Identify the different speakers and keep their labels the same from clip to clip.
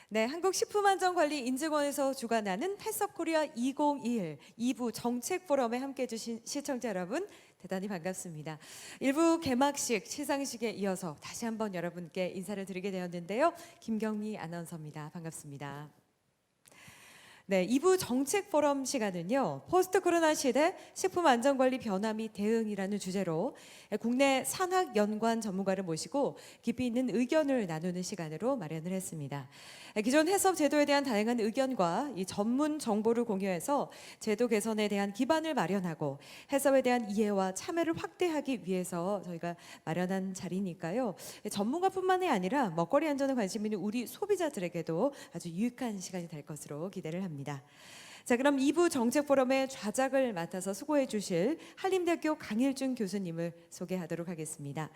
Speaker 1: 네, 한국식품안전관리인증원에서 주관하는 헬스코리아 2021 2부 정책 포럼에 함께 해주신 시청자 여러분 대단히 반갑습니다. 1부 개막식 시상식에 이어서 다시 한번 여러분께 인사를 드리게 되었는데요. 김경미 아나운서입니다. 반갑습니다. 네, 2부 정책 포럼 시간은요. 포스트 코로나 시대 식품 안전관리 변화 및 대응이라는 주제로 국내 산학 연관 전문가를 모시고 깊이 있는 의견을 나누는 시간으로 마련을 했습니다. 기존 해썹 제도에 대한 다양한 의견과 이 전문 정보를 공유해서 제도 개선에 대한 기반을 마련하고 해썹에 대한 이해와 참여를 확대하기 위해서 저희가 마련한 자리니까요. 전문가뿐만이 아니라 먹거리 안전에 관심 있는 우리 소비자들에게도 아주 유익한 시간이 될 것으로 기대를 합니다. 자, 그럼 2부 정책 포럼의 좌작을 맡아서 수고해 주실 한림대학교 강일준 교수님을 소개하도록 하겠습니다.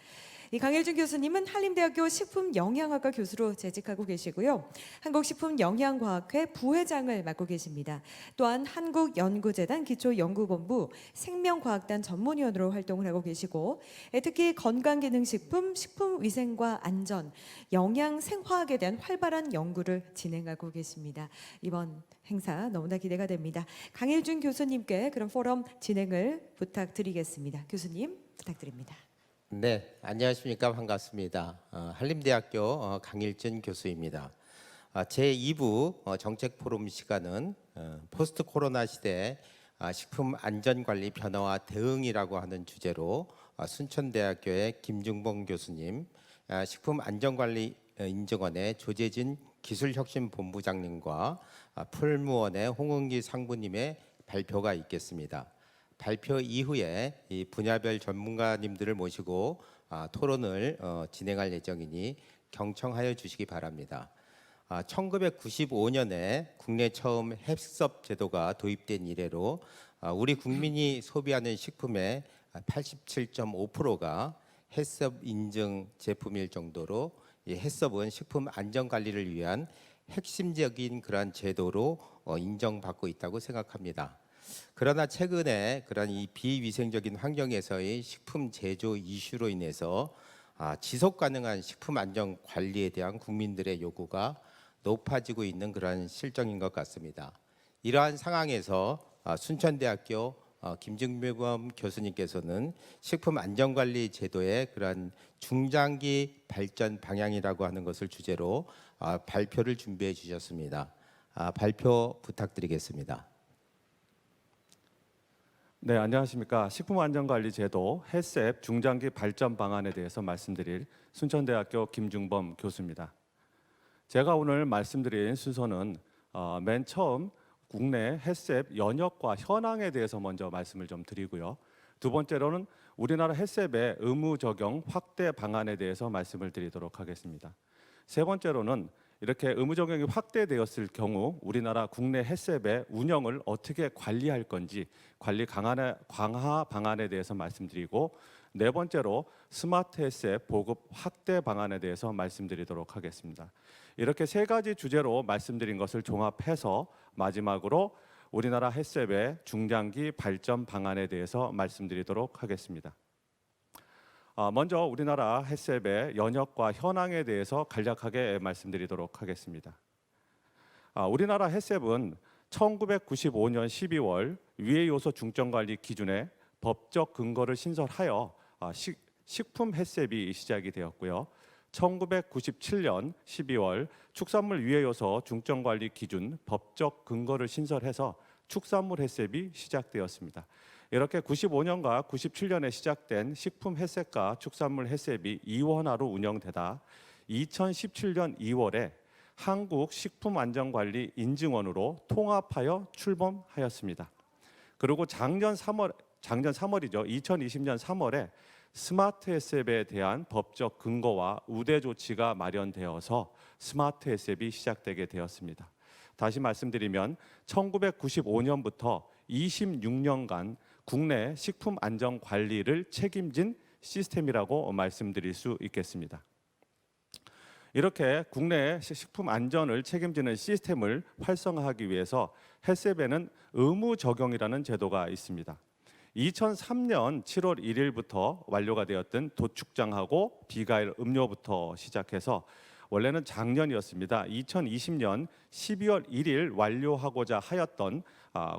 Speaker 1: 이 강일준 교수님은 한림대학교 식품영양학과 교수로 재직하고 계시고요. 한국식품영양과학회 부회장을 맡고 계십니다. 또한 한국연구재단 기초연구본부 생명과학단 전문위원으로 활동을 하고 계시고 특히 건강기능식품, 식품위생과 안전, 영양생화학에 대한 활발한 연구를 진행하고 계십니다. 이번 행사 너무나 기대가 됩니다. 강일준 교수님께 그런 포럼 진행을 부탁드리겠습니다. 교수님 부탁드립니다.
Speaker 2: 네, 안녕하십니까. 반갑습니다. 한림대학교 강일준 교수입니다. 제2부 정책 포럼 시간은 포스트 코로나 시대 식품 안전관리 변화와 대응이라고 하는 주제로 순천대학교의 김중봉 교수님, 식품 안전관리 인증원의 조재진 기술혁신본부장님과 풀무원의 홍은기 상부님의 발표가 있겠습니다. 발표 이후에 이 분야별 전문가님들을 모시고 토론을 진행할 예정이니 경청하여 주시기 바랍니다. 1995년에 국내 처음 햇섭 제도가 도입된 이래로 우리 국민이 소비하는 식품의 87.5%가 햇섭 인증 제품일 정도로 이 햇섭은 식품 안전 관리를 위한 핵심적인 그러한 제도로 인정받고 있다고 생각합니다. 그러나 최근에 그런 이 비위생적인 환경에서의 식품 제조 이슈로 인해서 지속 가능한 식품 안전 관리에 대한 국민들의 요구가 높아지고 있는 그런 실정인 것 같습니다. 이러한 상황에서 순천대학교 김중범 교수님께서는 식품 안전 관리 제도의 그런 중장기 발전 방향이라고 하는 것을 주제로 발표를 준비해 주셨습니다. 발표 부탁드리겠습니다.
Speaker 3: 네, 안녕하십니까. 식품안전관리제도 햇셉 중장기 발전 방안에 대해서 말씀드릴 순천대학교 김중범 교수입니다. 제가 오늘 말씀드린 순서는 맨 처음 국내 햇셉 연역과 현황에 대해서 먼저 말씀을 좀 드리고요. 두 번째로는 우리나라 햇셉의 의무 적용 확대 방안에 대해서 말씀을 드리도록 하겠습니다. 세 번째로는 이렇게 의무 적용이 확대되었을 경우 우리나라 국내 햇셉의 운영을 어떻게 관리할 건지 관리 강화 방안에 대해서 말씀드리고, 네 번째로 스마트 햇셉 보급 확대 방안에 대해서 말씀드리도록 하겠습니다. 이렇게 세 가지 주제로 말씀드린 것을 종합해서 마지막으로 우리나라 햇셉의 중장기 발전 방안에 대해서 말씀드리도록 하겠습니다. 먼저 우리나라 햇셉의 연역과 현황에 대해서 간략하게 말씀드리도록 하겠습니다. 우리나라 햇셉은 1995년 12월 위해 요소 중점관리 기준에 법적 근거를 신설하여 식품 햇셉이 시작이 되었고요. 1997년 12월 축산물 위해 요소 중점관리 기준 법적 근거를 신설해서 축산물 햇셉이 시작되었습니다. 이렇게 95년과 97년에 시작된 식품 햇셉과 축산물 햇셉이 이원화로 운영되다 2017년 2월에 한국식품안전관리인증원으로 통합하여 출범하였습니다. 그리고 작년 3월이죠. 2020년 3월에 스마트 햇셉에 대한 법적 근거와 우대 조치가 마련되어서 스마트 햇셉이 시작되게 되었습니다. 다시 말씀드리면 1995년부터 26년간 국내 식품 안전 관리를 책임진 시스템이라고 말씀드릴 수 있겠습니다. 이렇게 국내 식품 안전을 책임지는 시스템을 활성화하기 위해서 햇셉에는 의무 적용이라는 제도가 있습니다. 2003년 7월 1일부터 완료가 되었던 도축장하고 비가일 음료부터 시작해서 원래는 작년이었습니다. 2020년 12월 1일 완료하고자 하였던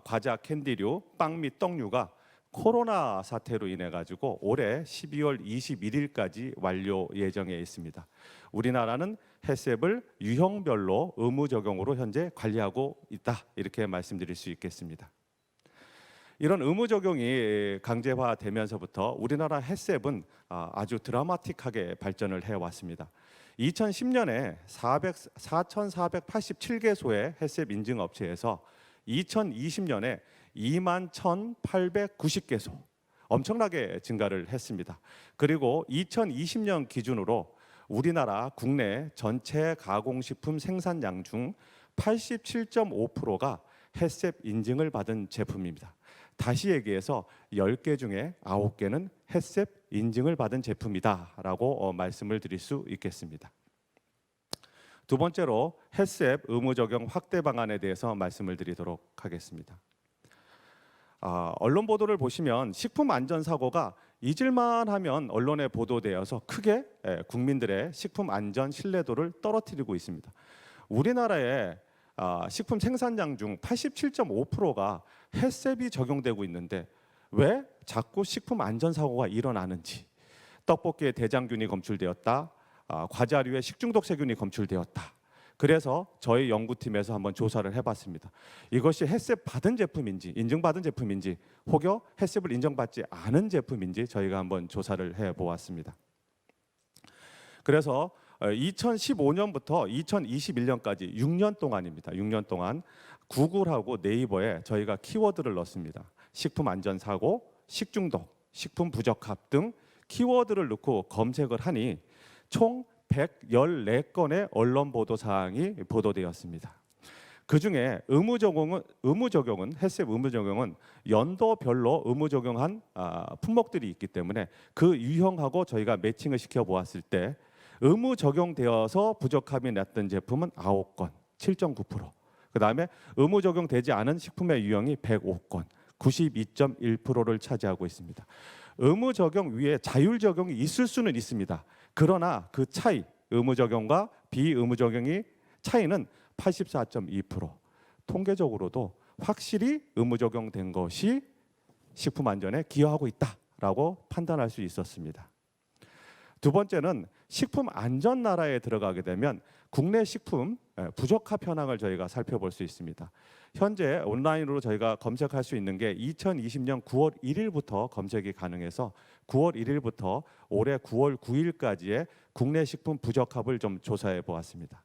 Speaker 3: 과자 캔디류, 빵 및 떡류가 코로나 사태로 인해 가지고 올해 12월 21일까지 완료 예정에 있습니다. 우리나라는 햇셉을 유형별로 의무 적용으로 현재 관리하고 있다, 이렇게 말씀드릴 수 있겠습니다. 이런 의무 적용이 강제화되면서부터 우리나라 햇셉은 아주 드라마틱하게 발전을 해왔습니다. 2010년에 4,487개소의 햇셉 인증 업체에서 2020년에 21,890개소, 엄청나게 증가를 했습니다. 그리고 2020년 기준으로 우리나라 국내 전체 가공식품 생산량 중 87.5%가 햇셉 인증을 받은 제품입니다. 다시 얘기해서 10개 중에 9개는 햇셉 인증을 받은 제품이다라고 말씀을 드릴 수 있겠습니다. 두 번째로 햇셉 의무 적용 확대 방안에 대해서 말씀을 드리도록 하겠습니다. 언론 보도를 보시면 식품 안전 사고가 잊을만 하면 언론에 보도되어서 크게 국민들의 식품 안전 신뢰도를 떨어뜨리고 있습니다. 우리나라의 식품 생산량 중 87.5%가 햇셉이 적용되고 있는데 왜 자꾸 식품 안전 사고가 일어나는지, 떡볶이에 대장균이 검출되었다, 과자류에 식중독 세균이 검출되었다. 그래서 저희 연구팀에서 한번 조사를 해봤습니다. 이것이 햇셉 받은 제품인지, 인증받은 제품인지, 혹여 햇셉을 인정받지 않은 제품인지 저희가 한번 조사를 해보았습니다. 그래서 2015년부터 2021년까지 6년 동안입니다. 6년 동안 구글하고 네이버에 저희가 키워드를 넣습니다. 식품 안전 사고, 식중독, 식품 부적합 등 키워드를 넣고 검색을 하니 총 114건의 언론 보도 사항이 보도되었습니다. 그중에 의무 적용은 햇셉 의무 적용은 연도별로 의무 적용한 품목들이 있기 때문에 그 유형하고 저희가 매칭을 시켜 보았을 때 의무 적용되어서 부적합이 났던 제품은 9건, 7.9%. 그다음에 의무 적용되지 않은 식품의 유형이 105건, 92.1%를 차지하고 있습니다. 의무 적용 위에 자율 적용이 있을 수는 있습니다. 그러나 그 차이, 의무 적용과 비의무 적용이 차이는 84.2%. 통계적으로도 확실히 의무 적용된 것이 식품 안전에 기여하고 있다라고 판단할 수 있었습니다. 두 번째는 식품 안전 나라에 들어가게 되면 국내 식품 부적합 현황을 저희가 살펴볼 수 있습니다. 현재 온라인으로 저희가 검색할 수 있는 게 2020년 9월 1일부터 검색이 가능해서 9월 1일부터 올해 9월 9일까지의 국내 식품 부적합을 좀 조사해 보았습니다.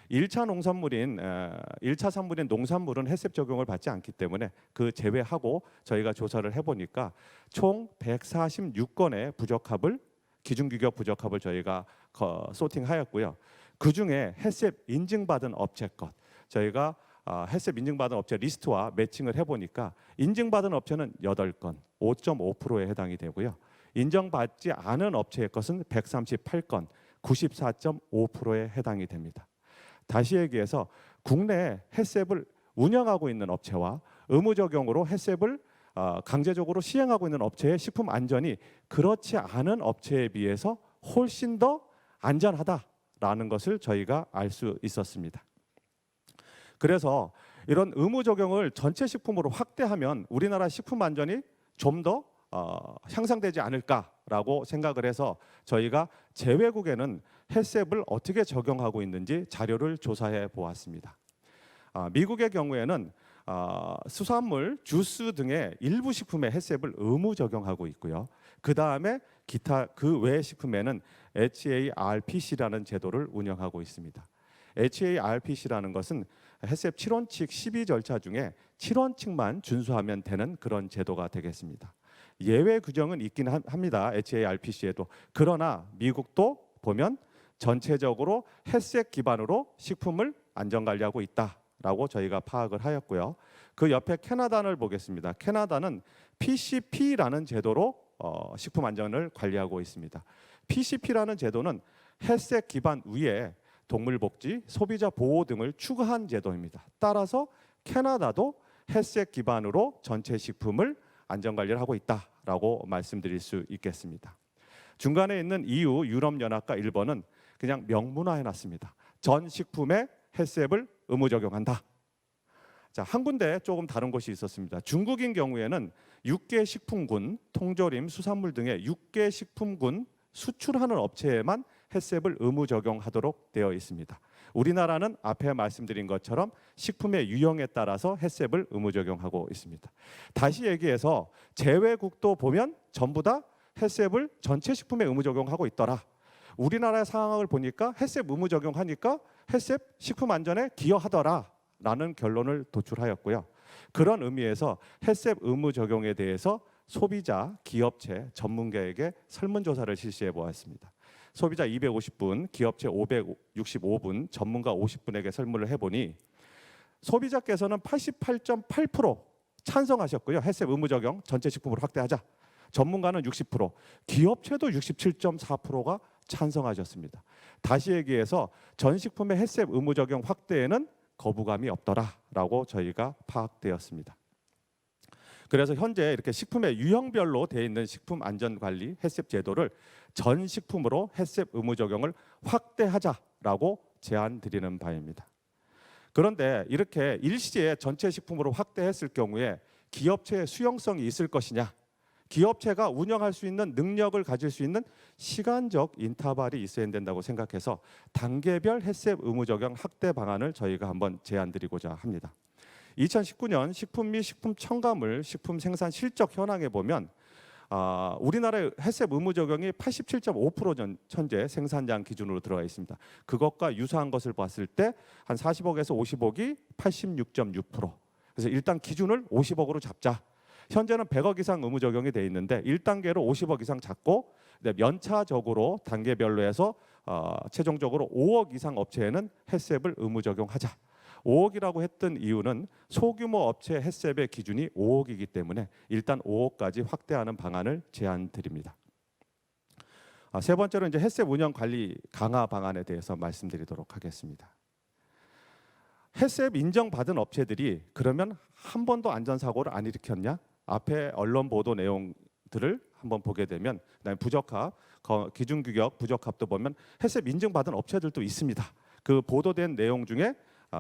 Speaker 3: 1차 산물인 농산물은 햇셉 적용을 받지 않기 때문에 그 제외하고 저희가 조사를 해보니까 총 146건의 부적합을, 기준규격 부적합을 저희가 소팅하였고요. 그 중에 햇셉 인증받은 업체 것, 저희가 햇셉 인증받은 업체 리스트와 매칭을 해보니까 인증받은 업체는 8건, 5.5%에 해당이 되고요. 인정받지 않은 업체의 것은 138건, 94.5%에 해당이 됩니다. 다시 얘기해서 국내 햇셉을 운영하고 있는 업체와 의무 적용으로 햇셉을 강제적으로 시행하고 있는 업체의 식품 안전이 그렇지 않은 업체에 비해서 훨씬 더 안전하다라는 것을 저희가 알 수 있었습니다. 그래서 이런 의무 적용을 전체 식품으로 확대하면 우리나라 식품 안전이 좀 더 향상되지 않을까라고 생각을 해서 저희가 제외국에는 햇셉을 어떻게 적용하고 있는지 자료를 조사해 보았습니다. 미국의 경우에는 수산물, 주스 등의 일부 식품에 햇셉을 의무 적용하고 있고요. 그 다음에 기타 그 외 식품에는 HARPC라는 제도를 운영하고 있습니다. HARPC라는 것은 햇셉 7원칙 12 절차 중에 7원칙만 준수하면 되는 그런 제도가 되겠습니다. 예외 규정은 있긴 합니다. HARPC에도. 그러나 미국도 보면 전체적으로 햇셉 기반으로 식품을 안전관리하고 있다라고 저희가 파악을 하였고요. 그 옆에 캐나다를 보겠습니다. 캐나다는 PCP라는 제도로 식품 안전을 관리하고 있습니다. PCP라는 제도는 햇셉 기반 위에 동물복지, 소비자 보호 등을 추가한 제도입니다. 따라서 캐나다도 햇셉 기반으로 전체 식품을 안전관리를 하고 있다라고 말씀드릴 수 있겠습니다. 중간에 있는 EU, 유럽연합과 일본은 그냥 명문화해놨습니다. 전 식품에 햇셉을 의무 적용한다. 자, 한 군데 조금 다른 곳이 있었습니다. 중국인 경우에는 육계 식품군, 통조림, 수산물 등의 육계 식품군 수출하는 업체에만 햇셉을 의무 적용하도록 되어 있습니다. 우리나라는 앞에 말씀드린 것처럼 식품의 유형에 따라서 햇셉을 의무 적용하고 있습니다. 다시 얘기해서 제외국도 보면 전부 다 햇셉을 전체 식품에 의무 적용하고 있더라. 우리나라의 상황을 보니까 햇셉 의무 적용하니까 햇셉 식품 안전에 기여하더라라는 결론을 도출하였고요. 그런 의미에서 햇셉 의무 적용에 대해서 소비자, 기업체, 전문가에게 설문조사를 실시해 보았습니다. 소비자 250분, 기업체 565분, 전문가 50분에게 설문을 해보니 소비자께서는 88.8% 찬성하셨고요. 햇셉 의무 적용 전체 식품으로 확대하자. 전문가는 60%, 기업체도 67.4%가 찬성하셨습니다. 다시 얘기해서 전 식품의 햇셉 의무 적용 확대에는 거부감이 없더라라고 저희가 파악되었습니다. 그래서 현재 이렇게 식품의 유형별로 되어 있는 식품 안전 관리 햇셉 제도를 전 식품으로 햇셉 의무 적용을 확대하자라고 제안 드리는 바입니다. 그런데 이렇게 일시에 전체 식품으로 확대했을 경우에 기업체의 수용성이 있을 것이냐? 기업체가 운영할 수 있는 능력을 가질 수 있는 시간적 인터벌이 있어야 된다고 생각해서 단계별 햇셉 의무 적용 확대 방안을 저희가 한번 제안드리고자 합니다. 2019년 식품 및 식품 첨가물 식품 생산 실적 현황에 보면 우리나라의 햇셉 의무 적용이 87.5% 현재 생산량 기준으로 들어가 있습니다. 그것과 유사한 것을 봤을 때 한 40억에서 50억이 86.6%. 그래서 일단 기준을 50억으로 잡자. 현재는 100억 이상 의무 적용이 돼 있는데 1단계로 50억 이상 잡고 연차적으로 단계별로 해서 최종적으로 5억 이상 업체에는 햇셉을 의무 적용하자. 5억이라고 했던 이유는 소규모 업체 햇셉의 기준이 5억이기 때문에 일단 5억까지 확대하는 방안을 제안드립니다. 세 번째로 이제 햇셉 운영 관리 강화 방안에 대해서 말씀드리도록 하겠습니다. 햇셉 인정받은 업체들이 그러면 한 번도 안전사고를 안 일으켰냐? 앞에 언론 보도 내용들을 한번 보게 되면 그다음에 부적합, 기준 규격 부적합도 보면 햇셉 인증받은 업체들도 있습니다. 그 보도된 내용 중에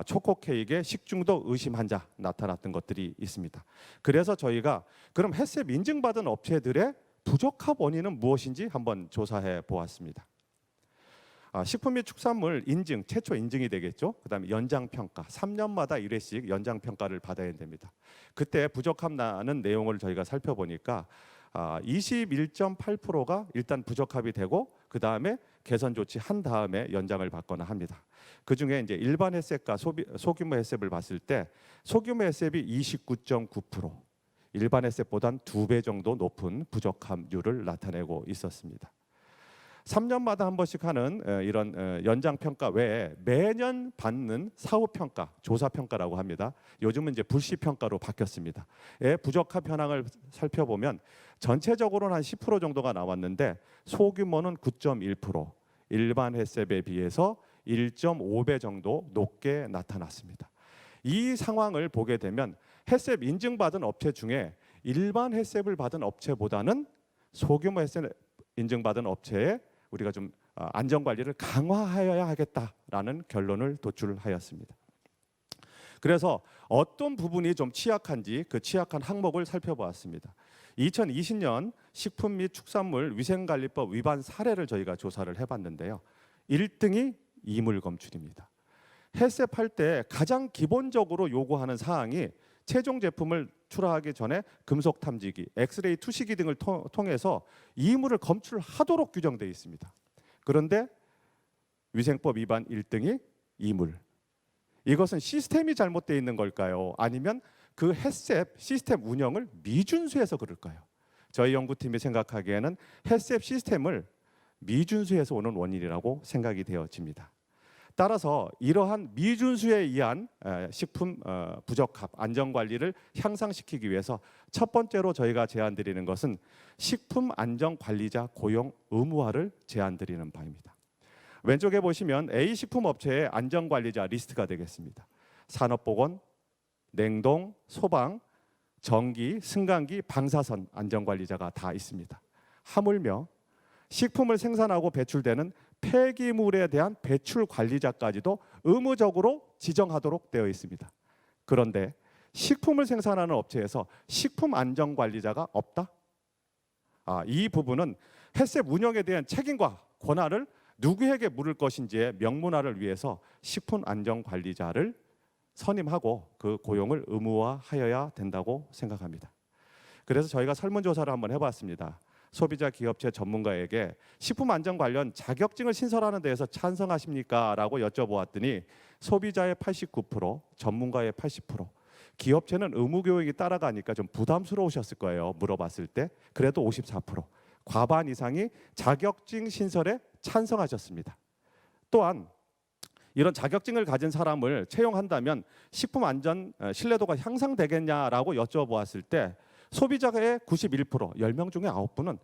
Speaker 3: 초코 케이크에 식중독 의심 환자 나타났던 것들이 있습니다. 그래서 저희가 그럼 햇셉 인증받은 업체들의 부적합 원인은 무엇인지 한번 조사해 보았습니다. 식품 및 축산물 인증, 최초 인증이 되겠죠. 그다음에 연장 평가, 3년마다 1회씩 연장 평가를 받아야 됩니다. 그때 부적합 나는 내용을 저희가 살펴보니까 21.8%가 일단 부적합이 되고 그다음에 개선 조치한 다음에 연장을 받거나 합니다. 그 중에 이제 일반 햇셉과 소규모 햇셉을 봤을 때 소규모 햇셉이 29.9%, 일반 햇셉보단 2배 정도 높은 부적합률을 나타내고 있었습니다. 3년마다 한 번씩 하는 이런 연장 평가 외에 매년 받는 사후 평가, 조사 평가라고 합니다. 요즘은 이제 불시 평가로 바뀌었습니다. 부적합 현황을 살펴보면 전체적으로는 한 10% 정도가 나왔는데 소규모는 9.1%, 일반 햇셉에 비해서 1.5배 정도 높게 나타났습니다. 이 상황을 보게 되면 햇셉 인증받은 업체 중에 일반 햇셉을 받은 업체보다는 소규모 햇셉 인증받은 업체에 우리가 좀 안전관리를 강화하여야 하겠다라는 결론을 도출하였습니다. 그래서 어떤 부분이 좀 취약한지 그 취약한 항목을 살펴보았습니다. 2020년 식품 및 축산물 위생관리법 위반 사례를 저희가 조사를 해봤는데요. 1등이 이물 검출입니다. 햇셉 할 때 가장 기본적으로 요구하는 사항이 최종 제품을 출하하기 전에 금속 탐지기, 엑스레이 투시기 등을 통해서 이물을 검출하도록 규정되어 있습니다. 그런데 위생법 위반 1등이 이물. 이것은 시스템이 잘못되어 있는 걸까요? 아니면 그 햇셉 시스템 운영을 미준수해서 그럴까요? 저희 연구팀이 생각하기에는 햇셉 시스템을 미준수해서 오는 원인이라고 생각이 되어집니다. 따라서 이러한 미준수에 의한 식품 부적합 안전관리를 향상시키기 위해서 첫 번째로 저희가 제안드리는 것은 식품안전관리자 고용 의무화를 제안드리는 바입니다. 왼쪽에 보시면 A 식품업체의 안전관리자 리스트가 되겠습니다. 산업보건, 냉동, 소방, 전기, 승강기, 방사선 안전관리자가 다 있습니다. 하물며 식품을 생산하고 배출되는 폐기물에 대한 배출 관리자까지도 의무적으로 지정하도록 되어 있습니다. 그런데 식품을 생산하는 업체에서 식품 안전 관리자가 없다? 이 부분은 햇셉 운영에 대한 책임과 권한을 누구에게 물을 것인지의 명문화를 위해서 식품 안전 관리자를 선임하고 그 고용을 의무화하여야 된다고 생각합니다. 그래서 저희가 설문조사를 한번 해봤습니다. 소비자 기업체 전문가에게 식품 안전 관련 자격증을 신설하는 데에서 찬성하십니까? 라고 여쭤보았더니 소비자의 89%, 전문가의 80%, 기업체는 의무 교육이 따라가니까 좀 부담스러우셨을 거예요. 물어봤을 때. 그래도 54%, 과반 이상이 자격증 신설에 찬성하셨습니다. 또한 이런 자격증을 가진 사람을 채용한다면 식품 안전 신뢰도가 향상되겠냐라고 여쭤보았을 때 소비자의 91%, 10명 중에 9분은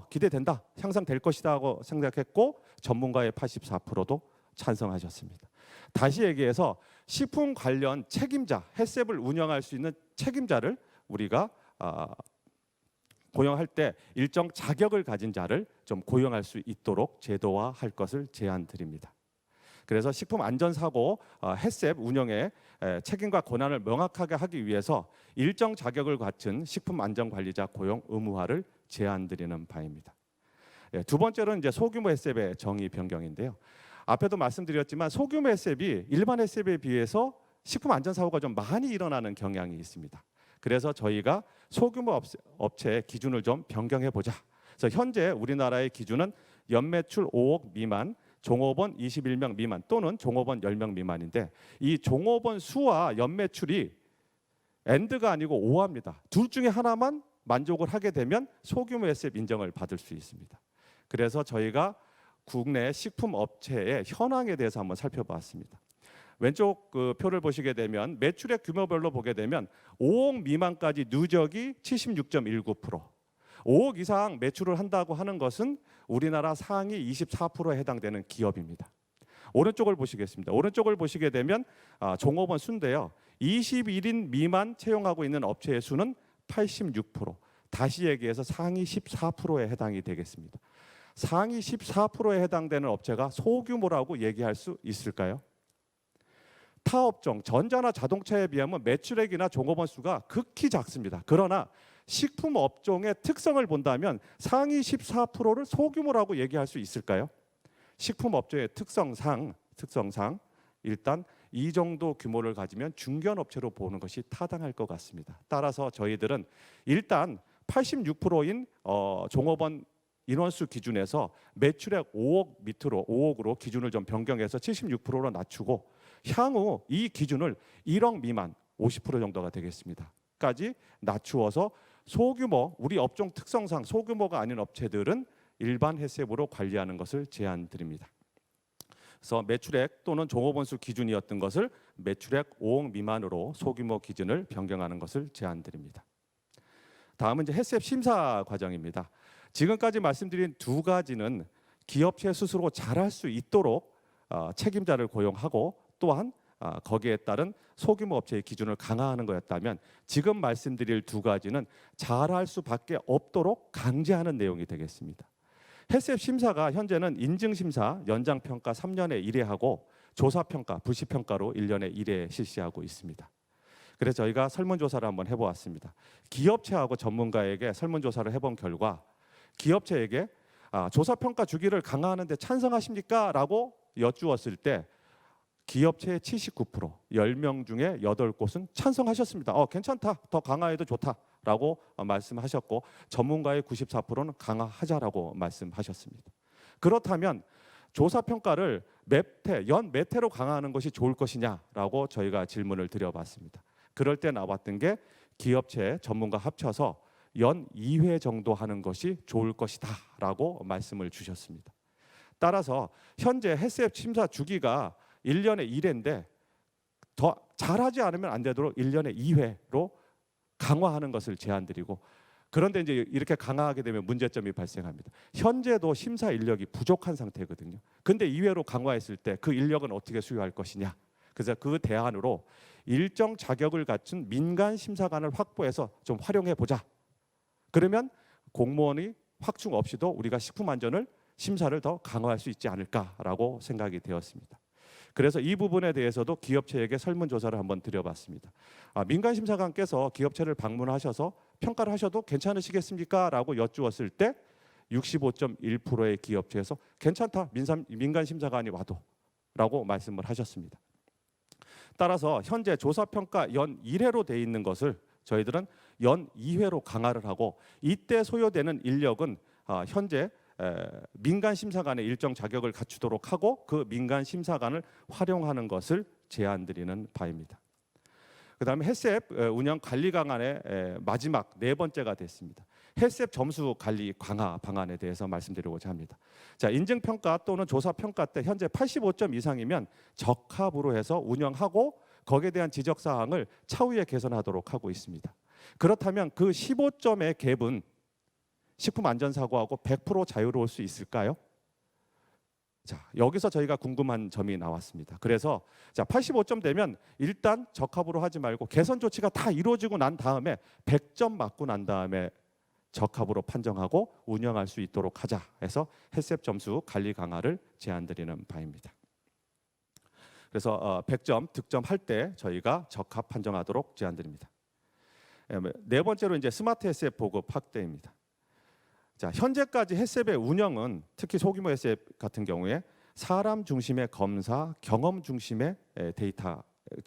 Speaker 3: 기대된다, 향상될 것이다 하고 생각했고 전문가의 84%도 찬성하셨습니다. 다시 얘기해서 식품 관련 책임자, 햇셉을 운영할 수 있는 책임자를 우리가 고용할 때 일정 자격을 가진 자를 좀 고용할 수 있도록 제도화할 것을 제안드립니다. 그래서 식품 안전 사고 햇셉 운영의 책임과 권한을 명확하게 하기 위해서 일정 자격을 갖춘 식품 안전 관리자 고용 의무화를 제안드리는 바입니다. 두 번째로는 이제 소규모 햇셉의 정의 변경인데요. 앞에도 말씀드렸지만 소규모 햇셉이 일반 햇셉에 비해서 식품 안전 사고가 좀 많이 일어나는 경향이 있습니다. 그래서 저희가 소규모 업체의 기준을 좀 변경해 보자. 그래서 현재 우리나라의 기준은 연매출 5억 미만, 종업원 21명 미만 또는 종업원 10명 미만인데 이 종업원 수와 연매출이 AND가 아니고 OR입니다. 둘 중에 하나만 만족을 하게 되면 소규모 햇셉 인정을 받을 수 있습니다. 그래서 저희가 국내 식품 업체의 현황에 대해서 한번 살펴봤습니다. 왼쪽 그 표를 보시게 되면 매출액 규모별로 보게 되면 5억 미만까지 누적이 76.19%, 5억 이상 매출을 한다고 하는 것은 우리나라 상위 24%에 해당되는 기업입니다. 오른쪽을 보시겠습니다. 오른쪽을 보시게 되면 종업원 수인데요. 21인 미만 채용하고 있는 업체의 수는 86%, 다시 얘기해서 상위 14%에 해당이 되겠습니다. 상위 14%에 해당되는 업체가 소규모라고 얘기할 수 있을까요? 타 업종, 전자나 자동차에 비하면 매출액이나 종업원 수가 극히 작습니다. 그러나 식품 업종의 특성을 본다면 상위 14%를 소규모라고 얘기할 수 있을까요? 식품 업종의 특성상 일단 이 정도 규모를 가지면 중견 업체로 보는 것이 타당할 것 같습니다. 따라서 저희들은 일단 86%인 종업원 인원수 기준에서 매출액 5억 밑으로 5억으로 기준을 좀 변경해서 76%로 낮추고 향후 이 기준을 1억 미만 50% 정도가 되겠습니다. 까지 낮추어서 소규모, 우리 업종 특성상 소규모가 아닌 업체들은 일반 햇셉으로 관리하는 것을 제안드립니다. 그래서 매출액 또는 종업원 수 기준이었던 것을 매출액 5억 미만으로 소규모 기준을 변경하는 것을 제안드립니다. 다음은 이제 햇셉 심사 과정입니다. 지금까지 말씀드린 두 가지는 기업체 스스로 잘할 수 있도록 책임자를 고용하고 또한 거기에 따른 소규모 업체의 기준을 강화하는 거였다면 지금 말씀드릴 두 가지는 잘할 수밖에 없도록 강제하는 내용이 되겠습니다. 햇셉 심사가 현재는 인증심사 연장평가 3년에 1회 하고 조사평가, 불시평가로 1년에 1회 실시하고 있습니다. 그래서 저희가 설문조사를 한번 해보았습니다. 기업체하고 전문가에게 설문조사를 해본 결과 기업체에게 조사평가 주기를 강화하는 데 찬성하십니까? 라고 여쭈었을 때 기업체의 79%, 10명 중에 8곳은 찬성하셨습니다. 괜찮다, 더 강화해도 좋다라고 말씀하셨고 전문가의 94%는 강화하자라고 말씀하셨습니다. 그렇다면 조사평가를 연 몇 회로 강화하는 것이 좋을 것이냐라고 저희가 질문을 드려봤습니다. 그럴 때 나왔던 게 기업체 전문가 합쳐서 연 2회 정도 하는 것이 좋을 것이다라고 말씀을 주셨습니다. 따라서 현재 햇셉 심사 주기가 1년에 1회인데 더 잘하지 않으면 안 되도록 1년에 2회로 강화하는 것을 제안드리고 그런데 이제 이렇게 강화하게 되면 문제점이 발생합니다. 현재도 심사 인력이 부족한 상태거든요. 근데 2회로 강화했을 때 그 인력은 어떻게 수요할 것이냐. 그래서 그 대안으로 일정 자격을 갖춘 민간 심사관을 확보해서 좀 활용해 보자. 그러면 공무원이 확충 없이도 우리가 식품 안전을 심사를 더 강화할 수 있지 않을까라고 생각이 되었습니다. 그래서 이 부분에 대해서도 기업체에게 설문조사를 한번 드려봤습니다. 민간 심사관께서 기업체를 방문하셔서 평가를 하셔도 괜찮으시겠습니까? 라고 여쭈었을 때 65.1%의 기업체에서 괜찮다, 민간 심사관이 와도 라고 말씀을 하셨습니다. 따라서 현재 조사평가 연 1회로 돼 있는 것을 저희들은 연 2회로 강화를 하고, 이때 소요되는 인력은 현재 민간 심사관의 일정 자격을 갖추도록 하고 그 민간 심사관을 활용하는 것을 제안드리는 바입니다. 그다음에 헬스앱 운영 관리 강안의 마지막 네 번째가 됐습니다. 헬스앱 점수 관리 강화 방안에 대해서 말씀드리고자 합니다. 자, 인증평가 또는 조사평가 때 현재 85점 이상이면 적합으로 해서 운영하고 거기에 대한 지적사항을 차후에 개선하도록 하고 있습니다. 그렇다면 그 15점의 갭은 식품안전사고하고 100% 자유로울 수 있을까요? 자, 여기서 저희가 궁금한 점이 나왔습니다. 그래서 85점 되면 일단 적합으로 하지 말고 개선 조치가 다 이루어지고 난 다음에 100점 맞고 난 다음에 적합으로 판정하고 운영할 수 있도록 하자 해서 헬스앱 점수 관리 강화를 제안드리는 바입니다. 그래서 100점 득점할 때 저희가 적합 판정하도록 제안드립니다. 네 번째로 이제 스마트 헬스앱 보급 확대입니다. 자, 현재까지 헬스앱의 운영은 특히 소규모 헬스앱 같은 경우에 사람 중심의 검사, 경험 중심의 데이터,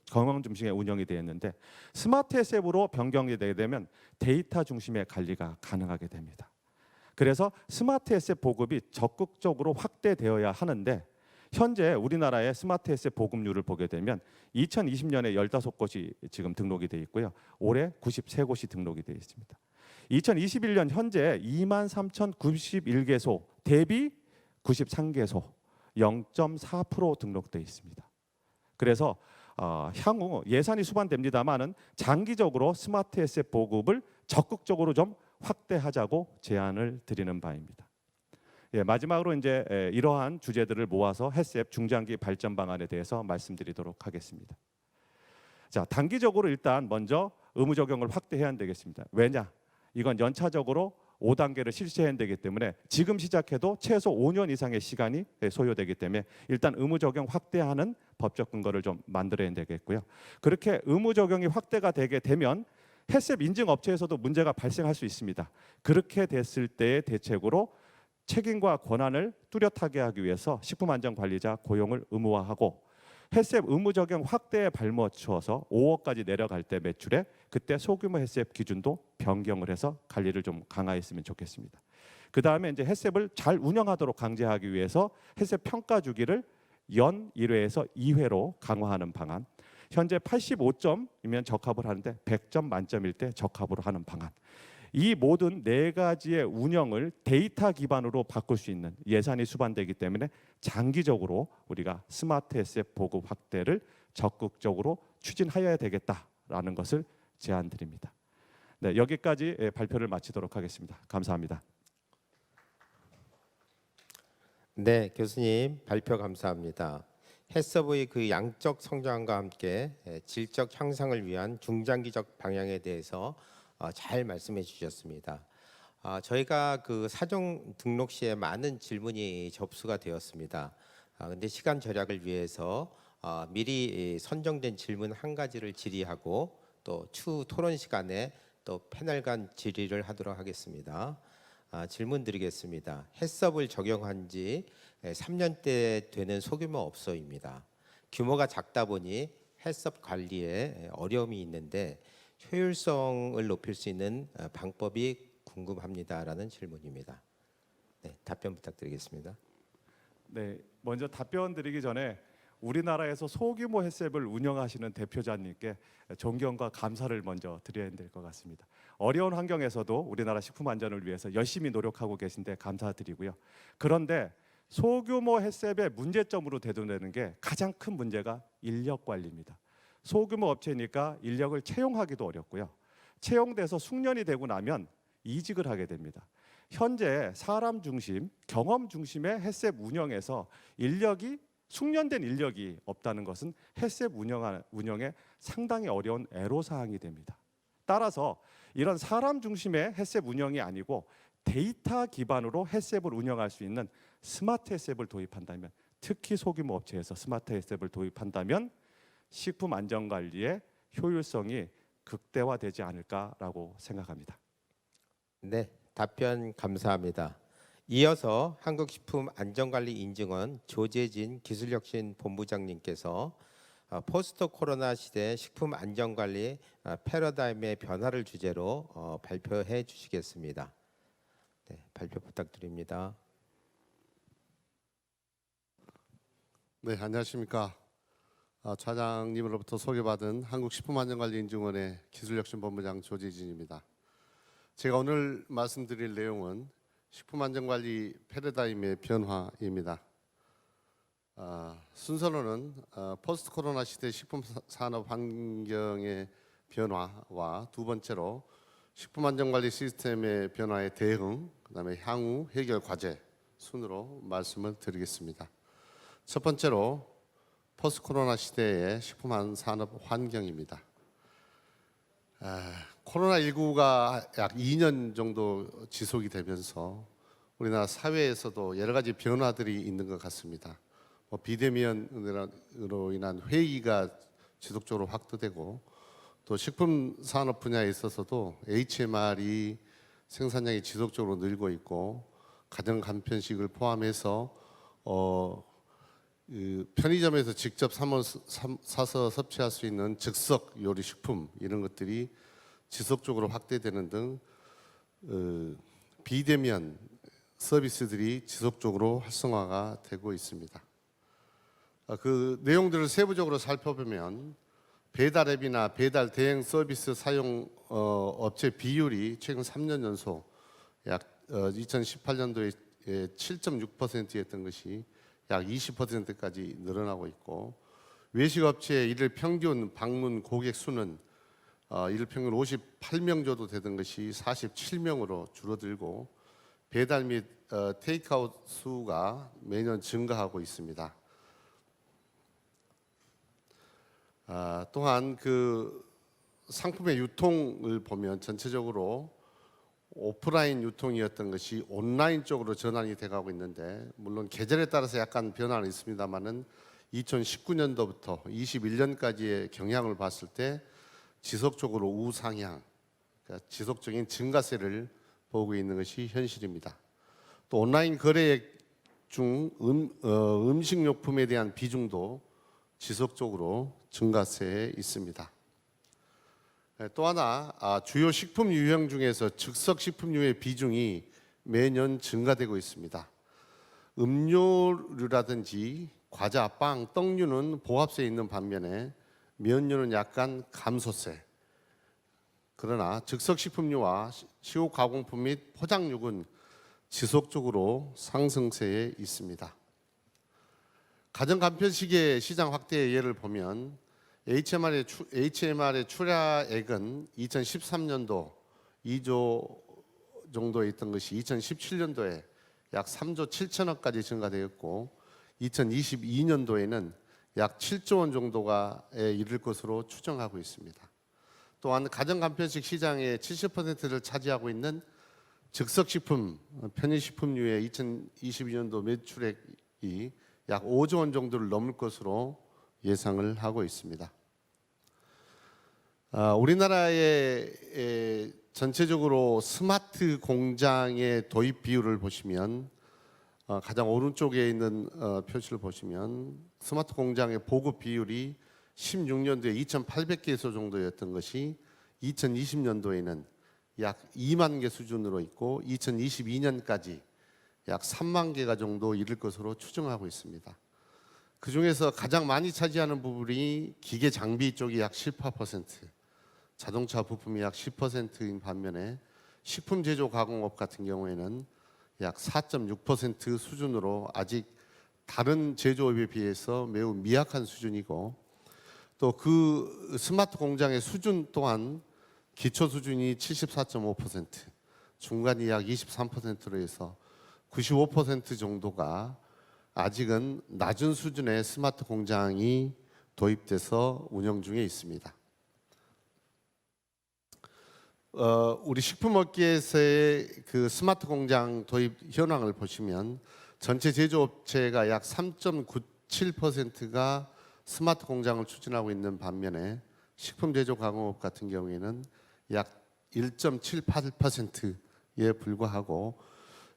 Speaker 3: 경험 중심의 운영이 되었는데 스마트 헬스앱으로 변경이 되게 되면 데이터 중심의 관리가 가능하게 됩니다. 그래서 스마트 헬스앱 보급이 적극적으로 확대되어야 하는데 현재 우리나라의 스마트 헬스앱 보급률을 보게 되면 2020년에 15곳이 지금 등록이 되어 있고요. 올해 93곳이 등록이 되어 있습니다. 2021년 현재 23,091개소 대비 93개소 0.4% 등록되어 있습니다. 그래서 향후 예산이 수반됩니다만은 장기적으로 스마트 헬스앱 보급을 적극적으로 좀 확대하자고 제안을 드리는 바입니다. 마지막으로 이제 이러한 주제들을 모아서 헬스앱 중장기 발전 방안에 대해서 말씀드리도록 하겠습니다. 자, 단기적으로 일단 먼저 의무 적용을 확대해야 되겠습니다. 왜냐? 이건 연차적으로 5단계를 실시해야 되기 때문에 지금 시작해도 최소 5년 이상의 시간이 소요되기 때문에 일단 의무 적용 확대하는 법적 근거를 좀 만들어야 되겠고요. 그렇게 의무 적용이 확대가 되게 되면 헬스앱 인증 업체에서도 문제가 발생할 수 있습니다. 그렇게 됐을 때의 대책으로 책임과 권한을 뚜렷하게 하기 위해서 식품안전관리자 고용을 의무화하고 헬스앱 의무 적용 확대에 발맞춰서 5억까지 내려갈 때 매출에 그때 소규모 헬스앱 기준도 변경을 해서 관리를 좀 강화했으면 좋겠습니다. 그 다음에 이제 헬스앱을 잘 운영하도록 강제하기 위해서 헬스앱 평가 주기를 연 1회에서 2회로 강화하는 방안. 현재 85점이면 적합을 하는데 100점 만점일 때 적합으로 하는 방안. 이 모든 네 가지의 운영을 데이터 기반으로 바꿀 수 있는 예산이 수반되기 때문에 장기적으로 우리가 스마트 헬스앱 보급 확대를 적극적으로 추진하여야 되겠다라는 것을 제안드립니다. 네, 여기까지 발표를 마치도록 하겠습니다. 감사합니다.
Speaker 2: 네, 교수님 발표 감사합니다. 헬스업의 그 양적 성장과 함께 질적 향상을 위한 중장기적 방향에 대해서 잘 말씀해 주셨습니다. 저희가 그 사종 등록 시에 많은 질문이 접수가 되었습니다. 근데 시간 절약을 위해서 미리 선정된 질문 한 가지를 질의하고 또 추후 토론 시간에 또 패널 간 질의를 하도록 하겠습니다. 질문 드리겠습니다. 헬스업을 적용한 지 3년대 되는 소규모 업소입니다. 규모가 작다 보니 헬스업 관리에 어려움이 있는데 효율성을 높일 수 있는 방법이 궁금합니다라는 질문입니다. 네, 답변 부탁드리겠습니다.
Speaker 3: 네, 먼저 답변 드리기 전에 우리나라에서 소규모 헬스앱을 운영하시는 대표자님께 존경과 감사를 먼저 드려야 될 것 같습니다. 어려운 환경에서도 우리나라 식품 안전을 위해서 열심히 노력하고 계신데 감사드리고요. 그런데 소규모 헬스앱의 문제점으로 대두되는 게 가장 큰 문제가 인력 관리입니다. 소규모 업체니까 인력을 채용하기도 어렵고요. 채용돼서 숙련이 되고 나면 이직을 하게 됩니다. 현재 사람 중심, 경험 중심의 헬스앱 운영에서 숙련된 인력이 없다는 것은 헬스앱 운영에 상당히 어려운 애로사항이 됩니다. 따라서 이런 사람 중심의 헬스앱 운영이 아니고 데이터 기반으로 헬스앱을 운영할 수 있는 스마트 헬스앱을 도입한다면, 특히 소규모 업체에서 스마트 헬스앱을 도입한다면 식품 안전 관리의 효율성이 극대화되지 않을까라고 생각합니다.
Speaker 2: 네, 답변 감사합니다. 이어서 한국식품안전관리인증원 조재진 기술혁신본부장님께서 포스트 코로나 시대 식품 안전관리 패러다임의 변화를 주제로 발표해 주시겠습니다. 네, 발표 부탁드립니다.
Speaker 4: 네, 안녕하십니까. 차장님으로부터 소개받은 한국식품안전관리인증원의 기술혁신본부장 조재진입니다. 제가 오늘 말씀드릴 내용은 식품안전관리 패러다임의 변화입니다. 순서로는 포스트 코로나 시대 식품산업 환경의 변화와 두 번째로 식품안전관리 시스템의 변화에 대응, 그다음에 향후 해결 과제 순으로 말씀을 드리겠습니다. 첫 번째로 포스트 코로나 시대의 식품산업 환경입니다. 코로나19가 약 2년 정도 지속이 되면서 우리나라 사회에서도 여러 가지 변화들이 있는 것 같습니다. 비대면으로 인한 회의가 지속적으로 확대되고, 또 식품 산업 분야에 있어서도 HMR이 생산량이 지속적으로 늘고 있고, 가정 간편식을 포함해서 편의점에서 직접 사서 섭취할 수 있는 즉석 요리 식품, 이런 것들이 지속적으로 확대되는 등 비대면 서비스들이 지속적으로 활성화가 되고 있습니다. 그 내용들을 세부적으로 살펴보면 배달 앱이나 배달 대행 서비스 사용 업체 비율이 최근 3년 연속 약 2018년도에 7.6%였던 것이 약 20%까지 늘어나고 있고, 외식업체의 일일 평균 방문 고객 수는 일일 평균 58명 정도 되던 것이 47명으로 줄어들고, 배달 및 테이크아웃 수가 매년 증가하고 있습니다. 또한 그 상품의 유통을 보면 전체적으로 오프라인 유통이었던 것이 온라인 쪽으로 전환이 돼가고 있는데, 물론 계절에 따라서 약간 변화는 있습니다만은 2019년도부터 21년까지의 경향을 봤을 때 지속적으로 우상향, 그러니까 지속적인 증가세를 보고 있는 것이 현실입니다. 또 온라인 거래액 중 음식료품에 대한 비중도 지속적으로 증가세에 있습니다. 또 하나, 주요 식품 유형 중에서 즉석 식품류의 비중이 매년 증가되고 있습니다. 음료류라든지 과자, 빵, 떡류는 보합세에 있는 반면에 면류는 약간 감소세. 그러나 즉석 식품류와 식후 가공품 및 포장육은 지속적으로 상승세에 있습니다. 가정 간편식의 시장 확대의 예를 보면 HMR의 출하액은 2013년도 2조 정도에 있던 것이 2017년도에 약 3조 7천억까지 증가되었고, 2022년도에는 약 7조 원 정도에 이를 것으로 추정하고 있습니다. 또한 가정 간편식 시장의 70%를 차지하고 있는 즉석식품, 편의식품류의 2022년도 매출액이 약 5조 원 정도를 넘을 것으로 예상을 하고 있습니다. 우리나라의 전체적으로 스마트 공장의 도입 비율을 보시면, 가장 오른쪽에 있는 표시를 보시면 스마트 공장의 보급 비율이 16년도에 2,800개소 정도였던 것이 2020년도에는 약 2만 개 수준으로 있고, 2022년까지 약 3만 개가 정도 이를 것으로 추정하고 있습니다. 그 중에서 가장 많이 차지하는 부분이 기계 장비 쪽이 약 18%, 자동차 부품이 약 10%인 반면에 식품 제조 가공업 같은 경우에는 약 4.6% 수준으로 아직 다른 제조업에 비해서 매우 미약한 수준이고, 또 그 스마트 공장의 수준 또한 기초 수준이 74.5%, 중간이 약 23%로 해서 95% 정도가 아직은 낮은 수준의 스마트 공장이 도입돼서 운영 중에 있습니다. 우리 식품업계에서의 그 스마트 공장 도입 현황을 보시면 전체 제조업체가 약 3.97%가 스마트 공장을 추진하고 있는 반면에 식품 제조 가공업 같은 경우에는 약 1.78%에 불과하고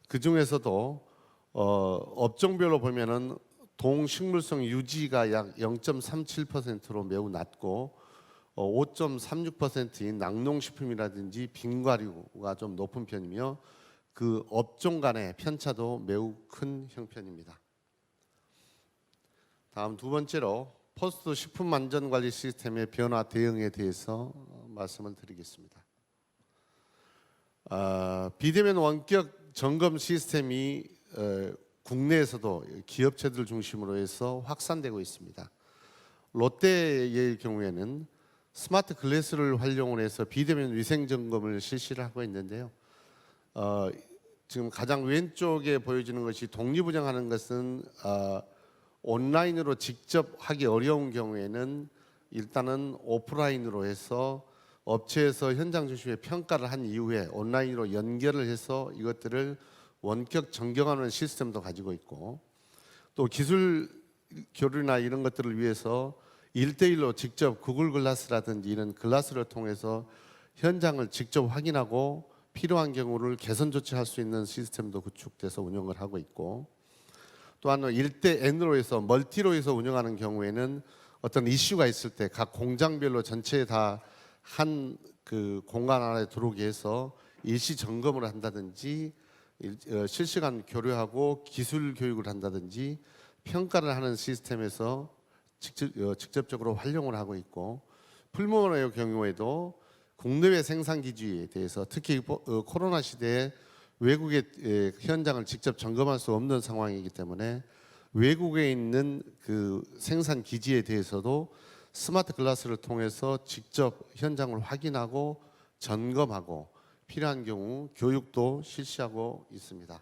Speaker 4: 그 중에서도 업종별로 보면은 동식물성 유지가 약 0.37%로 매우 낮고 5.36%인 낙농식품이라든지 빙과류가 좀 높은 편이며 그 업종 간의 편차도 매우 큰 형편입니다. 다음 두 번째로 포스트 식품 안전 관리 시스템의 변화 대응에 대해서 말씀을 드리겠습니다. 비대면 원격 점검 시스템이 국내에서도 기업체들 중심으로 해서 확산되고 있습니다. 롯데의 경우에는 스마트 글래스를 활용을 해서 비대면 위생 점검을 실시를 하고 있는데요. 지금 가장 왼쪽에 보여지는 것이 독립운영하는 것은 온라인으로 직접 하기 어려운 경우에는 일단은 오프라인으로 해서 업체에서 현장 중심의 평가를 한 이후에 온라인으로 연결을 해서 이것들을 원격 점검하는 시스템도 가지고 있고 또 기술 교류나 이런 것들을 위해서 1대1로 직접 구글 글라스라든지 이런 글라스를 통해서 현장을 직접 확인하고 필요한 경우를 개선 조치할 수 있는 시스템도 구축돼서 운영을 하고 있고 또한 1대 N으로 해서 멀티로 해서 운영하는 경우에는 어떤 이슈가 있을 때 각 공장별로 전체에 다 한 그 공간 안에 들어오게 해서 일시 점검을 한다든지 실시간 교류하고 기술 교육을 한다든지 평가를 하는 시스템에서 직접적으로 활용을 하고 있고 풀무원의 경우에도 국내외 생산 기지에 대해서 특히 코로나 시대에 외국의 현장을 직접 점검할 수 없는 상황이기 때문에 외국에 있는 그 생산 기지에 대해서도 스마트 글라스를 통해서 직접 현장을 확인하고 점검하고 필요한 경우 교육도 실시하고 있습니다.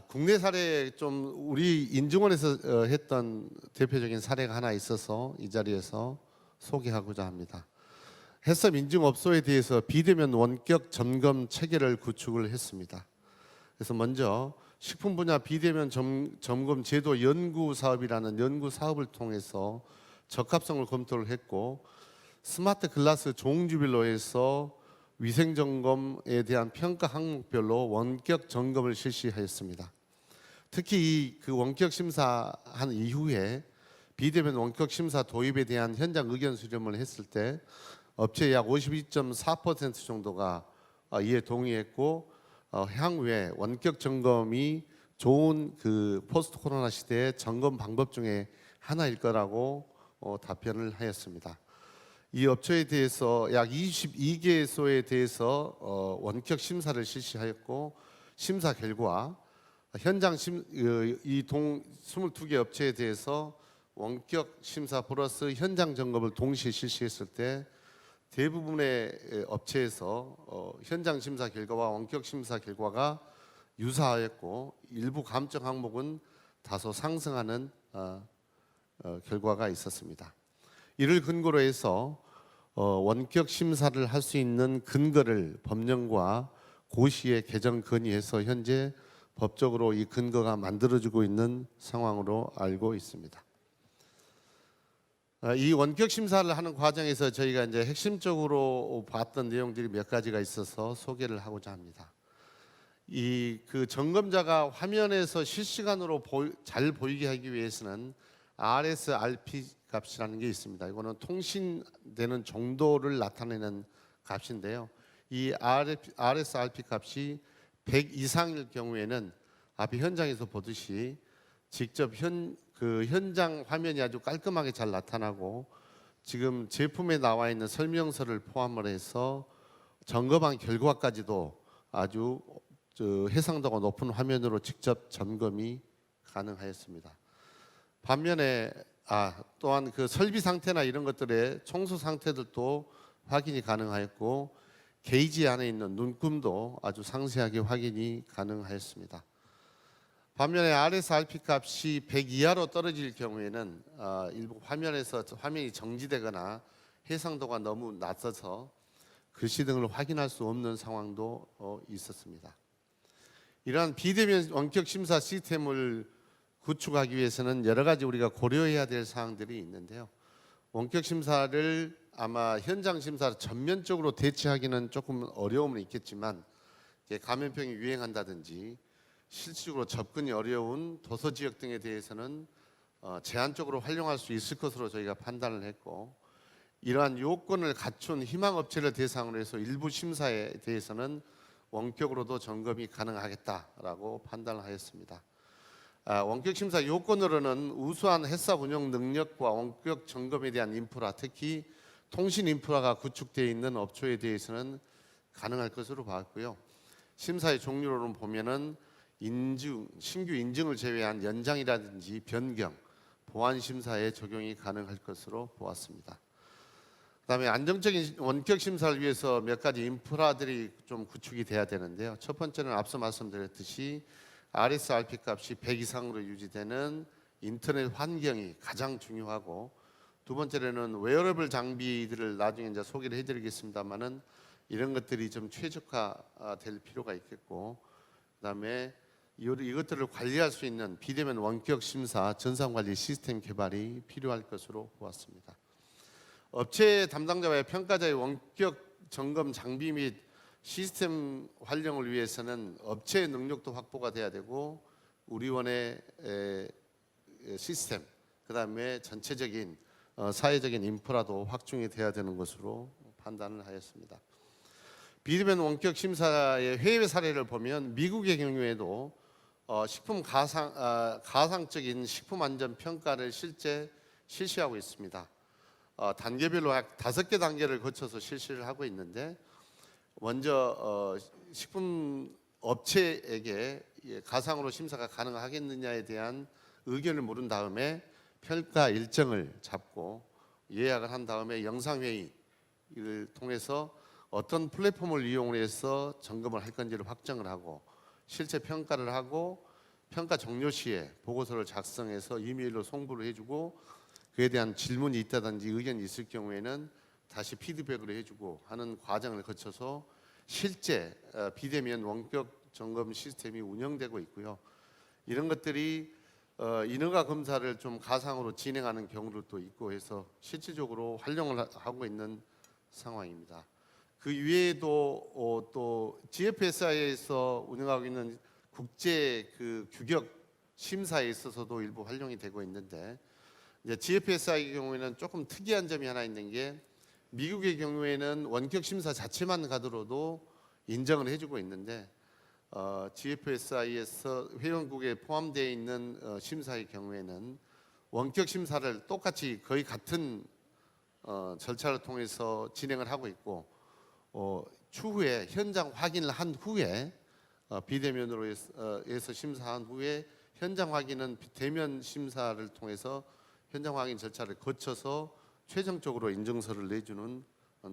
Speaker 4: 국내 사례 좀 우리 인증원에서 했던 대표적인 사례가 하나 있어서 이 자리에서 소개하고자 합니다. 해썹 인증업소에 대해서 비대면 원격 점검 체계를 구축을 했습니다. 그래서 먼저 식품 분야 비대면 점검 제도 연구 사업이라는 연구 사업을 통해서 적합성을 검토를 했고 스마트 글라스 종류별로 해서 위생 점검에 대한 평가 항목별로 원격 점검을 실시하였습니다. 특히 그 원격 심사한 이후에 비대면 원격 심사 도입에 대한 현장 의견 수렴을 했을 때 업체 약 52.4% 정도가 이에 동의했고 향후에 원격 점검이 좋은 그 포스트 코로나 시대의 점검 방법 중에 하나일 거라고 답변을 하였습니다. 이 업체에 대해서 약 22개소에 대해서 원격 심사를 실시하였고 심사 결과 현장 이 22개 업체에 대해서 원격 심사 플러스 현장 점검을 동시에 실시했을 때 대부분의 업체에서 현장 심사 결과와 원격 심사 결과가 유사하였고 일부 감점 항목은 다소 상승하는 결과가 있었습니다. 이를 근거로 해서 원격 심사를 할 수 있는 근거를 법령과 고시에 개정 건의해서 현재 법적으로 이 근거가 만들어지고 있는 상황으로 알고 있습니다. 이 원격 심사를 하는 과정에서 저희가 이제 핵심적으로 봤던 내용들이 몇 가지가 있어서 소개를 하고자 합니다. 이 그 점검자가 화면에서 실시간으로 잘 보이게 하기 위해서는 RSRP 값이라는 게 있습니다. 이거는 통신되는 정도를 나타내는 값인데요. 이 RSRP 값이 100 이상일 경우에는 앞에 현장에서 보듯이 직접 현장 화면이 아주 깔끔하게 잘 나타나고 지금 제품에 나와 있는 설명서를 포함을 해서 점검한 결과까지도 아주 해상도가 높은 화면으로 직접 점검이 가능하였습니다. 반면에 또한 그 설비 상태나 이런 것들의 청소 상태들도 확인이 가능하였고 게이지 안에 있는 눈금도 아주 상세하게 확인이 가능하였습니다. 반면에 RSRP 값이 100 이하로 떨어질 경우에는 일부 화면이 정지되거나 해상도가 너무 낮아서 글씨 등을 확인할 수 없는 상황도 있었습니다. 이러한 비대면 원격 심사 시스템을 구축하기 위해서는 여러 가지 우리가 고려해야 될 사항들이 있는데요. 원격 심사를 아마 현장 심사를 전면적으로 대체하기는 조금 어려움은 있겠지만 감염병이 유행한다든지 실질적으로 접근이 어려운 도서 지역 등에 대해서는 제한적으로 활용할 수 있을 것으로 저희가 판단을 했고, 이러한 요건을 갖춘 희망 업체를 대상으로 해서 일부 심사에 대해서는 원격으로도 점검이 가능하겠다라고 판단을 하였습니다. 원격 심사 요건으로는 우수한 햇삽 운영 능력과 원격 점검에 대한 인프라, 특히 통신 인프라가 구축되어 있는 업체에 대해서는 가능할 것으로 봤고요. 심사의 종류로는 보면은 신규 인증을 제외한 연장이라든지 변경, 보완 심사에 적용이 가능할 것으로 보았습니다. 그다음에 안정적인 원격 심사를 위해서 몇 가지 인프라들이 좀 구축이 돼야 되는데요. 첫 번째는 앞서 말씀드렸듯이 RSRP 값이 100 이상으로 유지되는 인터넷 환경이 가장 중요하고, 두 번째로는 웨어러블 장비들을 나중에 이제 소개를 해드리겠습니다만은 이런 것들이 좀 최적화될 필요가 있겠고, 그다음에 이것들을 관리할 수 있는 비대면 원격 심사 전산관리 시스템 개발이 필요할 것으로 보았습니다. 업체 담당자와 평가자의 원격 점검 장비 및 시스템 활용을 위해서는 업체의 능력도 확보가 돼야 되고, 우리원의 시스템, 그다음에 전체적인 사회적인 인프라도 확충이 돼야 되는 것으로 판단을 하였습니다. 비대면 원격 심사의 해외 사례를 보면 미국의 경우에도 식품 가상적인 식품 안전 평가를 실제 실시하고 있습니다. 단계별로 5개 단계를 거쳐서 실시를 하고 있는데, 먼저 식품 업체에게 가상으로 심사가 가능하겠느냐에 대한 의견을 물은 다음에 평가 일정을 잡고 예약을 한 다음에 영상회의를 통해서 어떤 플랫폼을 이용해서 점검을 할 건지를 확정을 하고, 실제 평가를 하고 평가 종료 시에 보고서를 작성해서 이메일로 송부를 해주고, 그에 대한 질문이 있다든지 의견이 있을 경우에는 다시 피드백을 해주고 하는 과정을 거쳐서 실제 비대면 원격 점검 시스템이 운영되고 있고요. 이런 것들이 인허가 검사를 좀 가상으로 진행하는 경우도 있고 해서 실질적으로 활용을 하고 있는 상황입니다. 그 이외에도 또 GFSI에서 운영하고 있는 국제 그 규격 심사에 있어서도 일부 활용이 되고 있는데, 이제 GFSI의 경우에는 조금 특이한 점이 하나 있는 게, 미국의 경우에는 원격 심사 자체만 가더라도 인정을 해주고 있는데, GFSI에서 회원국에 포함되어 있는 심사의 경우에는 원격 심사를 똑같이 거의 같은 절차를 통해서 진행을 하고 있고, 추후에 현장 확인을 한 후에 비대면으로 해서 심사한 후에 현장 확인은 대면 심사를 통해서 현장 확인 절차를 거쳐서 최종적으로 인증서를 내주는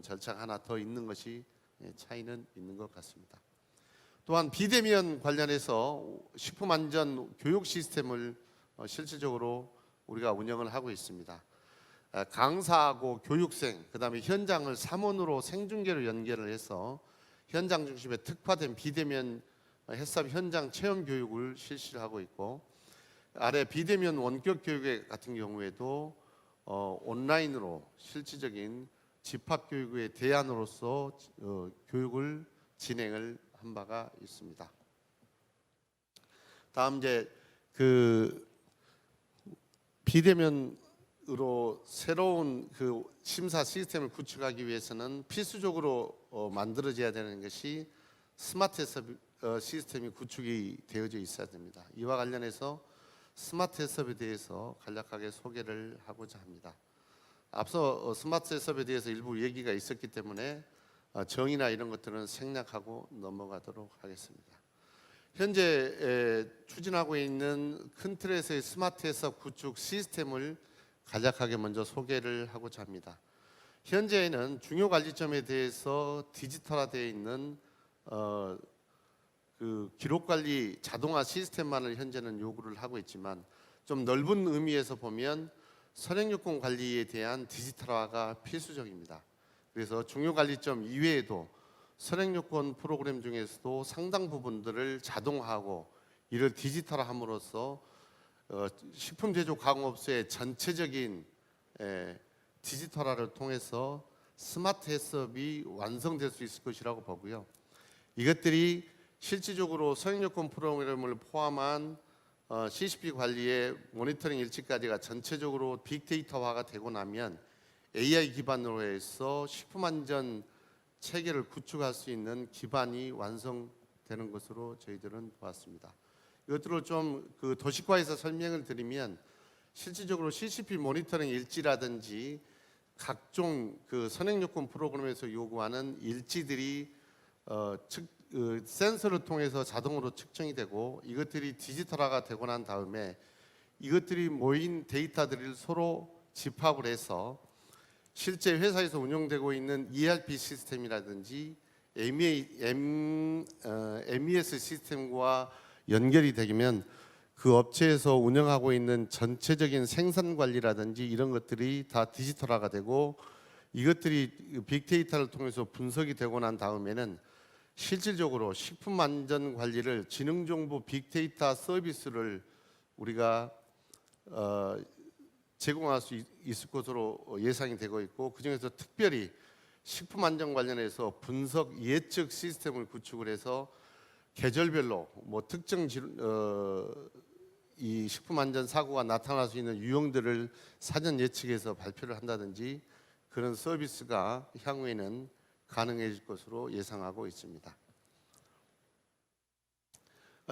Speaker 4: 절차가 하나 더 있는 것이 차이는 있는 것 같습니다. 또한 비대면 관련해서 식품안전 교육 시스템을 실질적으로 우리가 운영을 하고 있습니다. 강사하고 교육생, 그다음에 현장을 3원으로 생중계로 연결을 해서 현장 중심의 특화된 비대면 햇삽 현장 체험 교육을 실시를 하고 있고, 아래 비대면 원격 교육 같은 경우에도 온라인으로 실질적인 집합 교육의 대안으로서 교육을 진행을 한 바가 있습니다. 다음 이제 그 비대면으로 새로운 그 심사 시스템을 구축하기 위해서는 필수적으로 만들어져야 되는 것이 스마트 햇섭 시스템이 구축이 되어져 있어야 됩니다. 이와 관련해서 스마트 햇섭에 대해서 간략하게 소개를 하고자 합니다. 앞서 스마트 햇섭에 대해서 일부 얘기가 있었기 때문에 정의나 이런 것들은 생략하고 넘어가도록 하겠습니다. 현재 추진하고 있는 큰 틀에서의 스마트 햇섭 구축 시스템을 간략하게 먼저 소개를 하고자 합니다. 현재는 중요 관리점에 대해서 디지털화되어 있는 그 기록 관리 자동화 시스템만을 현재는 요구를 하고 있지만, 좀 넓은 의미에서 보면 선행요건 관리에 대한 디지털화가 필수적입니다. 그래서 중요 관리점 이외에도 선행요건 프로그램 중에서도 상당 부분들을 자동화하고 이를 디지털화함으로써 식품 제조 가공업소의 전체적인 디지털화를 통해서 스마트 해썹이 완성될 수 있을 것이라고 보고요. 이것들이 실질적으로 선행요건 프로그램을 포함한 CCP 관리의 모니터링 일지까지가 전체적으로 빅데이터화가 되고 나면 AI 기반으로 해서 식품 안전 체계를 구축할 수 있는 기반이 완성되는 것으로 저희들은 보았습니다. 이것들을 좀 그 도식화해서 설명을 드리면 실질적으로 CCP 모니터링 일지라든지 각종 그 선행요건 프로그램에서 요구하는 일지들이 센서를 통해서 자동으로 측정이 되고 이것들이 디지털화가 되고 난 다음에 이것들이 모인 데이터들을 서로 집합을 해서 실제 회사에서 운영되고 있는 ERP 시스템이라든지 MES 시스템과 연결이 되면 그 업체에서 운영하고 있는 전체적인 생산 관리라든지 이런 것들이 다 디지털화가 되고 이것들이 빅데이터를 통해서 분석이 되고 난 다음에는 실질적으로 식품 안전 관리를 지능정보 빅데이터 서비스를 우리가 제공할 수 있을 것으로 예상이 되고 있고 그중에서 특별히 식품 안전 관련해서 분석 예측 시스템을 구축을 해서 계절별로 뭐 특정 이 식품 안전 사고가 나타날 수 있는 유형들을 사전 예측해서 발표를 한다든지 그런 서비스가 향후에는 가능해질 것으로 예상하고 있습니다.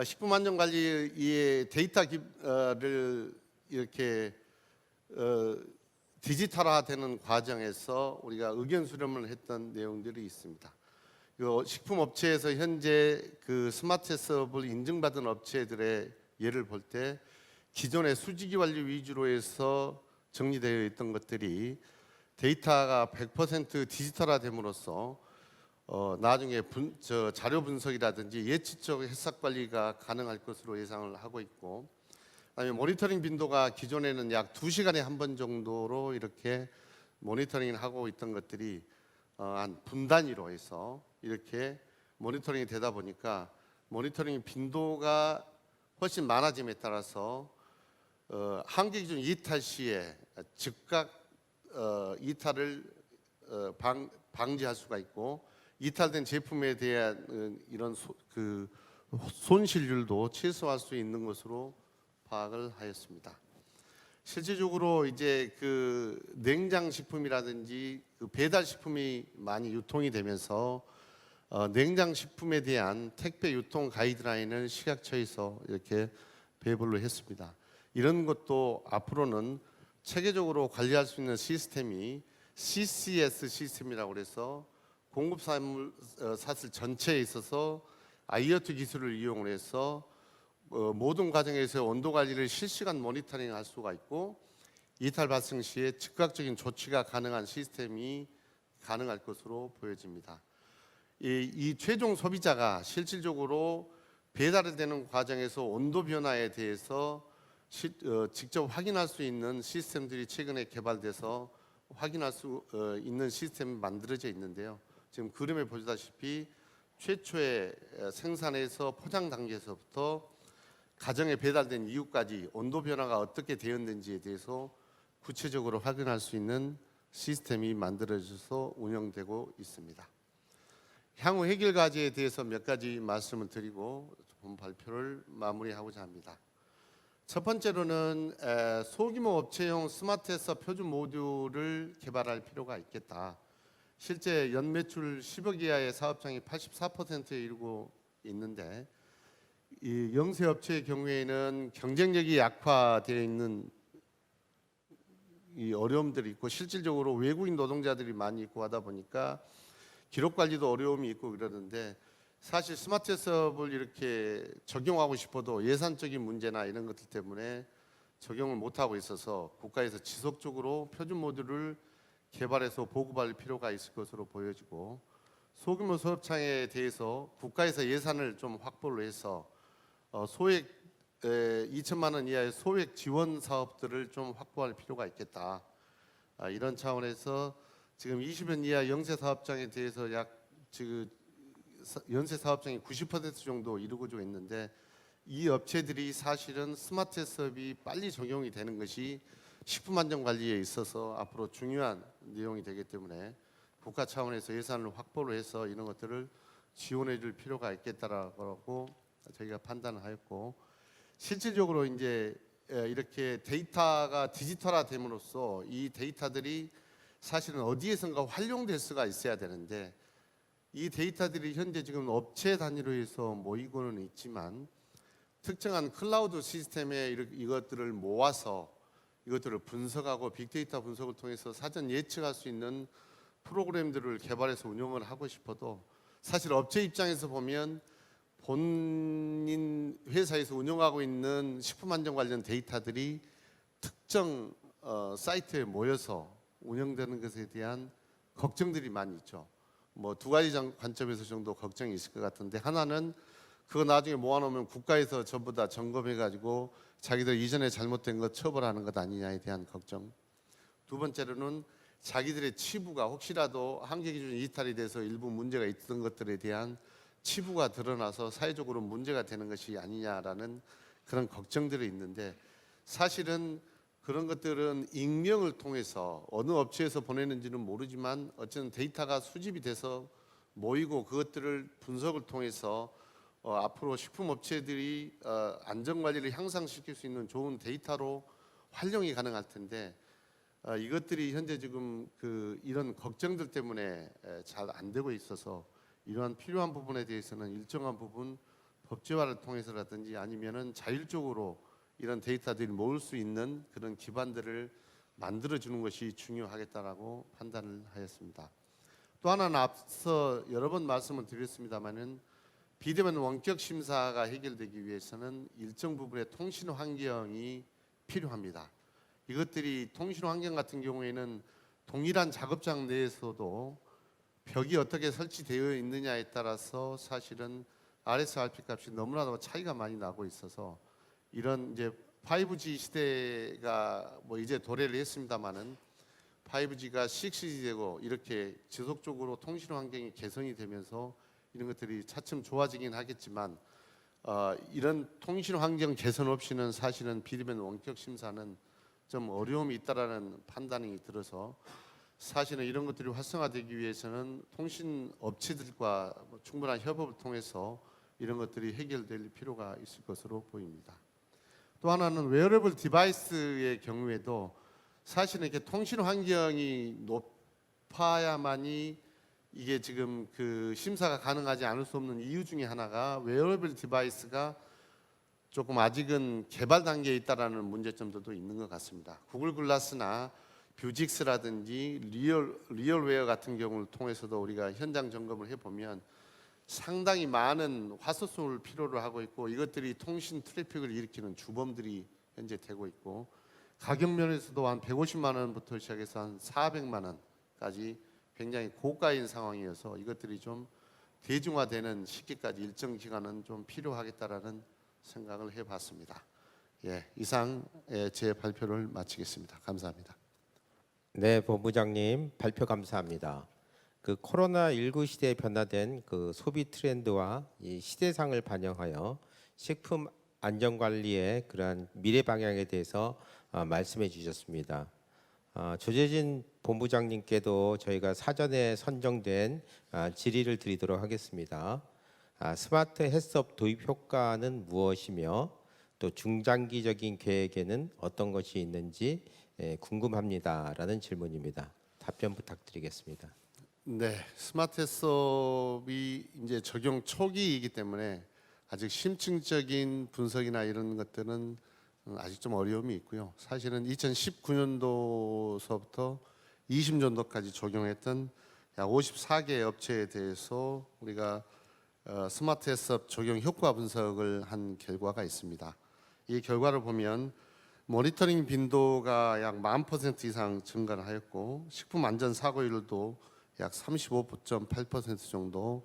Speaker 4: 식품 안전 관리의 데이터를 이렇게 디지털화되는 과정에서 우리가 의견 수렴을 했던 내용들이 있습니다. 식품 업체에서 현재 그 스마트 해썹을 인증받은 업체들의 예를 볼 때 기존의 수지기 관리 위주로 해서 정리되어 있던 것들이 데이터가 100% 디지털화됨으로써 나중에 자료 분석이라든지 예측적 해석 관리가 가능할 것으로 예상을 하고 있고 그다음에 모니터링 빈도가 기존에는 약 2시간에 한 번 정도로 이렇게 모니터링을 하고 있던 것들이 한 분 단위로 해서 이렇게 모니터링이 되다 보니까 모니터링 빈도가 훨씬 많아짐에 따라서 한계 기준 이탈 시에 즉각 이탈을 방지할 수가 있고 이탈된 제품에 대한 이런 손실률도 최소화할 수 있는 것으로 파악을 하였습니다. 실질적으로 이제 그 냉장 식품이라든지 그 배달 식품이 많이 유통이 되면서 냉장 식품에 대한 택배 유통 가이드라인을 식약처에서 이렇게 배부를 했습니다. 이런 것도 앞으로는 체계적으로 관리할 수 있는 시스템이 CCS 시스템이라고 해서 공급 사슬 전체에 있어서 IoT 기술을 이용을 해서 모든 과정에서 온도 관리를 실시간 모니터링할 수가 있고 이탈 발생 시에 즉각적인 조치가 가능한 시스템이 가능할 것으로 보여집니다. 이 최종 소비자가 실질적으로 배달이 되는 과정에서 온도 변화에 대해서 직접 확인할 수 있는 시스템들이 최근에 개발돼서 확인할 수 있는 시스템이 만들어져 있는데요. 지금 그림에 보시다시피 최초의 생산에서 포장 단계에서부터 가정에 배달된 이후까지 온도 변화가 어떻게 되었는지에 대해서 구체적으로 확인할 수 있는 시스템이 만들어져서 운영되고 있습니다. 향후 해결 과제에 대해서 몇 가지 말씀을 드리고 본 발표를 마무리하고자 합니다. 첫 번째로는 소규모 업체용 스마트 해썹 표준 모듈을 개발할 필요가 있겠다. 실제 연매출 10억 이하의 사업장이 84%에 이르고 있는데 이 영세 업체의 경우에는 경쟁력이 약화되어 있는 이 어려움들이 있고 실질적으로 외국인 노동자들이 많이 있고 하다 보니까 기록 관리도 어려움이 있고 그러는데 사실 스마트 해썹을 이렇게 적용하고 싶어도 예산적인 문제나 이런 것들 때문에 적용을 못하고 있어서 국가에서 지속적으로 표준 모듈을 개발해서 보급할 필요가 있을 것으로 보여지고 소규모 사업장에 대해서 국가에서 예산을 좀 확보를 해서 소액 2천만 원 이하의 소액 지원 사업들을 좀 확보할 필요가 있겠다. 이런 차원에서 지금 20년 이하 영세 사업장에 대해서 지금 연세 사업장이 90% 정도 이루어지고 있는데 이 업체들이 사실은 스마트 해썹이 빨리 적용이 되는 것이 식품 안전 관리에 있어서 앞으로 중요한 내용이 되기 때문에 국가 차원에서 예산을 확보를 해서 이런 것들을 지원해 줄 필요가 있겠다라고 저희가 판단을 하였고, 실질적으로 이제 이렇게 데이터가 디지털화 됨으로써 이 데이터들이 사실은 어디에선가 활용될 수가 있어야 되는데, 이 데이터들이 현재 지금 업체 단위로 해서 모이고는 있지만 특정한 클라우드 시스템에 이것들을 모아서 이것들을 분석하고 빅데이터 분석을 통해서 사전 예측할 수 있는 프로그램들을 개발해서 운영을 하고 싶어도 사실 업체 입장에서 보면 본인 회사에서 운영하고 있는 식품 안전 관련 데이터들이 특정 사이트에 모여서 운영되는 것에 대한 걱정들이 많이 있죠. 뭐 두 가지 관점에서 정도 걱정이 있을 것 같은데, 하나는 그거 나중에 모아놓으면 국가에서 전부 다 점검해가지고 자기들 이전에 잘못된 것 처벌하는 것 아니냐에 대한 걱정. 두 번째로는 자기들의 치부가 혹시라도 한계 기준 이탈이 돼서 일부 문제가 있던 것들에 대한 치부가 드러나서 사회적으로 문제가 되는 것이 아니냐라는 그런 걱정들이 있는데, 사실은 그런 것들은 익명을 통해서 어느 업체에서 보내는지는 모르지만 어쨌든 데이터가 수집이 돼서 모이고 그것들을 분석을 통해서 앞으로 식품 업체들이 안전 관리를 향상시킬 수 있는 좋은 데이터로 활용이 가능할 텐데, 이것들이 현재 지금 이런 걱정들 때문에 잘 안 되고 있어서 이러한 필요한 부분에 대해서는 일정한 부분 법제화를 통해서라든지 아니면은 자율적으로 이런 데이터들이 모을 수 있는 그런 기반들을 만들어 주는 것이 중요하겠다라고 판단을 하였습니다. 또 하나는 앞서 여러 번 말씀을 드렸습니다마는 비대면 원격 심사가 해결되기 위해서는 일정 부분의 통신 환경이 필요합니다. 이것들이 통신 환경 같은 경우에는 동일한 작업장 내에서도 벽이 어떻게 설치되어 있느냐에 따라서 사실은 RSRP 값이 너무나도 차이가 많이 나고 있어서, 이런 이제 5G 시대가 뭐 이제 도래를 했습니다마는 5G가 6G 되고 이렇게 지속적으로 통신 환경이 개선이 되면서 이런 것들이 차츰 좋아지긴 하겠지만, 이런 통신 환경 개선 없이는 사실은 비대면 원격 심사는 좀 어려움이 있다라는 판단이 들어서, 사실은 이런 것들이 활성화되기 위해서는 통신 업체들과 충분한 협업을 통해서 이런 것들이 해결될 필요가 있을 것으로 보입니다. 또 하나는 웨어러블 디바이스의 경우에도 사실은 이렇게 통신 환경이 높아야만이 이게 지금 심사가 가능하지 않을 수 없는 이유 중에 하나가 웨어러블 디바이스가 조금 아직은 개발 단계에 있다라는 문제점들도 있는 것 같습니다. 구글 글라스나 뷰직스라든지 리얼웨어 같은 경우를 통해서도 우리가 현장 점검을 해보면 상당히 많은 화소수를 필요로 하고 있고, 이것들이 통신 트래픽을 일으키는 주범들이 현재 되고 있고, 가격 면에서도 한 150만 원부터 시작해서 한 400만 원까지 굉장히 고가인 상황이어서 이것들이 좀 대중화되는 시기까지 일정 기간은 좀 필요하겠다라는 생각을 해봤습니다. 이상 제 발표를 마치겠습니다. 감사합니다.
Speaker 2: 네, 본부장님 발표 감사합니다. 코로나19 시대에 변화된 소비 트렌드와 이 시대상을 반영하여 식품 안전 관리의 그러한 미래 방향에 대해서 말씀해 주셨습니다. 조재진 본부장님께도 저희가 사전에 선정된 질의를 드리도록 하겠습니다. 스마트 해썹 도입 효과는 무엇이며 또 중장기적인 계획에는 어떤 것이 있는지 궁금합니다라는 질문입니다. 답변 부탁드리겠습니다.
Speaker 4: 네, 스마트 해썹이 이제 적용 초기이기 때문에 아직 심층적인 분석이나 이런 것들은 아직 좀 어려움이 있고요. 사실은 2019년도서부터 20년도까지 적용했던 약 54개 업체에 대해서 우리가 스마트 해썹 적용 효과 분석을 한 결과가 있습니다. 이 결과를 보면 모니터링 빈도가 약 10,000% 이상 증가를 하였고, 식품 안전 사고율도 약 35.8% 정도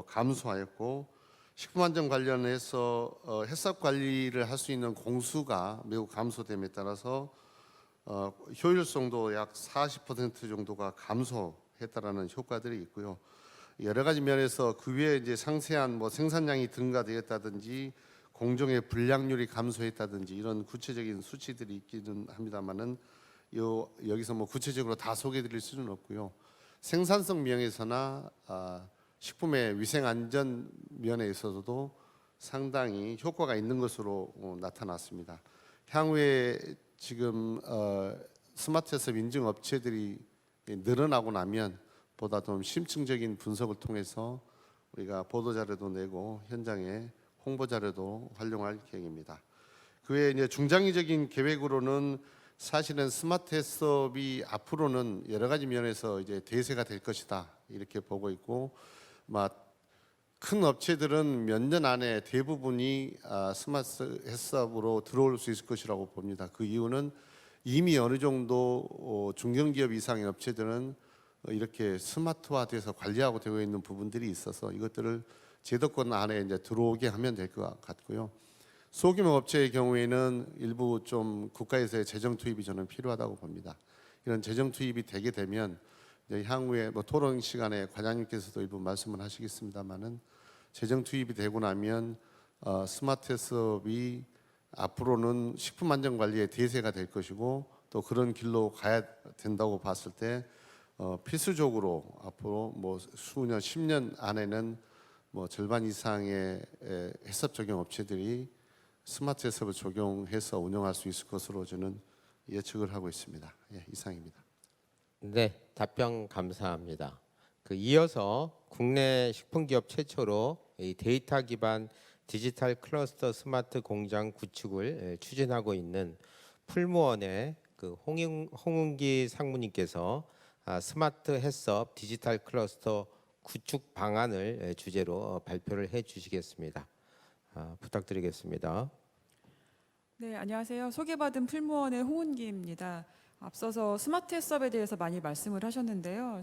Speaker 4: 감소하였고, 식품 안전 관련해서 해썹 관리를 할 수 있는 공수가 매우 감소됨에 따라서 효율성도 약 40% 정도가 감소했다라는 효과들이 있고요. 여러 가지 면에서 그 외에 이제 상세한 뭐 생산량이 증가되었다든지 공정의 불량률이 감소했다든지 이런 구체적인 수치들이 있기는 합니다만은 여기서 뭐 구체적으로 다 소개드릴 수는 없고요. 생산성 면에서나 식품의 위생 안전 면에 있어서도 상당히 효과가 있는 것으로 나타났습니다. 향후에 지금 스마트 햇섭 인증 업체들이 늘어나고 나면 보다 좀 심층적인 분석을 통해서 우리가 보도 자료도 내고 현장에 홍보 자료도 활용할 계획입니다. 그 외에 이제 중장기적인 계획으로는 사실은 스마트 햇섭이 앞으로는 여러 가지 면에서 이제 대세가 될 것이다 이렇게 보고 있고, 큰 업체들은 몇 년 안에 대부분이 스마트 햇섭으로 들어올 수 있을 것이라고 봅니다. 그 이유는 이미 어느 정도 중견기업 이상의 업체들은 이렇게 스마트화돼서 관리하고 되어 있는 부분들이 있어서 이것들을 제도권 안에 이제 들어오게 하면 될 것 같고요. 소규모 업체의 경우에는 일부 좀 국가에서의 재정 투입이 저는 필요하다고 봅니다. 이런 재정 투입이 되게 되면 이제 향후에 뭐 토론 시간에 과장님께서도 일부 말씀을 하시겠습니다만은 재정 투입이 되고 나면 스마트 햇섭이 앞으로는 식품 안전 관리의 대세가 될 것이고 또 그런 길로 가야 된다고 봤을 때 필수적으로 앞으로 뭐 수년 10년 안에는 뭐 절반 이상의 햇섭 적용 업체들이 스마트 햇섭을 적용해서 운영할 수 있을 것으로 저는 예측을 하고 있습니다. 예, 이상입니다.
Speaker 2: 네, 답변 감사합니다. 이어서 국내 식품기업 최초로 이 데이터 기반 디지털 클러스터 스마트 공장 구축을 추진하고 있는 풀무원의 홍은기 상무님께서 스마트 햇섭 디지털 클러스터 구축 방안을 주제로 발표를 해주시겠습니다. 부탁드리겠습니다.
Speaker 5: 네, 안녕하세요. 소개받은 풀무원의 홍은기입니다. 앞서서 스마트 햇섭에 대해서 많이 말씀을 하셨는데요.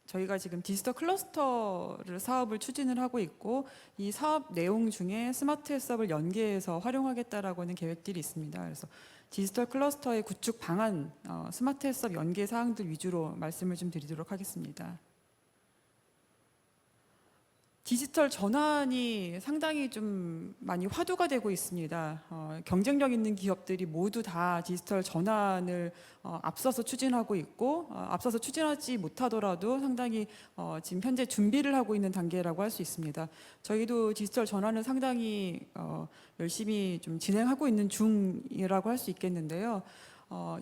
Speaker 5: 저희가 지금 디지털 클러스터를 사업을 추진을 하고 있고 이 사업 내용 중에 스마트 햇섭을 연계해서 활용하겠다라고는 계획들이 있습니다. 그래서 디지털 클러스터의 구축 방안, 스마트 햇섭 연계 사항들 위주로 말씀을 좀 드리도록 하겠습니다. 디지털 전환이 상당히 좀 많이 화두가 되고 있습니다. 경쟁력 있는 기업들이 모두 다 디지털 전환을 앞서서 추진하고 있고 앞서서 추진하지 못하더라도 상당히 지금 현재 준비를 하고 있는 단계라고 할 수 있습니다. 저희도 디지털 전환을 상당히 열심히 좀 진행하고 있는 중이라고 할 수 있겠는데요.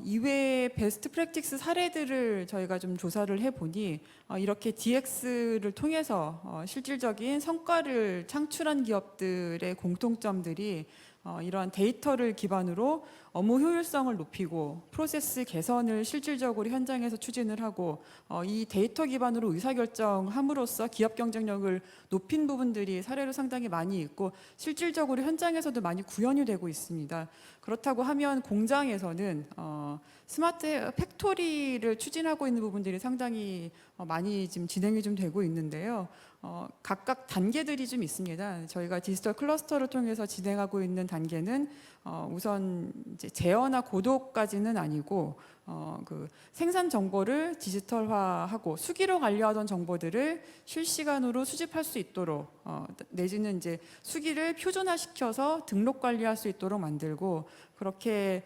Speaker 5: 이외의 베스트 프랙티스 사례들을 저희가 좀 조사를 해보니 이렇게 DX를 통해서 실질적인 성과를 창출한 기업들의 공통점들이 이러한 데이터를 기반으로 업무 효율성을 높이고 프로세스 개선을 실질적으로 현장에서 추진을 하고 이 데이터 기반으로 의사결정함으로써 기업 경쟁력을 높인 부분들이 사례로 상당히 많이 있고 실질적으로 현장에서도 많이 구현이 되고 있습니다. 그렇다고 하면 공장에서는 스마트 팩토리를 추진하고 있는 부분들이 상당히 많이 지금 진행이 좀 되고 있는데요. 각각 단계들이 좀 있습니다. 저희가 디지털 클러스터를 통해서 진행하고 있는 단계는 우선 이제 제어나 고도까지는 아니고 그 생산 정보를 디지털화하고 수기로 관리하던 정보들을 실시간으로 수집할 수 있도록 내지는 이제 수기를 표준화시켜서 등록 관리할 수 있도록 만들고 그렇게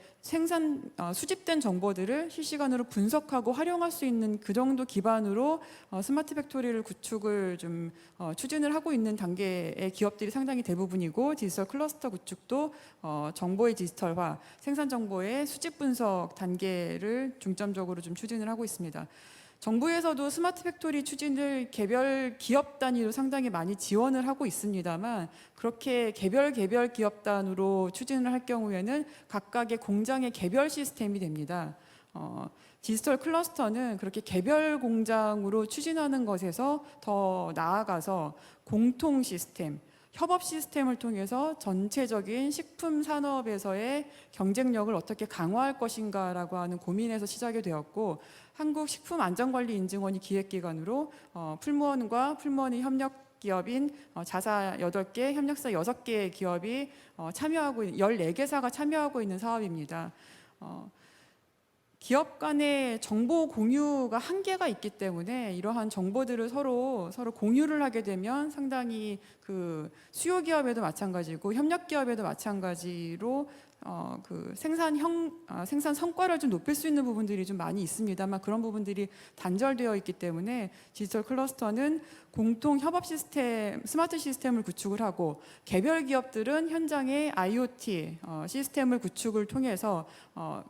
Speaker 5: 수집된 정보들을 실시간으로 분석하고 활용할 수 있는 그 정도 기반으로 스마트 팩토리를 구축을 좀 추진을 하고 있는 단계의 기업들이 상당히 대부분이고 디지털 클러스터 구축도 정보의 디지털화, 생산 정보의 수집 분석 단계를 중점적으로 좀 추진을 하고 있습니다. 정부에서도 스마트 팩토리 추진을 개별 기업 단위로 상당히 많이 지원을 하고 있습니다만 그렇게 개별 기업 단으로 추진을 할 경우에는 각각의 공장의 개별 시스템이 됩니다. 디지털 클러스터는 그렇게 개별 공장으로 추진하는 것에서 더 나아가서 공통 시스템, 협업 시스템을 통해서 전체적인 식품 산업에서의 경쟁력을 어떻게 강화할 것인가라고 하는 고민에서 시작이 되었고 한국식품안전관리인증원이 기획기관으로 풀무원과 풀무원의 협력 기업인 자사 8개, 협력사 6개의 기업이 참여하고 14개사가 참여하고 있는 사업입니다. 기업 간의 정보 공유가 한계가 있기 때문에 이러한 정보들을 서로 공유를 하게 되면 상당히 그 수요 기업에도 마찬가지고 협력 기업에도 마찬가지로 그 생산 성과를 좀 높일 수 있는 부분들이 좀 많이 있습니다만 그런 부분들이 단절되어 있기 때문에 디지털 클러스터는 공통 협업 시스템, 스마트 시스템을 구축을 하고 개별 기업들은 현장의 IoT 시스템을 구축을 통해서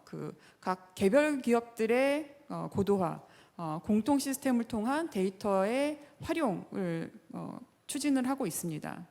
Speaker 5: 그 각 개별 기업들의 고도화, 공통 시스템을 통한 데이터의 활용을 추진을 하고 있습니다.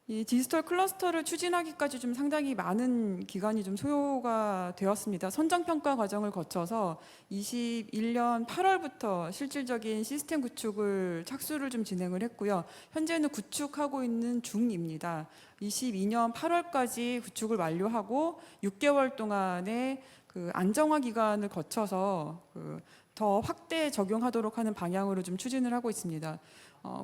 Speaker 5: 이 디지털 클러스터를 추진하기까지 좀 상당히 많은 기간이 좀 소요가 되었습니다. 선정평가 과정을 거쳐서 21년 8월부터 실질적인 시스템 구축을 착수를 좀 진행을 했고요. 현재는 구축하고 있는 중입니다. 22년 8월까지 구축을 완료하고 6개월 동안의 그 안정화 기간을 거쳐서 더 확대 적용하도록 하는 방향으로 좀 추진을 하고 있습니다.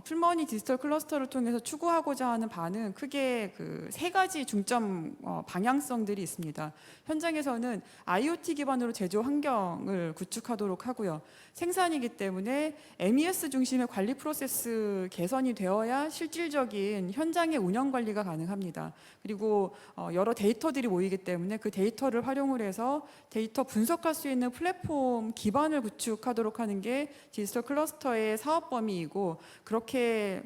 Speaker 5: 풀머니 디지털 클러스터를 통해서 추구하고자 하는 바는 크게 그 세 가지 중점 방향성들이 있습니다. 현장에서는 IoT 기반으로 제조 환경을 구축하도록 하고요. 생산이기 때문에 MES 중심의 관리 프로세스 개선이 되어야 실질적인 현장의 운영 관리가 가능합니다. 그리고 여러 데이터들이 모이기 때문에 그 데이터를 활용을 해서 데이터 분석할 수 있는 플랫폼 기반을 구축하도록 하는 게 디지털 클러스터의 사업 범위이고 그렇게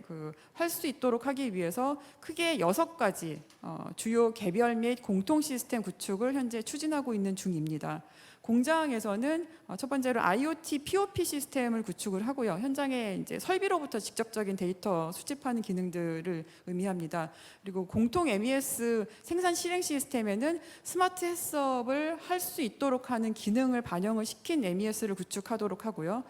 Speaker 5: 할 수 있도록 하기 위해서 크게 6가지 주요 개별 및 공통 시스템 구축을 현재 추진하고 있는 중입니다. 공장에서는 첫 번째로 IoT POP 시스템을 구축을 하고요. 현장에 이제 설비로부터 직접적인 데이터 수집하는 기능들을 의미합니다. 그리고 공통 MES 생산 실행 시스템에는 스마트 해썹을 할 수 있도록 하는 기능을 반영을 시킨 MES를 구축하도록 하고요.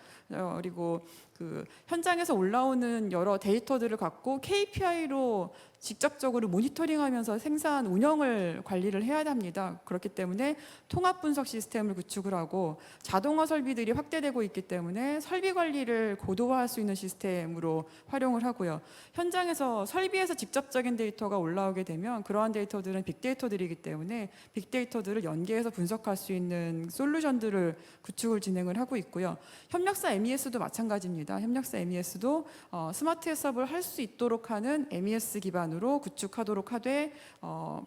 Speaker 5: 그리고 그 현장에서 올라오는 여러 데이터들을 갖고 KPI로 직접적으로 모니터링하면서 생산 운영을 관리를 해야 합니다. 그렇기 때문에 통합 분석 시스템을 구축을 하고 자동화 설비들이 확대되고 있기 때문에 설비 관리를 고도화할 수 있는 시스템으로 활용을 하고요. 현장에서 설비에서 직접적인 데이터가 올라오게 되면 그러한 데이터들은 빅데이터들이기 때문에 빅데이터들을 연계해서 분석할 수 있는 솔루션들을 구축을 진행을 하고 있고요. 협력사 MES도 마찬가지입니다. 협력사 MES도 스마트 해썹을 할 수 있도록 하는 MES 기반으로 구축하도록 하되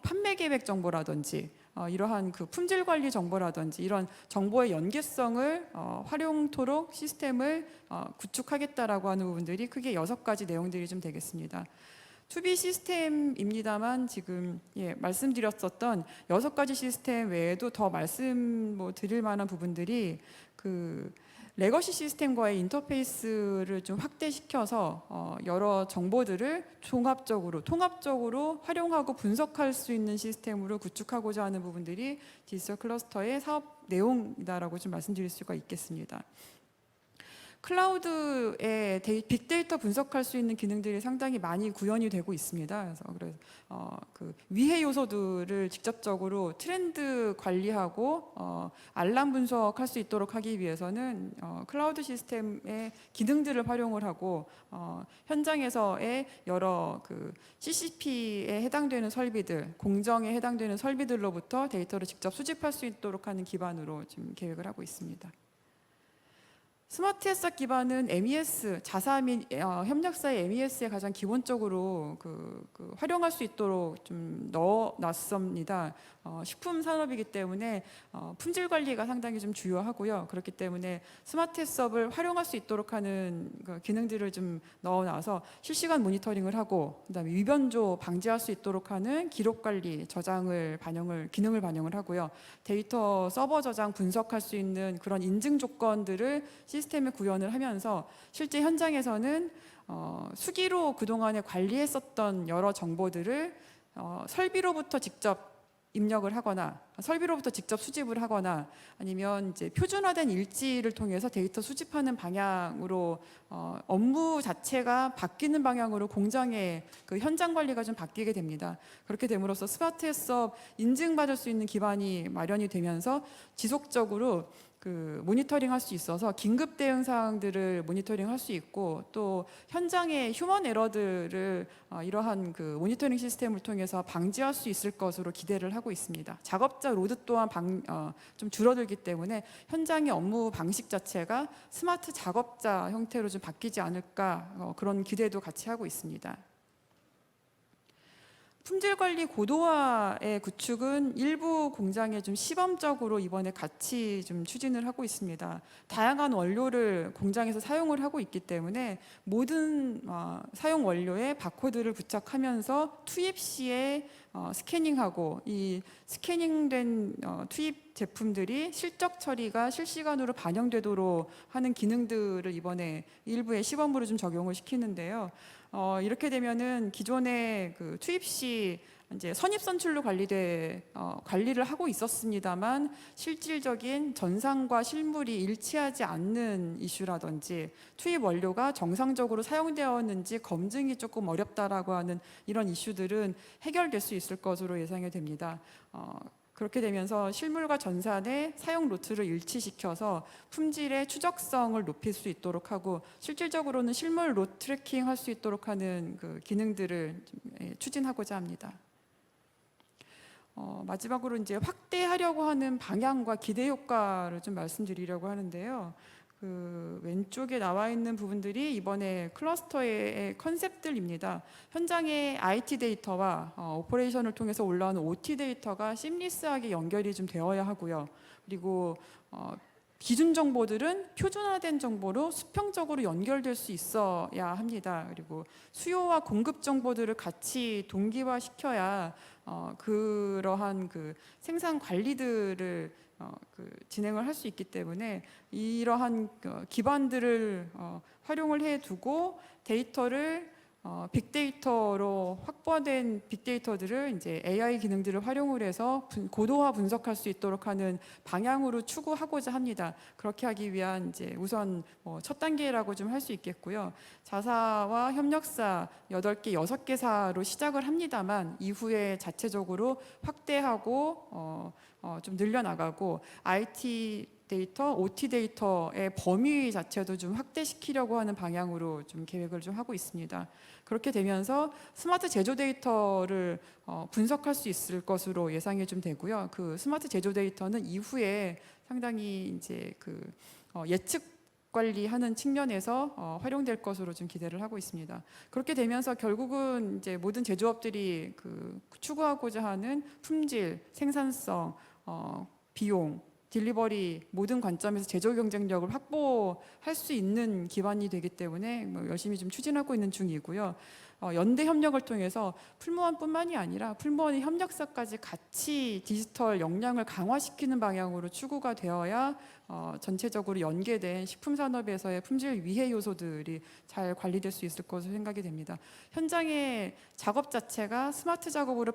Speaker 5: 판매 계획 정보라든지 이러한 그 품질 관리 정보라든지 이런 정보의 연계성을 활용토록 시스템을 구축하겠다라고 하는 부분들이 크게 6가지 내용들이 좀 되겠습니다. 투비 시스템입니다만 지금 말씀드렸었던 6가지 시스템 외에도 더 말씀 드릴 만한 부분들이 그 레거시 시스템과의 인터페이스를 좀 확대시켜서 여러 정보들을 통합적으로 활용하고 분석할 수 있는 시스템으로 구축하고자 하는 부분들이 디지털 클러스터의 사업 내용이다라고 좀 말씀드릴 수가 있겠습니다. 클라우드에 빅데이터 분석할 수 있는 기능들이 상당히 많이 구현이 되고 있습니다. 그래서 그 위해 요소들을 직접적으로 트렌드 관리하고 알람 분석할 수 있도록 하기 위해서는 클라우드 시스템의 기능들을 활용을 하고 현장에서의 여러 그 CCP에 해당되는 설비들, 공정에 해당되는 설비들로부터 데이터를 직접 수집할 수 있도록 하는 기반으로 지금 계획을 하고 있습니다. 스마트 해썹 기반은 MES, 자사 및 협력사의 MES에 가장 기본적으로 활용할 수 있도록 좀 넣어놨습니다. 식품 산업이기 때문에 품질 관리가 상당히 좀 중요하고요. 그렇기 때문에 스마트 해썹을 활용할 수 있도록 하는 기능들을 좀 넣어놔서 실시간 모니터링을 하고 그다음에 위변조 방지할 수 있도록 하는 기록 관리, 기능을 반영을 하고요. 데이터 서버 저장 분석할 수 있는 그런 인증 조건들을 시스템에 구현을 하면서 실제 현장에서는 수기로 그동안에 관리했었던 여러 정보들을 설비로부터 직접 입력을 하거나 설비로부터 직접 수집을 하거나 아니면 이제 표준화된 일지를 통해서 데이터 수집하는 방향으로 업무 자체가 바뀌는 방향으로 공장의 그 현장 관리가 좀 바뀌게 됩니다. 그렇게 됨으로써 스마트 해썹 인증받을 수 있는 기반이 마련이 되면서 지속적으로 그 모니터링할 수 있어서 긴급 대응 사항들을 모니터링할 수 있고 또 현장의 휴먼 에러들을 이러한 그 모니터링 시스템을 통해서 방지할 수 있을 것으로 기대를 하고 있습니다. 작업자 로드 또한 좀 줄어들기 때문에 현장의 업무 방식 자체가 스마트 작업자 형태로 좀 바뀌지 않을까 그런 기대도 같이 하고 있습니다. 품질 관리 고도화의 구축은 일부 공장에 좀 시범적으로 이번에 같이 좀 추진을 하고 있습니다. 다양한 원료를 공장에서 사용을 하고 있기 때문에 모든 사용 원료에 바코드를 부착하면서 투입 시에 스캐닝하고 이 스캐닝된 투입 제품들이 실적 처리가 실시간으로 반영되도록 하는 기능들을 이번에 일부의 시범으로 좀 적용을 시키는데요. 이렇게 되면은 기존의 그 투입 시 이제 선입 선출로 관리를 하고 있었습니다만 실질적인 전상과 실물이 일치하지 않는 이슈라든지 투입 원료가 정상적으로 사용되었는지 검증이 조금 어렵다라고 하는 이런 이슈들은 해결될 수 있을 것으로 예상이 됩니다. 그렇게 되면서 실물과 전산의 사용 루트를 일치시켜서 품질의 추적성을 높일 수 있도록 하고 실질적으로는 실물 로드 트래킹 할 수 있도록 하는 그 기능들을 추진하고자 합니다. 마지막으로 이제 확대하려고 하는 방향과 기대 효과를 좀 말씀드리려고 하는데요. 그 왼쪽에 나와 있는 부분들이 이번에 클러스터의 컨셉들입니다. 현장의 IT 데이터와 오퍼레이션을 통해서 올라오는 OT 데이터가 심리스하게 연결이 좀 되어야 하고요. 그리고 기준 정보들은 표준화된 정보로 수평적으로 연결될 수 있어야 합니다. 그리고 수요와 공급 정보들을 같이 동기화시켜야 그러한 그 생산 관리들을 진행을 할 수 있기 때문에 이러한 기반들을 활용을 해두고 데이터를 빅데이터로 확보된 빅데이터들을 이제 AI 기능들을 활용을 해서 고도화 분석할 수 있도록 하는 방향으로 추구하고자 합니다. 그렇게 하기 위한 이제 우선 첫 단계라고 좀 할 수 있겠고요. 자사와 협력사 8개, 6개사로 시작을 합니다만 이후에 자체적으로 확대하고 좀 늘려나가고 IT 데이터, OT 데이터의 범위 자체도 좀 확대시키려고 하는 방향으로 좀 계획을 좀 하고 있습니다. 그렇게 되면서 스마트 제조 데이터를 분석할 수 있을 것으로 예상이 좀 되고요. 그 스마트 제조 데이터는 이후에 상당히 이제 그 예측 관리하는 측면에서 활용될 것으로 좀 기대를 하고 있습니다. 그렇게 되면서 결국은 이제 모든 제조업들이 그 추구하고자 하는 품질, 생산성, 비용, 딜리버리 모든 관점에서 제조 경쟁력을 확보할 수 있는 기반이 되기 때문에 열심히 좀 추진하고 있는 중이고요. 연대 협력을 통해서 풀무원뿐만이 아니라 풀무원의 협력사까지 같이 디지털 역량을 강화시키는 방향으로 추구가 되어야 전체적으로 연계된 식품 산업에서의 품질 위해 요소들이 잘 관리될 수 있을 것으로 생각이 됩니다. 현장의 작업 자체가 스마트 작업으로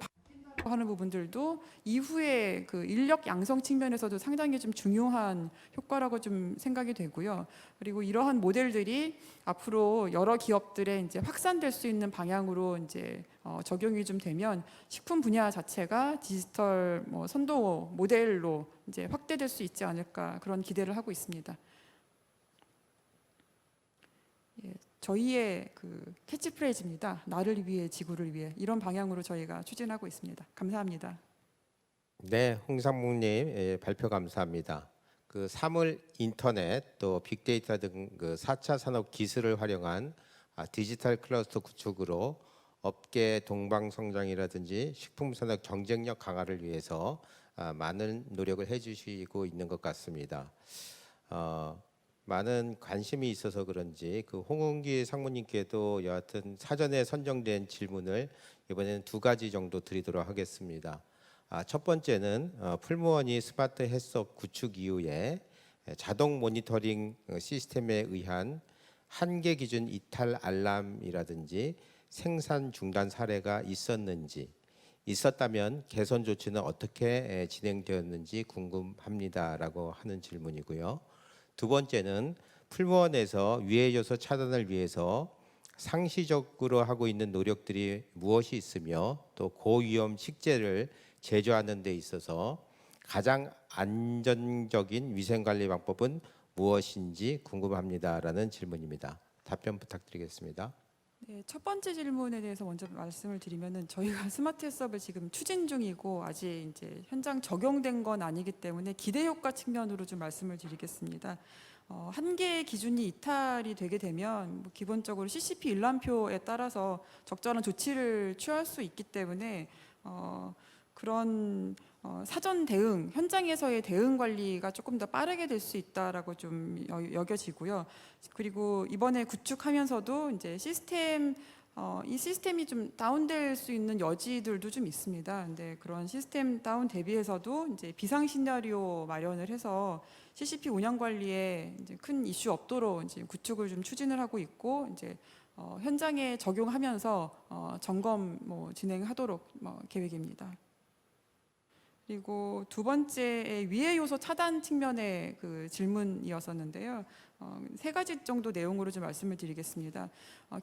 Speaker 5: 하는 부분들도 이후에 그 인력 양성 측면에서도 상당히 좀 중요한 효과라고 좀 생각이 되고요. 그리고 이러한 모델들이 앞으로 여러 기업들에 이제 확산될 수 있는 방향으로 이제 적용이 좀 되면 식품 분야 자체가 디지털 선도 모델로 이제 확대될 수 있지 않을까 그런 기대를 하고 있습니다. 예. 저희의 그 캐치프레이즈입니다. 나를 위해, 지구를 위해 이런 방향으로 저희가 추진하고 있습니다. 감사합니다.
Speaker 2: 네, 홍상묵님 발표 감사합니다. 그 사물 인터넷 또 빅데이터 등 그 4차 산업 기술을 활용한 디지털 클러스터 구축으로 업계 동방 성장이라든지 식품 산업 경쟁력 강화를 위해서 많은 노력을 해주시고 있는 것 같습니다. 많은 관심이 있어서 그런지 그 홍은기 상무님께도 여하튼 사전에 선정된 질문을 이번에는 2가지 정도 드리도록 하겠습니다. 첫 번째는 풀무원이 스마트 햇섭 구축 이후에 자동 모니터링 시스템에 의한 한계 기준 이탈 알람이라든지 생산 중단 사례가 있었는지, 있었다면 개선 조치는 어떻게 진행되었는지 궁금합니다라고 하는 질문이고요. 두 번째는 풀무원에서 위해 요소 차단을 위해서 상시적으로 하고 있는 노력들이 무엇이 있으며 또 고위험 식재를 제조하는 데 있어서 가장 안전적인 위생관리 방법은 무엇인지 궁금합니다라는 질문입니다. 답변 부탁드리겠습니다.
Speaker 5: 네, 첫 번째 질문에 대해서 먼저 말씀을 드리면은 저희가 스마트 헬스업을 지금 추진 중이고 아직 이제 현장 적용된 건 아니기 때문에 기대 효과 측면으로 좀 말씀을 드리겠습니다. 한 개의 기준이 이탈이 되게 되면 뭐 기본적으로 CCP 일람표에 따라서 적절한 조치를 취할 수 있기 때문에 그런 사전 대응, 현장에서의 대응 관리가 조금 더 빠르게 될 수 있다라고 좀 여겨지고요. 그리고 이번에 구축하면서도 이제 이 시스템이 좀 다운될 수 있는 여지들도 좀 있습니다. 근데 그런 시스템 다운 대비해서도 이제 비상 시나리오 마련을 해서 CCP 운영 관리에 이제 큰 이슈 없도록 이제 구축을 좀 추진을 하고 있고 이제 현장에 적용하면서 점검 진행하도록 계획입니다. 그리고 두 번째 위해 요소 차단 측면의 그 질문이었었는데요. 세 가지 정도 내용으로 좀 말씀을 드리겠습니다.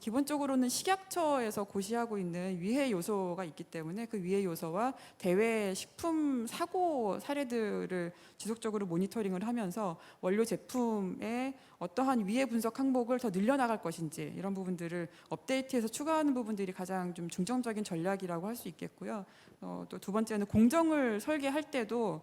Speaker 5: 기본적으로는 식약처에서 고시하고 있는 위해 요소가 있기 때문에 그 위해 요소와 대외 식품 사고 사례들을 지속적으로 모니터링을 하면서 원료 제품의 어떠한 위해 분석 항목을 더 늘려나갈 것인지 이런 부분들을 업데이트해서 추가하는 부분들이 가장 좀 중점적인 전략이라고 할 수 있겠고요. 또 두 번째는 공정을 설계할 때도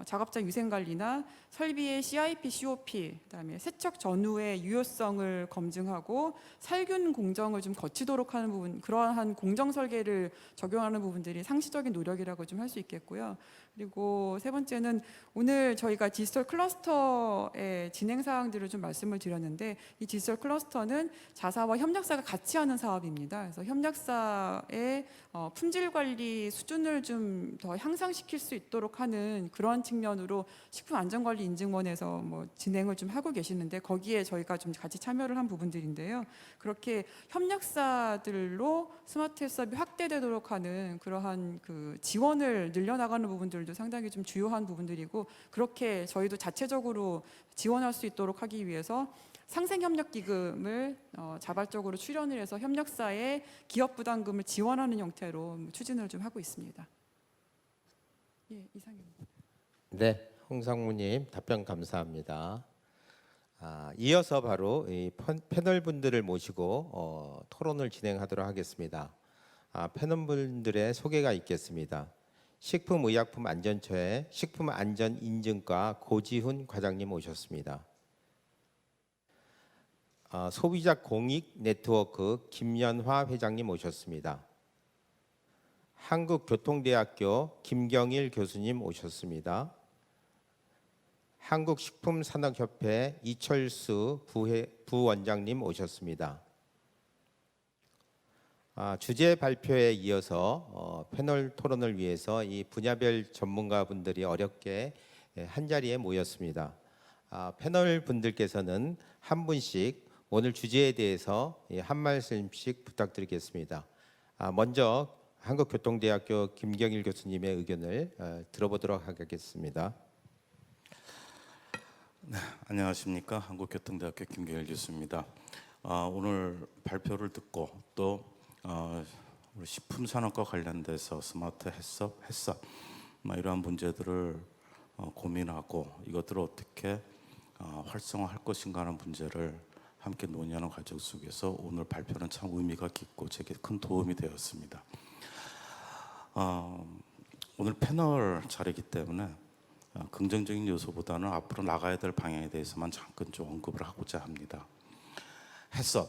Speaker 5: 작업장 위생관리나 설비의 CIP, COP, 그다음에 세척 전후의 유효성을 검증하고 살균 공정을 좀 거치도록 하는 부분, 그러한 공정 설계를 적용하는 부분들이 상시적인 노력이라고 좀 할 수 있겠고요. 그리고 세 번째는 오늘 저희가 디지털 클러스터의 진행 사항들을 좀 말씀을 드렸는데 이 디지털 클러스터는 자사와 협력사가 같이 하는 사업입니다. 그래서 협력사의 품질 관리 수준을 좀 더 향상시킬 수 있도록 하는 그런 측면으로 식품안전관리인증원에서 진행을 좀 하고 계시는데 거기에 저희가 좀 같이 참여를 한 부분들인데요. 그렇게 협력사들로 스마트 헬스업이 확대되도록 하는 그러한 그 지원을 늘려나가는 부분들도 상당히 좀 주요한 부분들이고 그렇게 저희도 자체적으로 지원할 수 있도록 하기 위해서 상생협력기금을 자발적으로 출연을 해서 협력사의 기업 부담금을 지원하는 형태로 추진을 좀 하고 있습니다. 예, 이상입니다.
Speaker 2: 네, 홍상무님 답변 감사합니다. 이어서 바로 이 패널 분들을 모시고 토론을 진행하도록 하겠습니다. 패널 분들의 소개가 있겠습니다. 식품의약품안전처의 식품안전인증과 고지훈 과장님 오셨습니다. 소비자 공익 네트워크 김연화 회장님 오셨습니다. 한국교통대학교 김경일 교수님 오셨습니다. 한국식품산업협회 이철수 부원장님 오셨습니다. 주제 발표에 이어서 패널 토론을 위해서 이 분야별 전문가분들이 어렵게 한자리에 모였습니다. 패널 분들께서는 한 분씩 오늘 주제에 대해서 한 말씀씩 부탁드리겠습니다. 먼저 한국교통대학교 김경일 교수님의 의견을 들어보도록 하겠습니다.
Speaker 6: 네, 안녕하십니까. 한국교통대학교 김경일 교수입니다. 오늘 발표를 듣고 또 우리 식품산업과 관련돼서 스마트 헬스업 이러한 문제들을 고민하고 이것들을 어떻게 활성화할 것인가 하는 문제를 함께 논의하는 과정 속에서 오늘 발표는 참 의미가 깊고 제게 큰 도움이 되었습니다. 오늘 패널 자리이기 때문에 긍정적인 요소보다는 앞으로 나가야 될 방향에 대해서만 잠깐 좀 언급을 하고자 합니다. 헬스업,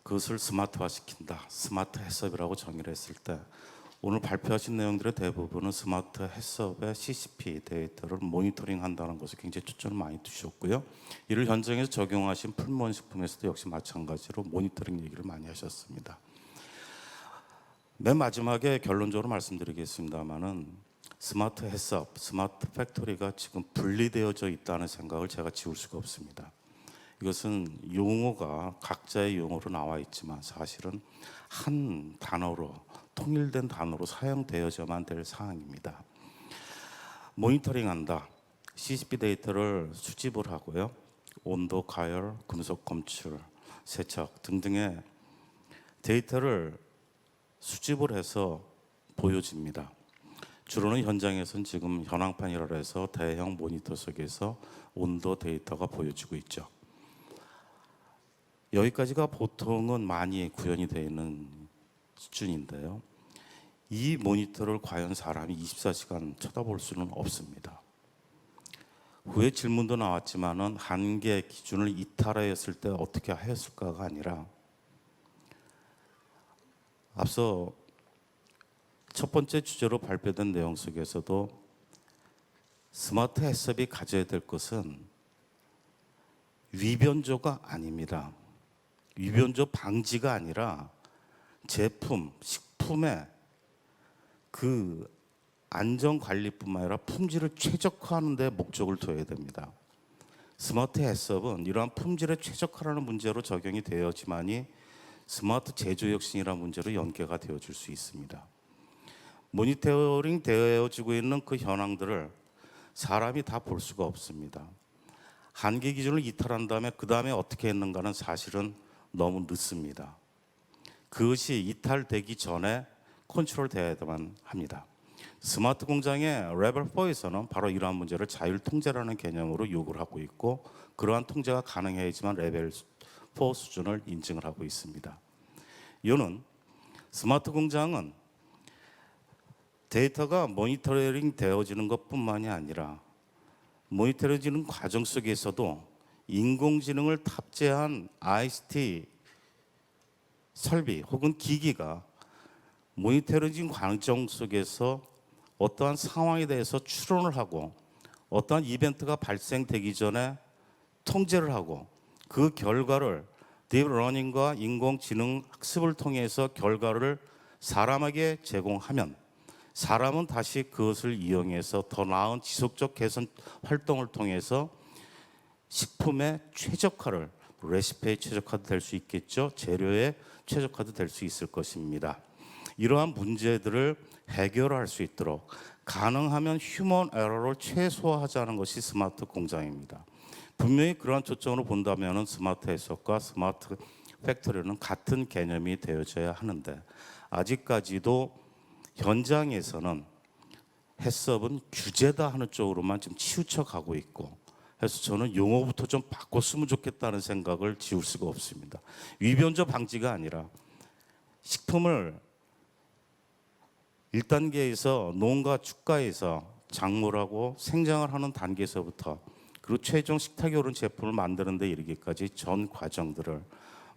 Speaker 6: 그것을 스마트화시킨다. 스마트 헬스업이라고 정의를 했을 때 오늘 발표하신 내용들의 대부분은 스마트 헬스업의 CCP 데이터를 모니터링한다는 것에 굉장히 초점을 많이 두셨고요. 이를 현장에서 적용하신 풀무원 식품에서도 역시 마찬가지로 모니터링 얘기를 많이 하셨습니다. 맨 마지막에 결론적으로 말씀드리겠습니다만은 스마트 헬스업, 스마트 팩토리가 지금 분리되어져 있다는 생각을 제가 지울 수가 없습니다. 이것은 용어가 각자의 용어로 나와 있지만 사실은 한 단어로 통일된 단어로 사용되어져만 될 사항입니다. 모니터링한다. CCP 데이터를 수집을 하고요. 온도, 가열, 금속 검출, 세척 등등의 데이터를 수집을 해서 보여집니다. 주로는 현장에서는 지금 현황판이라 해서 대형 모니터 속에서 온도 데이터가 보여지고 있죠. 여기까지가 보통은 많이 구현이 되어 있는 수준인데요. 이 모니터를 과연 사람이 24시간 쳐다볼 수는 없습니다. 후에 질문도 나왔지만은 한계 기준을 이탈하였을 때 어떻게 하였을까가 아니라 앞서 첫 번째 주제로 발표된 내용 속에서도 스마트 해썹이 가져야 될 것은 위변조가 아닙니다. 위변조 방지가 아니라 제품, 식품의 그 안전 관리뿐만 아니라 품질을 최적화하는 데 목적을 둬야 됩니다. 스마트 해썹은 이러한 품질의 최적화라는 문제로 적용이 되어야지만이 스마트 제조 혁신이라는 문제로 연계가 되어질 수 있습니다. 모니터링 되어지고 있는 그 현황들을 사람이 다 볼 수가 없습니다. 한계 기준을 이탈한 다음에 그 다음에 어떻게 했는가는 사실은 너무 늦습니다. 그것이 이탈되기 전에 컨트롤 되어야만 합니다. 스마트 공장의 레벨 4에서는 바로 이러한 문제를 자율 통제라는 개념으로 요구를 하고 있고 그러한 통제가 가능해야지만 레벨 4 수준을 인증을 하고 있습니다. 이는 스마트 공장은 데이터가 모니터링 되어지는 것뿐만이 아니라 모니터링 과정 속에서도 인공지능을 탑재한 ICT 설비 혹은 기기가 모니터링 과정 속에서 어떠한 상황에 대해서 추론을 하고 어떠한 이벤트가 발생되기 전에 통제를 하고 그 결과를 딥러닝과 인공지능 학습을 통해서 결과를 사람에게 제공하면 사람은 다시 그것을 이용해서 더 나은 지속적 개선 활동을 통해서 식품의 최적화를 레시피의 최적화도 될 수 있겠죠. 재료의 최적화도 될 수 있을 것입니다. 이러한 문제들을 해결할 수 있도록 가능하면 휴먼 에러를 최소화하자는 것이 스마트 공장입니다. 분명히 그러한 초점으로 본다면 스마트 해석과 스마트 팩토리는 같은 개념이 되어져야 하는데 아직까지도 현장에서는 해썹은 규제다 하는 쪽으로만 좀 치우쳐 가고 있고 그래서 저는 용어부터 좀 바꿨으면 좋겠다는 생각을 지울 수가 없습니다. 위변조 방지가 아니라 식품을 1단계에서 농가 축가에서 작물하고 생장을 하는 단계에서부터 그리고 최종 식탁에 오른 제품을 만드는 데 이르기까지 전 과정들을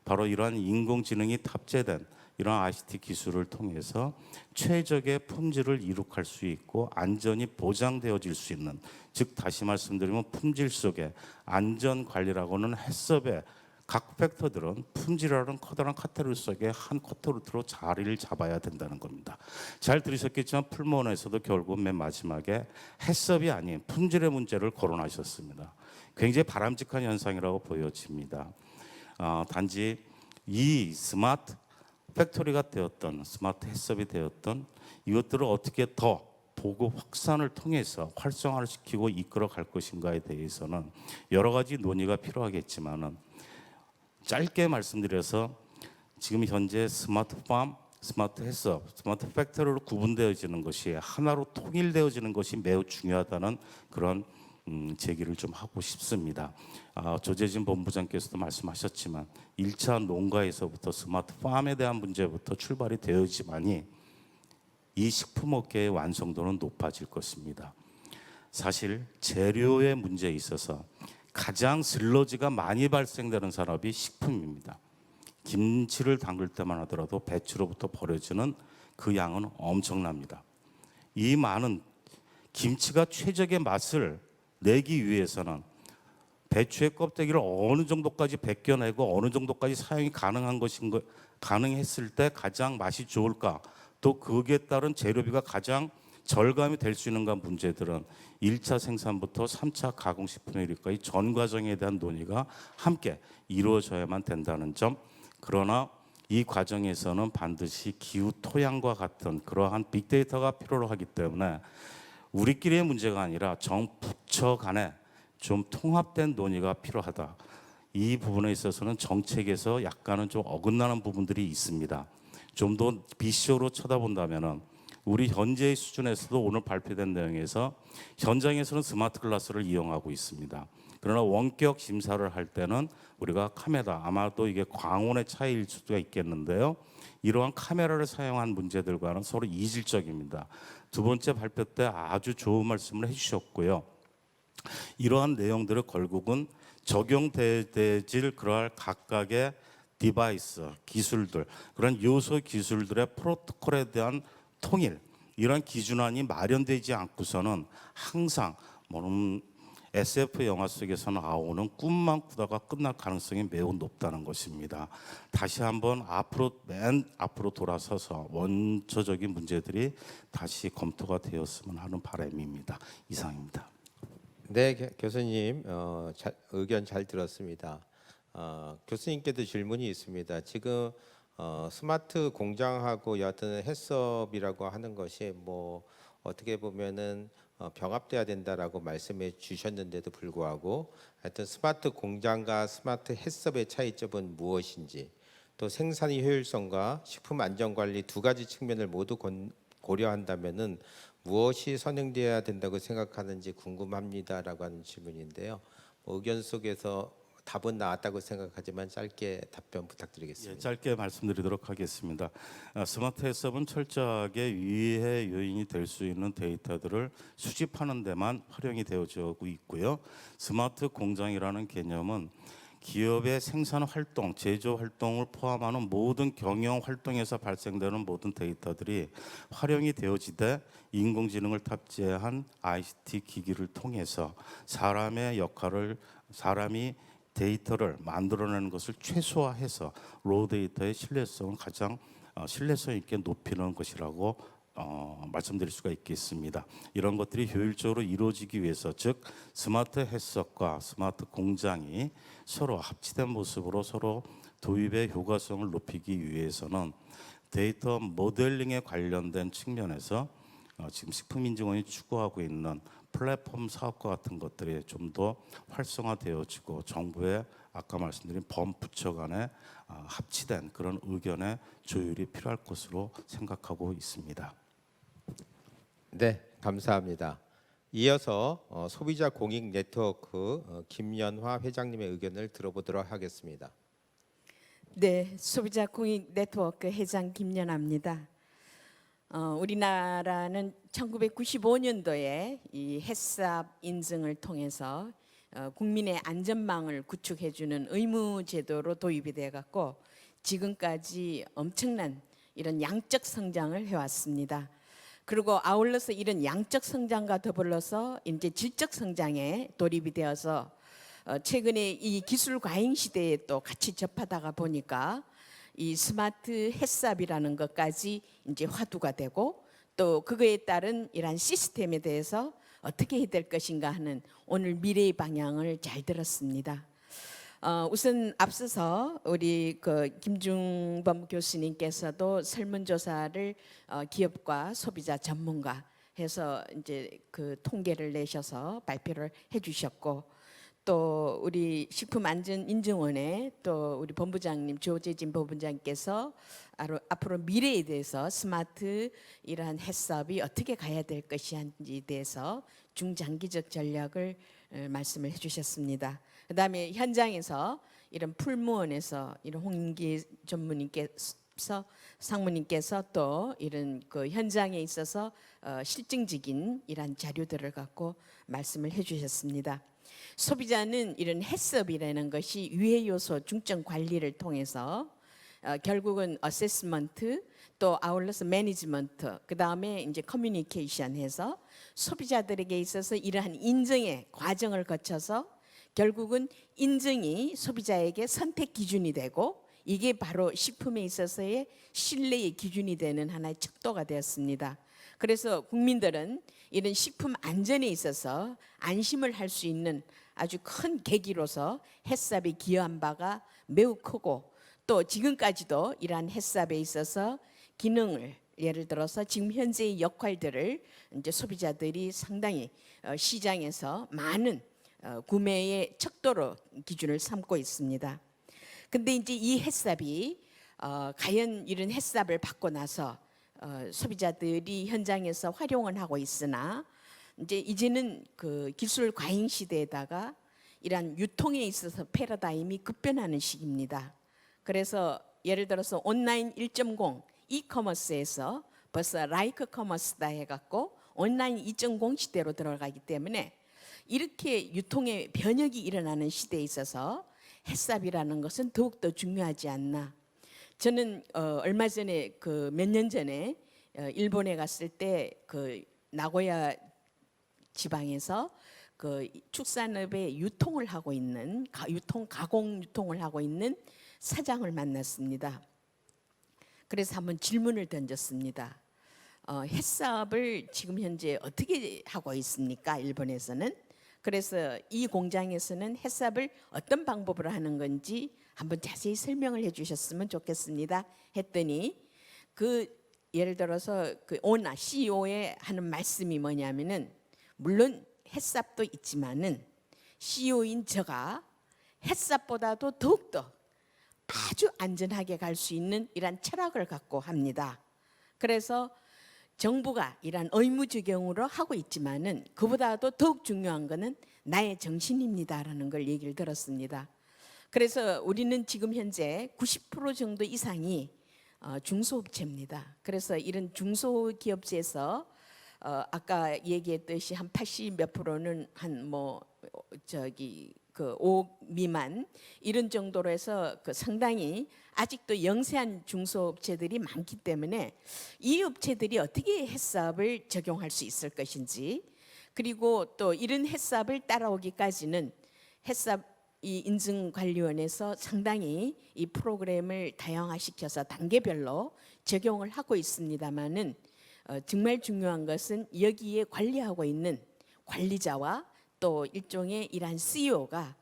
Speaker 6: 바로 이러한 인공지능이 탑재된 이러한 ICT 기술을 통해서 최적의 품질을 이룩할 수 있고 안전이 보장되어질 수 있는 즉 다시 말씀드리면 품질 속에 안전관리라고는 해썹의 각 팩터들은 품질이라는 커다란 카테고리 속에 한 카테고리로 자리를 잡아야 된다는 겁니다. 잘 들으셨겠지만 풀무원에서도 결국 맨 마지막에 해썹이 아닌 품질의 문제를 거론하셨습니다. 굉장히 바람직한 현상이라고 보여집니다. 단지 이 스마트 팩토리가 되었던 스마트 해썹이 되었던 이것들을 어떻게 더 보급 확산을 통해서 활성화를 시키고 이끌어 갈 것인가에 대해서는 여러 가지 논의가 필요하겠지만은 짧게 말씀드려서 지금 현재 스마트팜, 스마트 해썹, 스마트 팩토리로 구분되어지는 것이 하나로 통일되어지는 것이 매우 중요하다는 그런 제기를 좀 하고 싶습니다. 조재진 본부장께서도 말씀하셨지만 1차 농가에서부터 스마트팜에 대한 문제부터 출발이 되어지만이 이 식품업계의 완성도는 높아질 것입니다. 사실 재료의 문제에 있어서 가장 슬러지가 많이 발생되는 산업이 식품입니다. 김치를 담글 때만 하더라도 배추로부터 버려지는 그 양은 엄청납니다. 이 많은 김치가 최적의 맛을 내기 위해서는 배추의 껍데기를 어느 정도까지 벗겨내고 어느 정도까지 사용이 가능했을 때 가장 맛이 좋을까 또 거기에 따른 재료비가 가장 절감이 될 수 있는가 문제들은 1차 생산부터 3차 가공식품에 이르기까지 전 과정에 대한 논의가 함께 이루어져야만 된다는 점 그러나 이 과정에서는 반드시 기후 토양과 같은 그러한 빅데이터가 필요로 하기 때문에 우리끼리의 문제가 아니라 정부처 간에 좀 통합된 논의가 필요하다. 이 부분에 있어서는 정책에서 약간은 좀 어긋나는 부분들이 있습니다. 좀 더 비쇼로 쳐다본다면은 우리 현재의 수준에서도 오늘 발표된 내용에서 현장에서는 스마트 글라스를 이용하고 있습니다. 그러나 원격 심사를 할 때는 우리가 카메라, 아마도 이게 광원의 차이일 수도 있겠는데요. 이러한 카메라를 사용한 문제들과는 서로 이질적입니다. 두 번째 발표 때 아주 좋은 말씀을 해주셨고요. 이러한 내용들을 결국은 적용되질 그럴 각각의 디바이스, 기술들, 그런 요소 기술들의 프로토콜에 대한 통일, 이런 기준안이 마련되지 않고서는 항상 SF 영화 속에서 나오는 꿈만 꾸다가 끝날 가능성이 매우 높다는 것입니다. 다시 한번 맨 앞으로 돌아서서 원초적인 문제들이 다시 검토가 되었으면 하는 바람입니다. 이상입니다.
Speaker 2: 네, 교수님 의견 잘 들었습니다. 교수님께도 질문이 있습니다. 지금 스마트 공장하고 여하튼 해썹이라고 하는 것이 뭐 어떻게 보면은 병합돼야 된다라고 말씀해 주셨는데도 불구하고 하여튼 스마트 공장과 스마트 해썹의 차이점은 무엇인지, 또 생산의 효율성과 식품 안전 관리 두 가지 측면을 모두 고려한다면은 무엇이 선행되어야 된다고 생각하는지 궁금합니다라고 하는 질문인데요. 의견 속에서 답은 나왔다고 생각하지만 짧게 답변 부탁드리겠습니다.
Speaker 6: 예, 짧게 말씀드리도록 하겠습니다. 스마트 해썹은 철저하게 위해 요인이 될 수 있는 데이터들을 수집하는 데만 활용이 되어지고 있고요. 스마트 공장이라는 개념은 기업의 생산 활동, 제조 활동을 포함하는 모든 경영 활동에서 발생되는 모든 데이터들이 활용이 되어지되 인공지능을 탑재한 ICT 기기를 통해서 사람이 데이터를 만들어내는 것을 최소화해서 로우 데이터의 신뢰성을 가장 신뢰성 있게 높이는 것이라고 말씀드릴 수가 있겠습니다. 이런 것들이 효율적으로 이루어지기 위해서, 즉 스마트 해썹과 스마트 공장이 서로 합치된 모습으로 서로 도입의 효과성을 높이기 위해서는 데이터 모델링에 관련된 측면에서 지금 식품인증원이 추구하고 있는 플랫폼 사업과 같은 것들이 좀 더 활성화되어지고 정부의 아까 말씀드린 범부처 간에 합치된 그런 의견의 조율이 필요할 것으로 생각하고 있습니다.
Speaker 2: 네, 감사합니다. 이어서 소비자 공익 네트워크 김연화 회장님의 의견을 들어보도록 하겠습니다.
Speaker 7: 네, 소비자 공익 네트워크 회장 김연아입니다. 우리나라는 1995년도에 이 해썹 인증을 통해서 국민의 안전망을 구축해주는 의무 제도로 도입이 돼갖고 지금까지 엄청난 이런 양적 성장을 해왔습니다. 그리고 아울러서 이런 양적 성장과 더불어서 이제 질적 성장에 돌입이 되어서 최근에 이 기술 과잉 시대에 또 같이 접하다가 보니까 이 스마트 해썹이라는 것까지 이제 화두가 되고, 또 그거에 따른 이러한 시스템에 대해서 어떻게 해야 될 것인가 하는 오늘 미래의 방향을 잘 들었습니다. 우선 앞서서 우리 김중범 교수님께서도 설문조사를 기업과 소비자 전문가 해서 이제 그 통계를 내셔서 발표를 해주셨고, 또 우리 식품안전인증원의 또 우리 본부장님 조재진 본부장님께서 앞으로 미래에 대해서 스마트 이러한 해썹이 어떻게 가야 될 것인지에 대해서 중장기적 전략을 말씀을 해주셨습니다. 그다음에 현장에서 이런 풀무원에서 이런 홍인기 전무님께서 상무님께서 또 이런 그 현장에 있어서 실증적인 이런 자료들을 갖고 말씀을 해주셨습니다. 소비자는 이런 해썹이라는 것이 유해 요소 중점 관리를 통해서 결국은 어세스먼트, 또 아울러서 매니지먼트, 그 다음에 이제 커뮤니케이션 해서 소비자들에게 있어서 이러한 인증의 과정을 거쳐서 결국은 인증이 소비자에게 선택 기준이 되고, 이게 바로 식품에 있어서의 신뢰의 기준이 되는 하나의 척도가 되었습니다. 그래서 국민들은 이런 식품 안전에 있어서 안심을 할 수 있는 아주 큰 계기로서 해썹이 기여한 바가 매우 크고, 또 지금까지도 이러한 해썹에 있어서 기능을 예를 들어서 지금 현재의 역할들을 이제 소비자들이 상당히 시장에서 많은 구매의 척도로 기준을 삼고 있습니다. 근데 이제 이 해썹이 과연 이런 해썹을 받고 나서 소비자들이 현장에서 활용을 하고 있으나 이제는 그 기술 과잉 시대에다가 이러한 유통에 있어서 패러다임이 급변하는 시기입니다. 그래서 예를 들어서 온라인 1.0 이커머스에서 벌써 라이크 커머스다 해갖고 온라인 2.0 시대로 들어가기 때문에 이렇게 유통의 변혁이 일어나는 시대에 있어서 햇삽이라는 것은 더욱더 중요하지 않나. 저는 얼마 전에 그 몇 년 전에 일본에 갔을 때 그 나고야 지방에서 그 축산업의 유통을 하고 있는 가공 유통을 하고 있는 사장을 만났습니다. 그래서 한번 질문을 던졌습니다. 햇삽을 지금 현재 어떻게 하고 있습니까? 일본에서는. 그래서 이 공장에서는 햇삽을 어떤 방법으로 하는 건지 한번 자세히 설명을 해주셨으면 좋겠습니다. 했더니 그 예를 들어서 그 오나 CEO의 하는 말씀이 뭐냐면은 물론 햇삽도 있지만은 CEO인 저가 햇삽보다도 더욱더 아주 안전하게 갈 수 있는 이런 철학을 갖고 합니다. 그래서 정부가 이런 의무 적용으로 하고 있지만은 그보다도 더욱 중요한 것은 나의 정신입니다라는 걸 얘기를 들었습니다. 그래서 우리는 지금 현재 90% 정도 이상이 중소업체입니다. 그래서 이런 중소기업체에서 아까 얘기했듯이 한 80 몇 프로는 한 뭐 그 5 미만 이런 정도로 해서 그 상당히 아직도 영세한 중소업체들이 많기 때문에 이 업체들이 어떻게 햇삽을 적용할 수 있을 것인지, 그리고 또 이런 햇삽을 따라오기까지는 햇삽 이 인증관리원에서 상당히 이 프로그램을 다양화시켜서 단계별로 적용을 하고 있습니다마는 정말 중요한 것은 여기에 관리하고 있는 관리자와 또 일종의 이러한 CEO가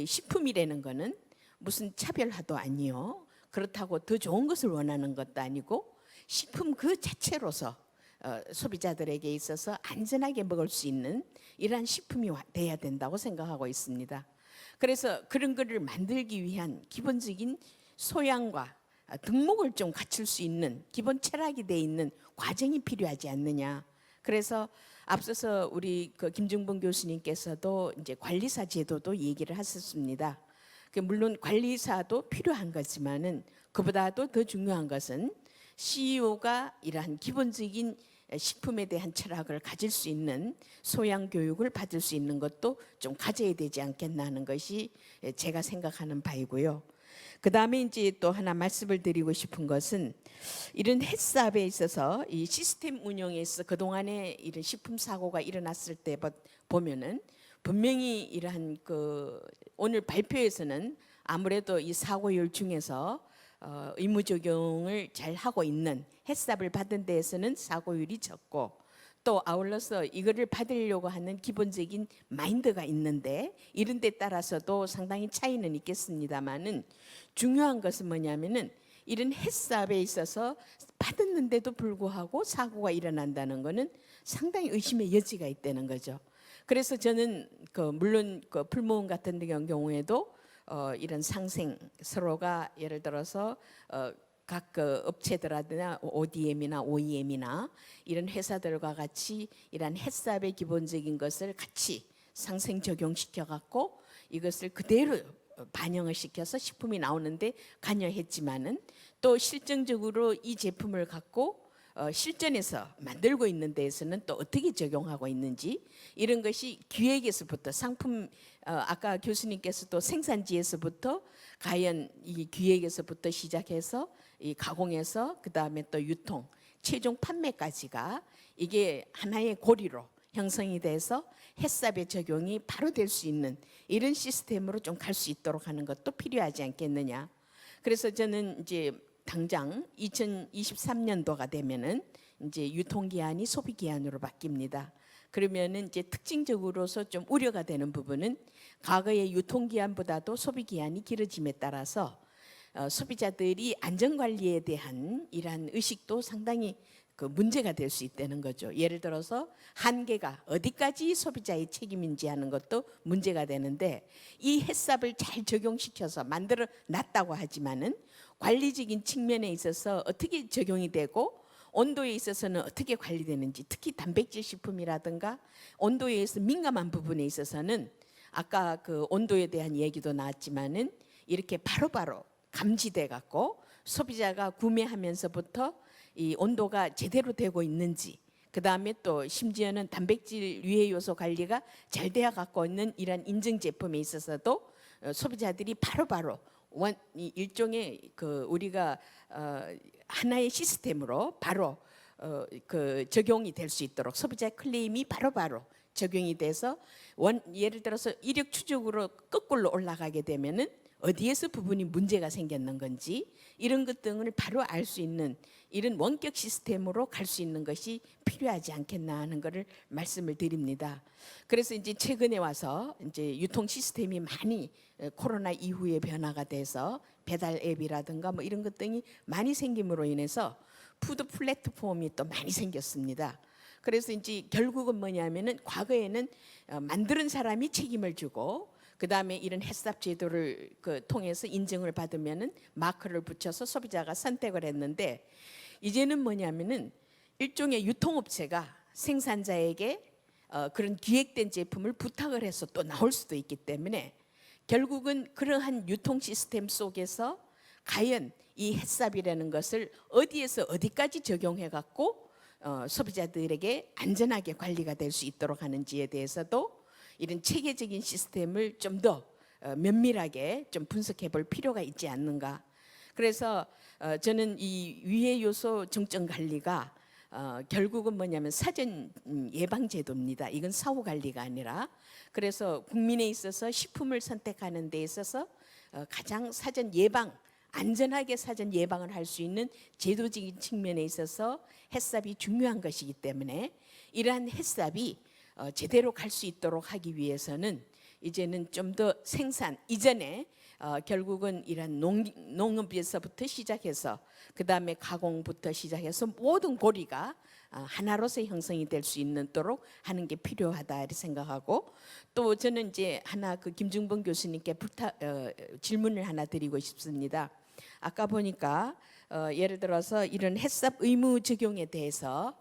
Speaker 7: 식품이라는 거는 무슨 차별화도 아니요. 그렇다고 더 좋은 것을 원하는 것도 아니고 식품 그 자체로서 소비자들에게 있어서 안전하게 먹을 수 있는 이러한 식품이 돼야 된다고 생각하고 있습니다. 그래서 그런 거를 만들기 위한 기본적인 소양과 덕목을 좀 갖출 수 있는 기본 철학이 돼 있는 과정이 필요하지 않느냐. 그래서 앞서서 우리 그 김중범 교수님께서도 이제 관리사 제도도 얘기를 하셨습니다. 물론 관리사도 필요한 거지만은 그보다도 더 중요한 것은 CEO가 이러한 기본적인 식품에 대한 철학을 가질 수 있는 소양 교육을 받을 수 있는 것도 좀 가져야 되지 않겠나 하는 것이 제가 생각하는 바이고요. 그 다음에 이제 또 하나 말씀을 드리고 싶은 것은 이런 햇삽에 있어서 이 시스템 운영에서 그동안에 이런 식품 사고가 일어났을 때 보면은 분명히 이러한 그 오늘 발표에서는 아무래도 이 사고율 중에서 의무 적용을 잘 하고 있는 햇삽을 받은 데에서는 사고율이 적고 또 아울러서 이거를 받으려고 하는 기본적인 마인드가 있는데 이런 데 따라서도 상당히 차이는 있겠습니다만은 중요한 것은 뭐냐면은 이런 햇삽에 있어서 받았는데도 불구하고 사고가 일어난다는 것은 상당히 의심의 여지가 있다는 거죠. 그래서 저는 물론 풀무원 같은 경우에도 이런 상생 서로가 예를 들어서 각 업체들이나 ODM이나 OEM이나 이런 회사들과 같이 이런 햇삽의 기본적인 것을 같이 상생 적용시켜 갖고 이것을 그대로 반영을 시켜서 식품이 나오는데 관여했지만은 또 실증적으로 이 제품을 갖고 실전에서 만들고 있는 데에서는 또 어떻게 적용하고 있는지 이런 것이 기획에서부터 상품 아까 교수님께서도 생산지에서부터 과연 이 기획에서부터 시작해서 이 가공해서 그 다음에 또 유통 최종 판매까지가 이게 하나의 고리로 형성이 돼서 햇삽의 적용이 바로 될 수 있는 이런 시스템으로 좀 갈 수 있도록 하는 것도 필요하지 않겠느냐. 그래서 저는 이제 당장 2023년도가 되면은 이제 유통기한이 소비기한으로 바뀝니다. 그러면은 이제 특징적으로서 좀 우려가 되는 부분은 과거의 유통기한보다도 소비기한이 길어짐에 따라서 소비자들이 안전관리에 대한 이러한 의식도 상당히 그 문제가 될 수 있다는 거죠. 예를 들어서 한계가 어디까지 소비자의 책임인지 하는 것도 문제가 되는데 이 햇삽을 잘 적용시켜서 만들어 놨다고 하지만은 관리적인 측면에 있어서 어떻게 적용이 되고 온도에 있어서는 어떻게 관리되는지, 특히 단백질 식품이라든가 온도에 의해서 민감한 부분에 있어서는 아까 그 온도에 대한 얘기도 나왔지만은 이렇게 바로바로 감지돼 갖고 소비자가 구매하면서부터 이 온도가 제대로 되고 있는지, 그 다음에 또 심지어는 단백질 유해 요소 관리가 잘 되어 갖고 있는 이런 인증 제품에 있어서도 소비자들이 바로바로 일종의 그 우리가 하나의 시스템으로 바로 그 적용이 될 수 있도록 소비자 클레임이 바로바로 적용이 돼서 예를 들어서 이력 추적으로 거꾸로 올라가게 되면은 어디에서 부분이 문제가 생겼는 건지 이런 것 등을 바로 알 수 있는 이런 원격 시스템으로 갈 수 있는 것이 필요하지 않겠나 하는 것을 말씀을 드립니다. 그래서 이제 최근에 와서 이제 유통 시스템이 많이 코로나 이후에 변화가 돼서 배달 앱이라든가 뭐 이런 것 등이 많이 생김으로 인해서 푸드 플랫폼이 또 많이 생겼습니다. 그래서 이제 결국은 뭐냐면은 과거에는 만드는 사람이 책임을 지고 그 다음에 이런 햇삽 제도를 통해서 인증을 받으면은 마크를 붙여서 소비자가 선택을 했는데 이제는 뭐냐면은 일종의 유통업체가 생산자에게 그런 기획된 제품을 부탁을 해서 또 나올 수도 있기 때문에 결국은 그러한 유통 시스템 속에서 과연 이 햇삽이라는 것을 어디에서 어디까지 적용해 갖고 소비자들에게 안전하게 관리가 될 수 있도록 하는지에 대해서도 이런 체계적인 시스템을 좀 더 면밀하게 좀 분석해 볼 필요가 있지 않는가. 그래서 저는 이 유해 요소 정점 관리가 결국은 뭐냐면 사전 예방 제도입니다. 이건 사후 관리가 아니라 그래서 국민에 있어서 식품을 선택하는 데 있어서 가장 사전 예방 안전하게 사전 예방을 할 수 있는 제도적인 측면에 있어서 햇삽이 중요한 것이기 때문에 이러한 햇삽이 제대로 갈 수 있도록 하기 위해서는 이제는 좀 더 생산 이전에 결국은 이런 농업에서부터 시작해서 그 다음에 가공부터 시작해서 모든 고리가 하나로서 형성이 될 수 있도록 하는 게 필요하다 이렇게 생각하고 또 저는 이제 하나 그 김중범 교수님께 질문을 하나 드리고 싶습니다. 아까 보니까 예를 들어서 이런 햇삽 의무 적용에 대해서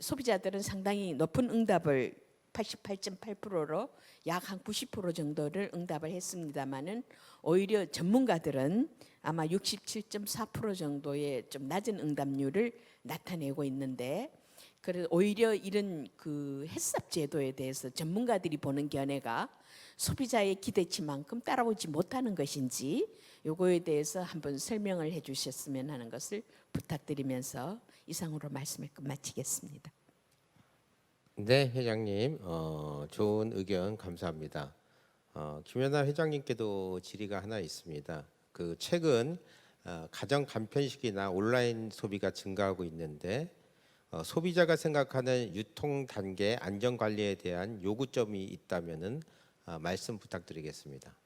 Speaker 7: 소비자들은 상당히 높은 응답을 88.8%로 약 한 90% 정도를 응답을 했습니다마는 오히려 전문가들은 아마 67.4% 정도의 좀 낮은 응답률을 나타내고 있는데 그래서 오히려 이런 그 햇삽 제도에 대해서 전문가들이 보는 견해가 소비자의 기대치만큼 따라오지 못하는 것인지 요거에 대해서 한번 설명을 해 주셨으면 하는 것을 부탁드리면서 이상으로 말씀을 끝마치겠습니다.
Speaker 2: 네, 회장님, 좋은 의견 감사합니다. 김연아 회장님께도 질의가 하나 있습니다. 그 최근 가정 간편식이나 온라인 소비가 증가하고 있는데 소비자가 생각하는 유통 단계 안전 관리에 대한 요구점이 있다면은 말씀 부탁드리겠습니다.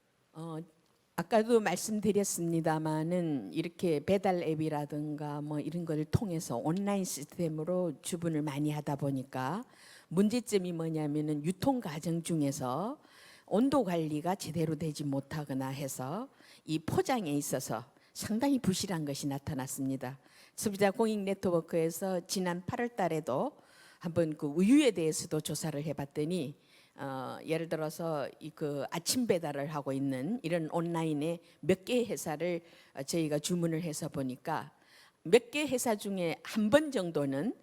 Speaker 7: 아까도 말씀드렸습니다마는 이렇게 배달 앱이라든가 뭐 이런 걸 통해서 온라인 시스템으로 주문을 많이 하다 보니까 문제점이 뭐냐면은 유통 과정 중에서 온도 관리가 제대로 되지 못하거나 해서 이 포장에 있어서 상당히 부실한 것이 나타났습니다. 소비자 공익 네트워크에서 지난 8월 달에도 한번 그 우유에 대해서도 조사를 해봤더니 예를 들어서 그 아침 배달을 하고 있는 이런 온라인에 몇 개 회사를 저희가 주문을 해서 보니까 몇 개 회사 중에 한 번 정도는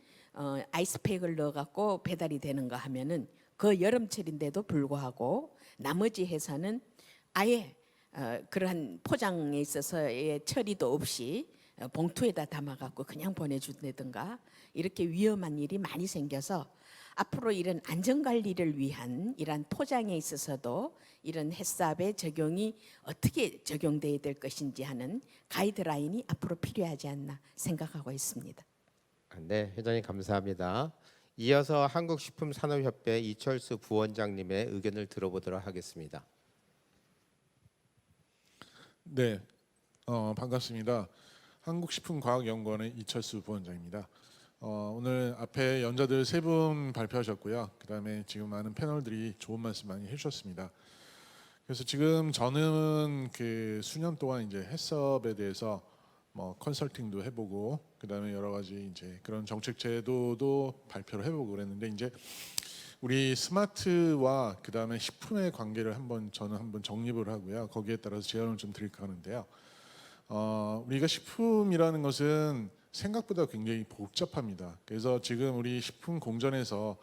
Speaker 7: 아이스팩을 넣어갖고 배달이 되는가 하면은 그 여름철인데도 불구하고 나머지 회사는 아예 그러한 포장에 있어서의 처리도 없이 봉투에다 담아갖고 그냥 보내준다든가 이렇게 위험한 일이 많이 생겨서 앞으로 이런 안전관리를 위한 이런 포장에 있어서도 이런 햇삽의 적용이 어떻게 적용돼야 될 것인지 하는 가이드라인이 앞으로 필요하지 않나 생각하고 있습니다.
Speaker 2: 네, 회장님 감사합니다. 이어서 한국식품산업협회 이철수 부원장님의 의견을 들어보도록 하겠습니다.
Speaker 8: 네, 반갑습니다. 한국식품과학연구원의 이철수 부원장입니다. 오늘 앞에 연자들 세 분 발표하셨고요. 그다음에 지금 많은 패널들이 좋은 말씀 많이 해주셨습니다. 그래서 지금 저는 그 수년 동안 이제 해썹에 대해서 뭐 컨설팅도 해보고 그다음에 여러 가지 이제 그런 정책 제도도 발표를 해보고 그랬는데 이제 우리 스마트와 그다음에 식품의 관계를 저는 한번 정립을 하고요. 거기에 따라서 제안을 좀 드릴까 하는데요. 우리가 식품이라는 것은 생각보다 굉장히 복잡합니다. 그래서 지금 우리 식품 공전에서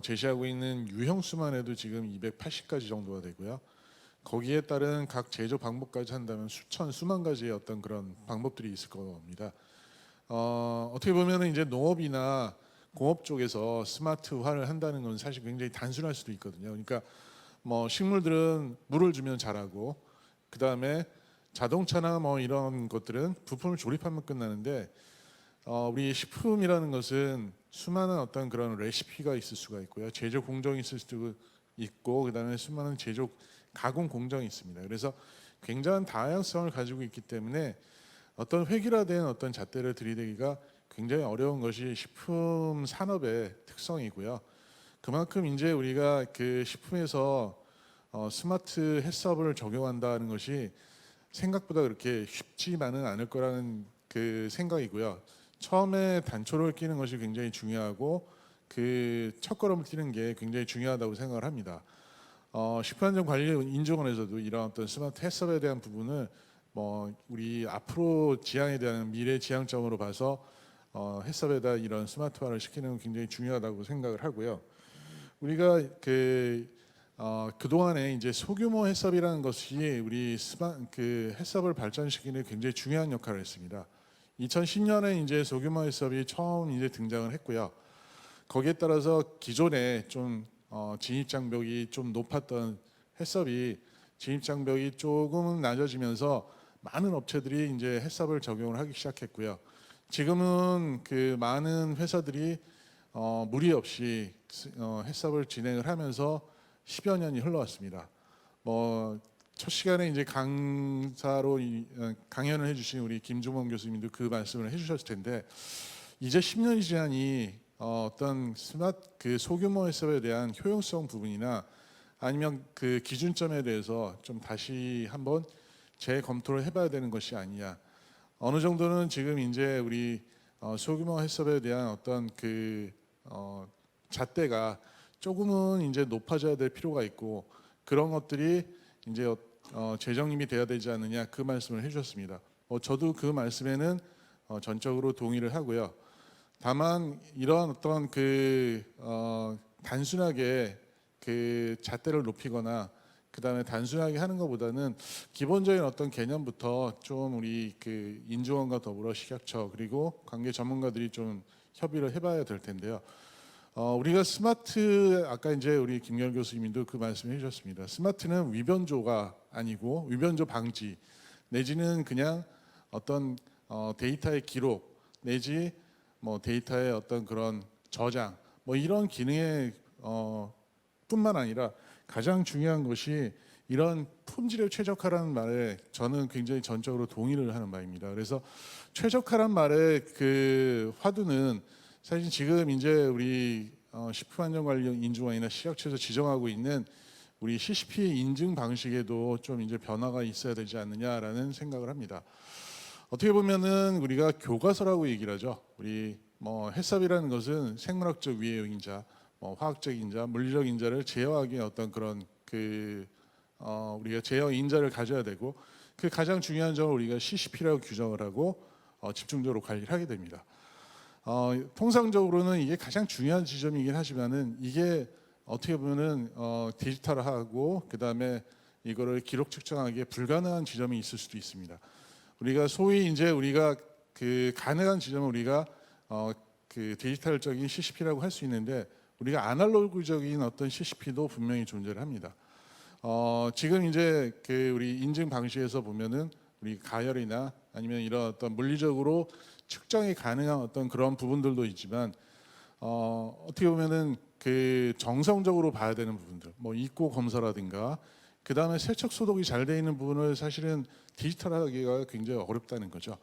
Speaker 8: 제시하고 있는 유형수만 해도 지금 280가지 정도가 되고요. 거기에 따른 각 제조 방법까지 한다면 수만 가지의 어떤 그런 방법들이 있을 겁니다. 어떻게 보면은 이제 농업이나 공업 쪽에서 스마트화를 한다는 건 사실 굉장히 단순할 수도 있거든요. 그러니까 뭐 식물들은 물을 주면 자라고 그 다음에 자동차나 뭐 이런 것들은 부품을 조립하면 끝나는데 우리 식품이라는 것은 수많은 어떤 그런 레시피가 있을 수가 있고요. 제조 공정이 있을 수도 있고 그다음에 수많은 제조 가공 공정이 있습니다. 그래서 굉장한 다양성을 가지고 있기 때문에 어떤 획일화된 어떤 잣대를 들이대기가 굉장히 어려운 것이 식품 산업의 특성이고요. 그만큼 이제 우리가 그 식품에서 스마트 해썹을 적용한다는 것이 생각보다 그렇게 쉽지만은 않을 거라는 그 생각이고요. 처음에 단초를 끼는 것이 굉장히 중요하고 그 첫걸음을 뛰는 게 굉장히 중요하다고 생각을 합니다. 식품안전관리인증원에서도 이런 어떤 스마트 해썹에 대한 부분을 뭐 우리 앞으로 지향에 대한 미래 지향점으로 봐서 해썹에다 이런 스마트화를 시키는 건 굉장히 중요하다고 생각을 하고요. 우리가 그동안에 이제 소규모 해썹이라는 것이 우리 그 해썹을 발전시키는 굉장히 중요한 역할을 했습니다. 2010년에 이제 소규모 해썹이 처음 이제 등장을 했고요. 거기에 따라서 기존에 좀 진입 장벽이 좀 높았던 해썹이 진입 장벽이 조금은 낮아지면서 많은 업체들이 이제 해썹을 적용을 하기 시작했고요. 지금은 그 많은 회사들이 무리 없이 해썹을 진행을 하면서 10여 년이 흘러왔습니다. 뭐 첫 시간에 이제 강사로 강연을 해주신 우리 김중범 교수님도 그 말씀을 해주셨을 텐데 이제 10년이 지나니 어떤 그 소규모 해썹에 대한 효용성 부분이나 아니면 그 기준점에 대해서 좀 다시 한번 재검토를 해봐야 되는 것이 아니냐. 어느 정도는 지금 이제 우리 소규모 해썹에 대한 어떤 그 잣대가 조금은 이제 높아져야 될 필요가 있고 그런 것들이 이제 재정립이 돼야 되지 않느냐 그 말씀을 해주셨습니다. 저도 그 말씀에는 전적으로 동의를 하고요. 다만 이런 어떤 그 단순하게 그 잣대를 높이거나 그 다음에 단순하게 하는 것보다는 기본적인 어떤 개념부터 좀 우리 그 인증원과 더불어 식약처 그리고 관계 전문가들이 좀 협의를 해봐야 될 텐데요. 우리가 스마트 아까 이제 우리 김경 교수님도 그 말씀해 주셨습니다. 스마트는 위변조가 아니고 위변조 방지 내지는 그냥 어떤 데이터의 기록 내지 뭐 데이터의 어떤 그런 저장 뭐 이런 기능의 뿐만 아니라 가장 중요한 것이 이런 품질에 최적화라는 말에 저는 굉장히 전적으로 동의를 하는 바입니다. 그래서 최적화란 말의 그 화두는 사실 지금 이제 우리 식품안전관리인증원이나 식약처에서 지정하고 있는 우리 CCP 인증 방식에도 좀 이제 변화가 있어야 되지 않느냐라는 생각을 합니다. 어떻게 보면은 우리가 교과서라고 얘기를 하죠. 우리 뭐 해썹이라는 것은 생물학적 위해 인자, 뭐 화학적 인자, 물리적 인자를 제어하기 위한 어떤 그런 우리가 제어 인자를 가져야 되고 그 가장 중요한 점을 우리가 CCP라고 규정을 하고 집중적으로 관리를 하게 됩니다. 통상적으로는 이게 가장 중요한 지점이긴 하지만은 이게 어떻게 보면은 디지털화하고 그 다음에 이거를 기록 측정하기에 불가능한 지점이 있을 수도 있습니다. 우리가 소위 이제 우리가 그 가능한 지점을 우리가 그 디지털적인 CCP라고 할 수 있는데 우리가 아날로그적인 어떤 CCP도 분명히 존재를 합니다. 지금 이제 그 우리 인증 방식에서 보면은 우리 가열이나 아니면 이런 어떤 물리적으로 측정이 가능한 어떤 그런 부분들도 있지만 어떻게 보면은 그 정성적으로 봐야 되는 부분들, 뭐 입고 검사라든가 그 다음에 세척 소독이 잘 돼 있는 부분을 사실은 디지털하기가 굉장히 어렵다는 거죠.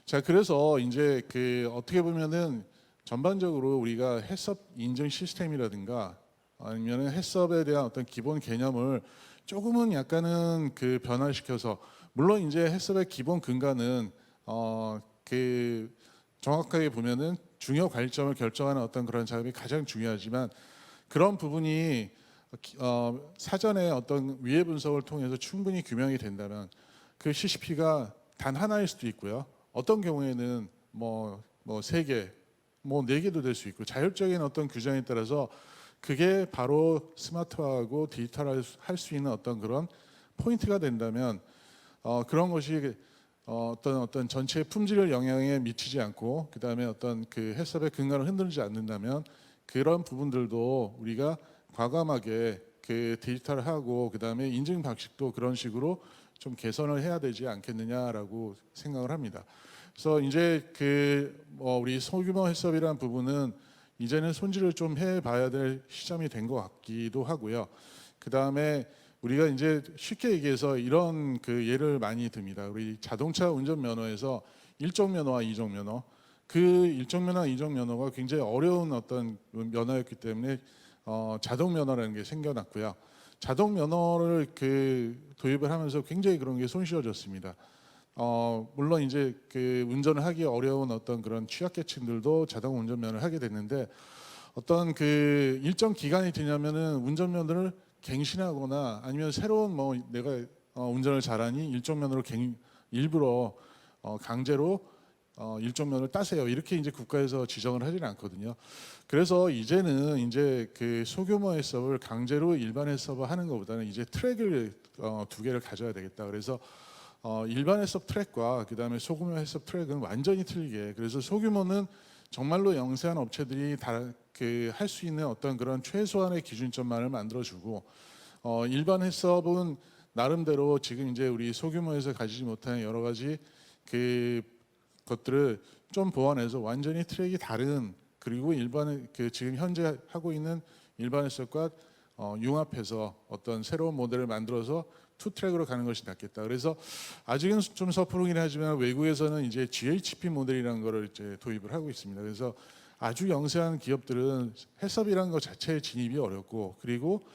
Speaker 8: 자, 그래서 이제 그 어떻게 보면은 전반적으로 우리가 해썹 인증 시스템이라든가 아니면 해썹에 대한 어떤 기본 개념을 조금은 약간은 그 변화시켜서, 물론 이제 해썹의 기본 근간은 그 정확하게 보면은 중요 관리점을 결정하는 어떤 그런 작업이 가장 중요하지만, 그런 부분이 사전에 어떤 위해 분석을 통해서 충분히 규명이 된다면 그 CCP가 단 하나일 수도 있고요. 어떤 경우에는 뭐 3개, 뭐 4개도 될 수 있고, 자율적인 어떤 규정에 따라서 그게 바로 스마트화하고 디지털할 수 있는 어떤 그런 포인트가 된다면, 그런 것이 어떤 전체의 품질을 영향에 미치지 않고, 그다음에 어떤 그 해썹의 근간을 흔들지 않는다면, 그런 부분들도 우리가 과감하게 그 디지털하고 그다음에 인증 방식도 그런 식으로 좀 개선을 해야 되지 않겠느냐라고 생각을 합니다. 그래서 이제 우리 소규모 해썹이라는 부분은 이제는 손질을 좀 해봐야 될 시점이 된 것 같기도 하고요. 그 다음에 우리가 이제 쉽게 얘기해서 이런 그 예를 많이 듭니다. 우리 자동차 운전 면허에서 1종 면허와 2종 면허, 그 1종 면허, 2종 면허가 굉장히 어려운 어떤 면허였기 때문에 자동 면허라는 게 생겨났고요. 자동 면허를 도입을 하면서 굉장히 그런 게 손쉬워졌습니다. 물론 이제 그 운전을 하기 어려운 어떤 그런 취약계층들도 자동 운전면허를 하게 됐는데, 어떤 그 일정 기간이 되냐면은 운전면허를 갱신하거나 아니면 새로운 내가 운전을 잘하니 일종면허로 일부러 강제로 일종면허를 따세요, 이렇게 이제 국가에서 지정을 하지는 않거든요. 그래서 이제는 이제 그 소규모 해썹을 강제로 일반 해썹을 하는 것보다는 이제 트랙을 2개를 가져야 되겠다. 그래서 일반 해썹 트랙과 그다음에 소규모 해썹 트랙은 완전히 틀리게, 그래서 소규모는 정말로 영세한 업체들이 할 수 있는 어떤 그런 최소한의 기준점만을 만들어주고, 일반 해썹은 나름대로 지금 이제 우리 소규모에서 가지지 못하는 여러 가지 그 것들을 좀 보완해서 완전히 트랙이 다른, 그리고 일반 지금 현재 하고 있는 일반 해썹과 융합해서 어떤 새로운 모델을 만들어서 2트랙으로 가는 것이 낫겠다. 그래서 아직은 좀 서투르긴 하지만 외국에서는 이제 GHP 모델이라는 거를 이제 도입을 하고 있습니다. 그래서 아주 영세한 기업들은 해썹이라는 것 자체에 진입이 어렵고, 그리고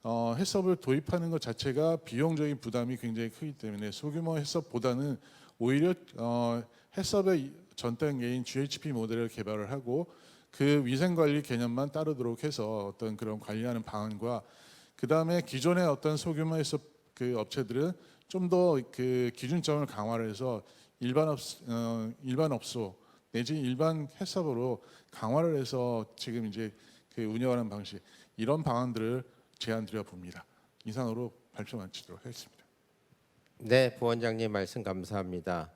Speaker 8: 해썹을 도입하는 것 자체가 비용적인 부담이 굉장히 크기 때문에 소규모 해썹보다는 오히려 해썹의 전 단계인 GHP 모델을 개발을 하고 그 위생관리 개념만 따르도록 해서 어떤 그런 관리하는 방안과, 그 다음에 기존의 어떤 소규모 해썹 그 업체들은 좀 더 그 기준점을 강화를 해서 일반 업소 내지 일반 해썹으로 강화를 해서 지금 이제 그 운영하는 방식, 이런 방안들을 제안드려 봅니다. 이상으로 발표 마치도록 하겠습니다.
Speaker 2: 네, 부원장님 말씀 감사합니다.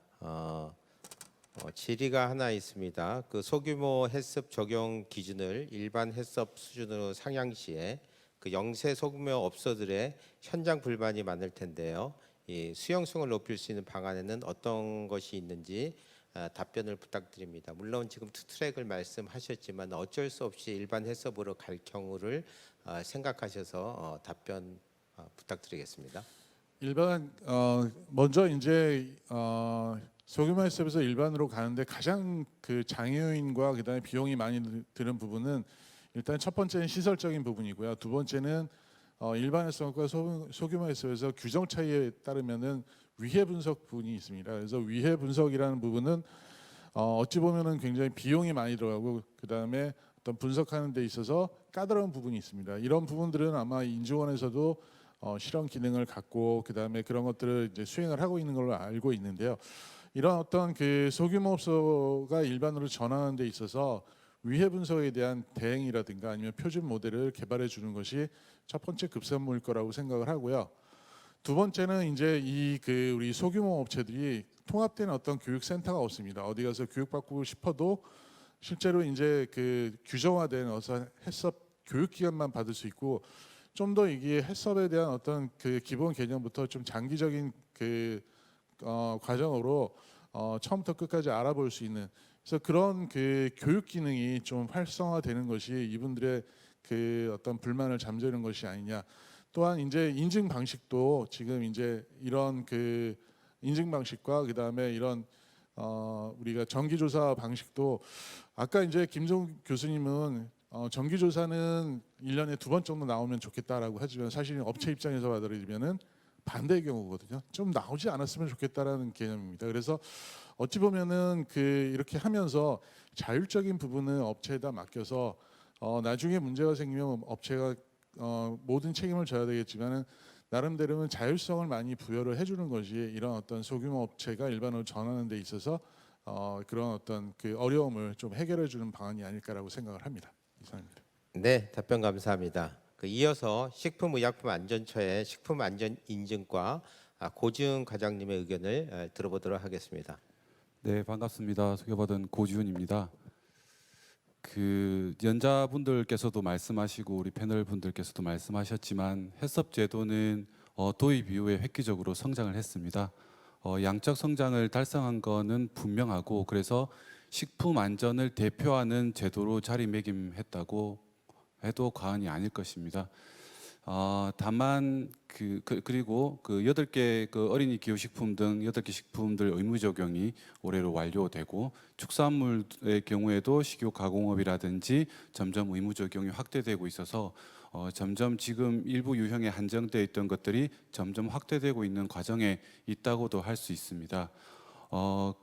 Speaker 2: 질의가 하나 있습니다. 그 소규모 해썹 적용 기준을 일반 해썹 수준으로 상향시에 그 영세 소규모 업소들의 현장 불만이 많을 텐데요. 이 수용성을 높일 수 있는 방안에는 어떤 것이 있는지 답변을 부탁드립니다. 물론 지금 2트랙을 말씀하셨지만 어쩔 수 없이 일반 해썹으로 갈 경우를 생각하셔서 답변 부탁드리겠습니다.
Speaker 8: 먼저 이제 소규모 해썹에서 일반으로 가는데 가장 그 장애요인과 그다음에 비용이 많이 드는 부분은, 일단 첫 번째는 시설적인 부분이고요. 두 번째는 일반 해썹과 소규모 해썹에서 규정 차이에 따르면은 위해 분석 부분이 있습니다. 그래서 위해 분석이라는 부분은 어찌 보면은 굉장히 비용이 많이 들어가고, 그다음에 어떤 분석하는 데 있어서 까다로운 부분이 있습니다. 이런 부분들은 아마 인증원에서도 실험 기능을 갖고 그다음에 그런 것들을 이제 수행을 하고 있는 걸로 알고 있는데요. 이런 어떤 그 소규모 업소가 일반으로 전환하는 데 있어서 위해 분석에 대한 대행이라든가 아니면 표준 모델을 개발해 주는 것이 첫 번째 급선무일 거라고 생각을 하고요. 두 번째는 이제 우리 소규모 업체들이 통합된 어떤 교육센터가 없습니다. 어디 가서 교육받고 싶어도 실제로 이제 그 규정화된 어떤 해썹 교육기간만 받을 수 있고, 좀 더 이게 해썹에 대한 어떤 그 기본 개념부터 좀 장기적인 그 과정으로 처음부터 끝까지 알아볼 수 있는, 그래서 그런 그 교육 기능이 좀 활성화되는 것이 이분들의 그 어떤 불만을 잠재우는 것이 아니냐. 또한 이제 인증 방식도 지금 이제 이런 그 인증 방식과 그다음에 이런 우리가 정기조사 방식도 아까 이제 김종 교수님은 정기조사는 1년에 2번 정도 나오면 좋겠다라고 하지만 사실 업체 입장에서 봐드리면은 반대의 경우거든요. 좀 나오지 않았으면 좋겠다라는 개념입니다. 그래서 어찌 보면은 이렇게 하면서 자율적인 부분은 업체에다 맡겨서 나중에 문제가 생기면 업체가 모든 책임을 져야 되겠지만은 나름대로는 자율성을 많이 부여를 해주는 것이 이런 어떤 소규모 업체가 일반으로 전환하는 데 있어서 그런 어떤 어려움을 좀 해결해주는 방안이 아닐까라고 생각을 합니다. 이상입니다.
Speaker 2: 네, 답변 감사합니다. 이어서 식품의약품안전처의 식품안전인증과 고지훈 과장님의 의견을 들어보도록 하겠습니다.
Speaker 9: 네, 반갑습니다. 소개받은 고지훈입니다. 연자분들께서도 말씀하시고 우리 패널 분들께서도 말씀하셨지만 해썹 제도는 도입 이후에 획기적으로 성장을 했습니다. 양적 성장을 달성한 거는 분명하고 그래서 식품 안전을 대표하는 제도로 자리매김했다고 해도 과언이 아닐 것입니다. 다만 그리고 8개 어린이 기호식품 등 8개 식품들 의무 적용이 올해로 완료되고 축산물의 경우에도 식육 가공업이라든지 점점 의무 적용이 확대되고 있어서 점점 지금 일부 유형에 한정되어 있던 것들이 점점 확대되고 있는 과정에 있다고도 할 수 있습니다.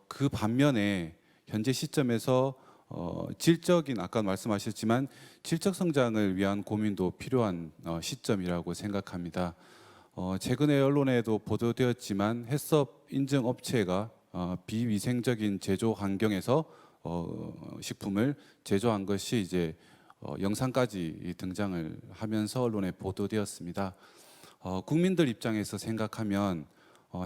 Speaker 9: 그 반면에 현재 시점에서 질적인 아까 말씀하셨지만 질적 성장을 위한 고민도 필요한 시점이라고 생각합니다. 최근에 언론에도 보도되었지만 해썹 인증 업체가 비위생적인 제조 환경에서 식품을 제조한 것이 이제 영상까지 등장을 하면서 언론에 보도되었습니다. 국민들 입장에서 생각하면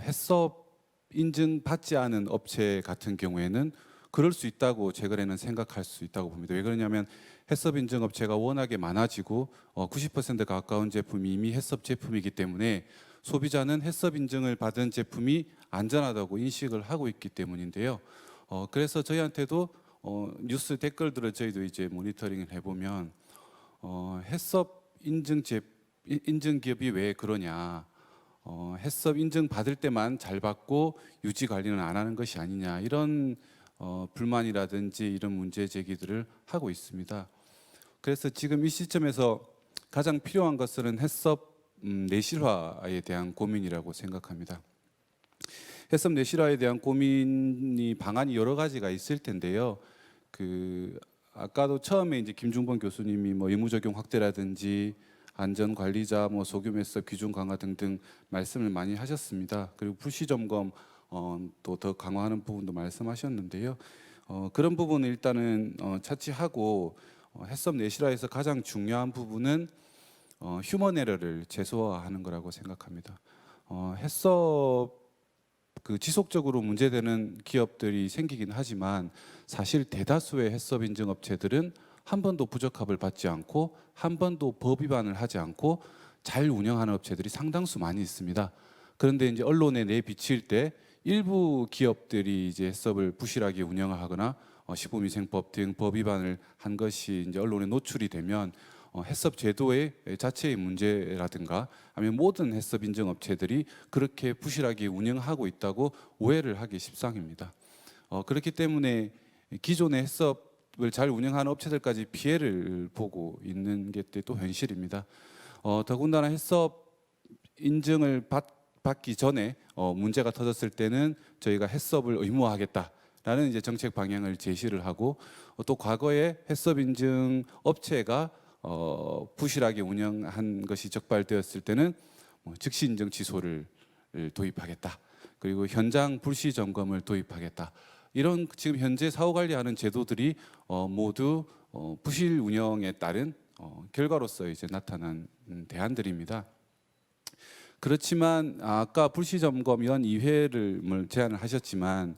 Speaker 9: 해썹 인증 받지 않은 업체 같은 경우에는 그럴 수 있다고 최근에는 생각할 수 있다고 봅니다. 왜 그러냐면 해썹 인증 업체가 워낙에 많아지고 90% 가까운 제품이 이미 해썹 제품이기 때문에 소비자는 해썹 인증을 받은 제품이 안전하다고 인식을 하고 있기 때문인데요. 그래서 저희한테도 뉴스 댓글들을 저희도 이제 모니터링을 해보면 해썹 인증 기업이 왜 그러냐, 해썹 인증 받을 때만 잘 받고 유지 관리는 안 하는 것이 아니냐 이런 불만이라든지 이런 문제 제기들을 하고 있습니다. 그래서 지금 이 시점에서 가장 필요한 것은 해썹 내실화에 대한 고민이라고 생각합니다. 해썹 내실화에 대한 고민이 방안이 여러 가지가 있을 텐데요. 아까도 처음에 이제 김중범 교수님이 의무 적용 확대라든지 안전 관리자, 소규모 해썹 기준 강화 등등 말씀을 많이 하셨습니다. 그리고 불시 점검 또 더 강화하는 부분도 말씀하셨는데요. 그런 부분은 일단은 차치하고 해썹 내실화에서 가장 중요한 부분은 휴먼 에러를 최소화하는 거라고 생각합니다. 해썹 지속적으로 문제되는 기업들이 생기긴 하지만 사실 대다수의 해썹 인증 업체들은 한 번도 부적합을 받지 않고 한 번도 법 위반을 하지 않고 잘 운영하는 업체들이 상당수 많이 있습니다. 그런데 이제 언론에 내비칠 때 일부 기업들이 이제 해썹을 부실하게 운영을 하거나 식품위생법 등 법 위반을 한 것이 이제 언론에 노출이 되면 해썹 제도의 자체의 문제라든가 아니면 모든 해썹 인증 업체들이 그렇게 부실하게 운영하고 있다고 오해를 하기 십상입니다. 그렇기 때문에 기존의 해썹을 잘 운영하는 업체들까지 피해를 보고 있는 게 또 현실입니다. 더군다나 해썹 인증을 받기 전에 문제가 터졌을 때는 저희가 해썹을 의무화하겠다라는 이제 정책 방향을 제시를 하고 또 과거에 해썹 인증 업체가 부실하게 운영한 것이 적발되었을 때는 즉시 인증 취소를 도입하겠다. 그리고 현장 불시 점검을 도입하겠다. 이런 지금 현재 사후 관리하는 제도들이 모두 부실 운영에 따른 결과로서 이제 나타난 대안들입니다. 그렇지만 아까 불시 점검 연 2회를 제안을 하셨지만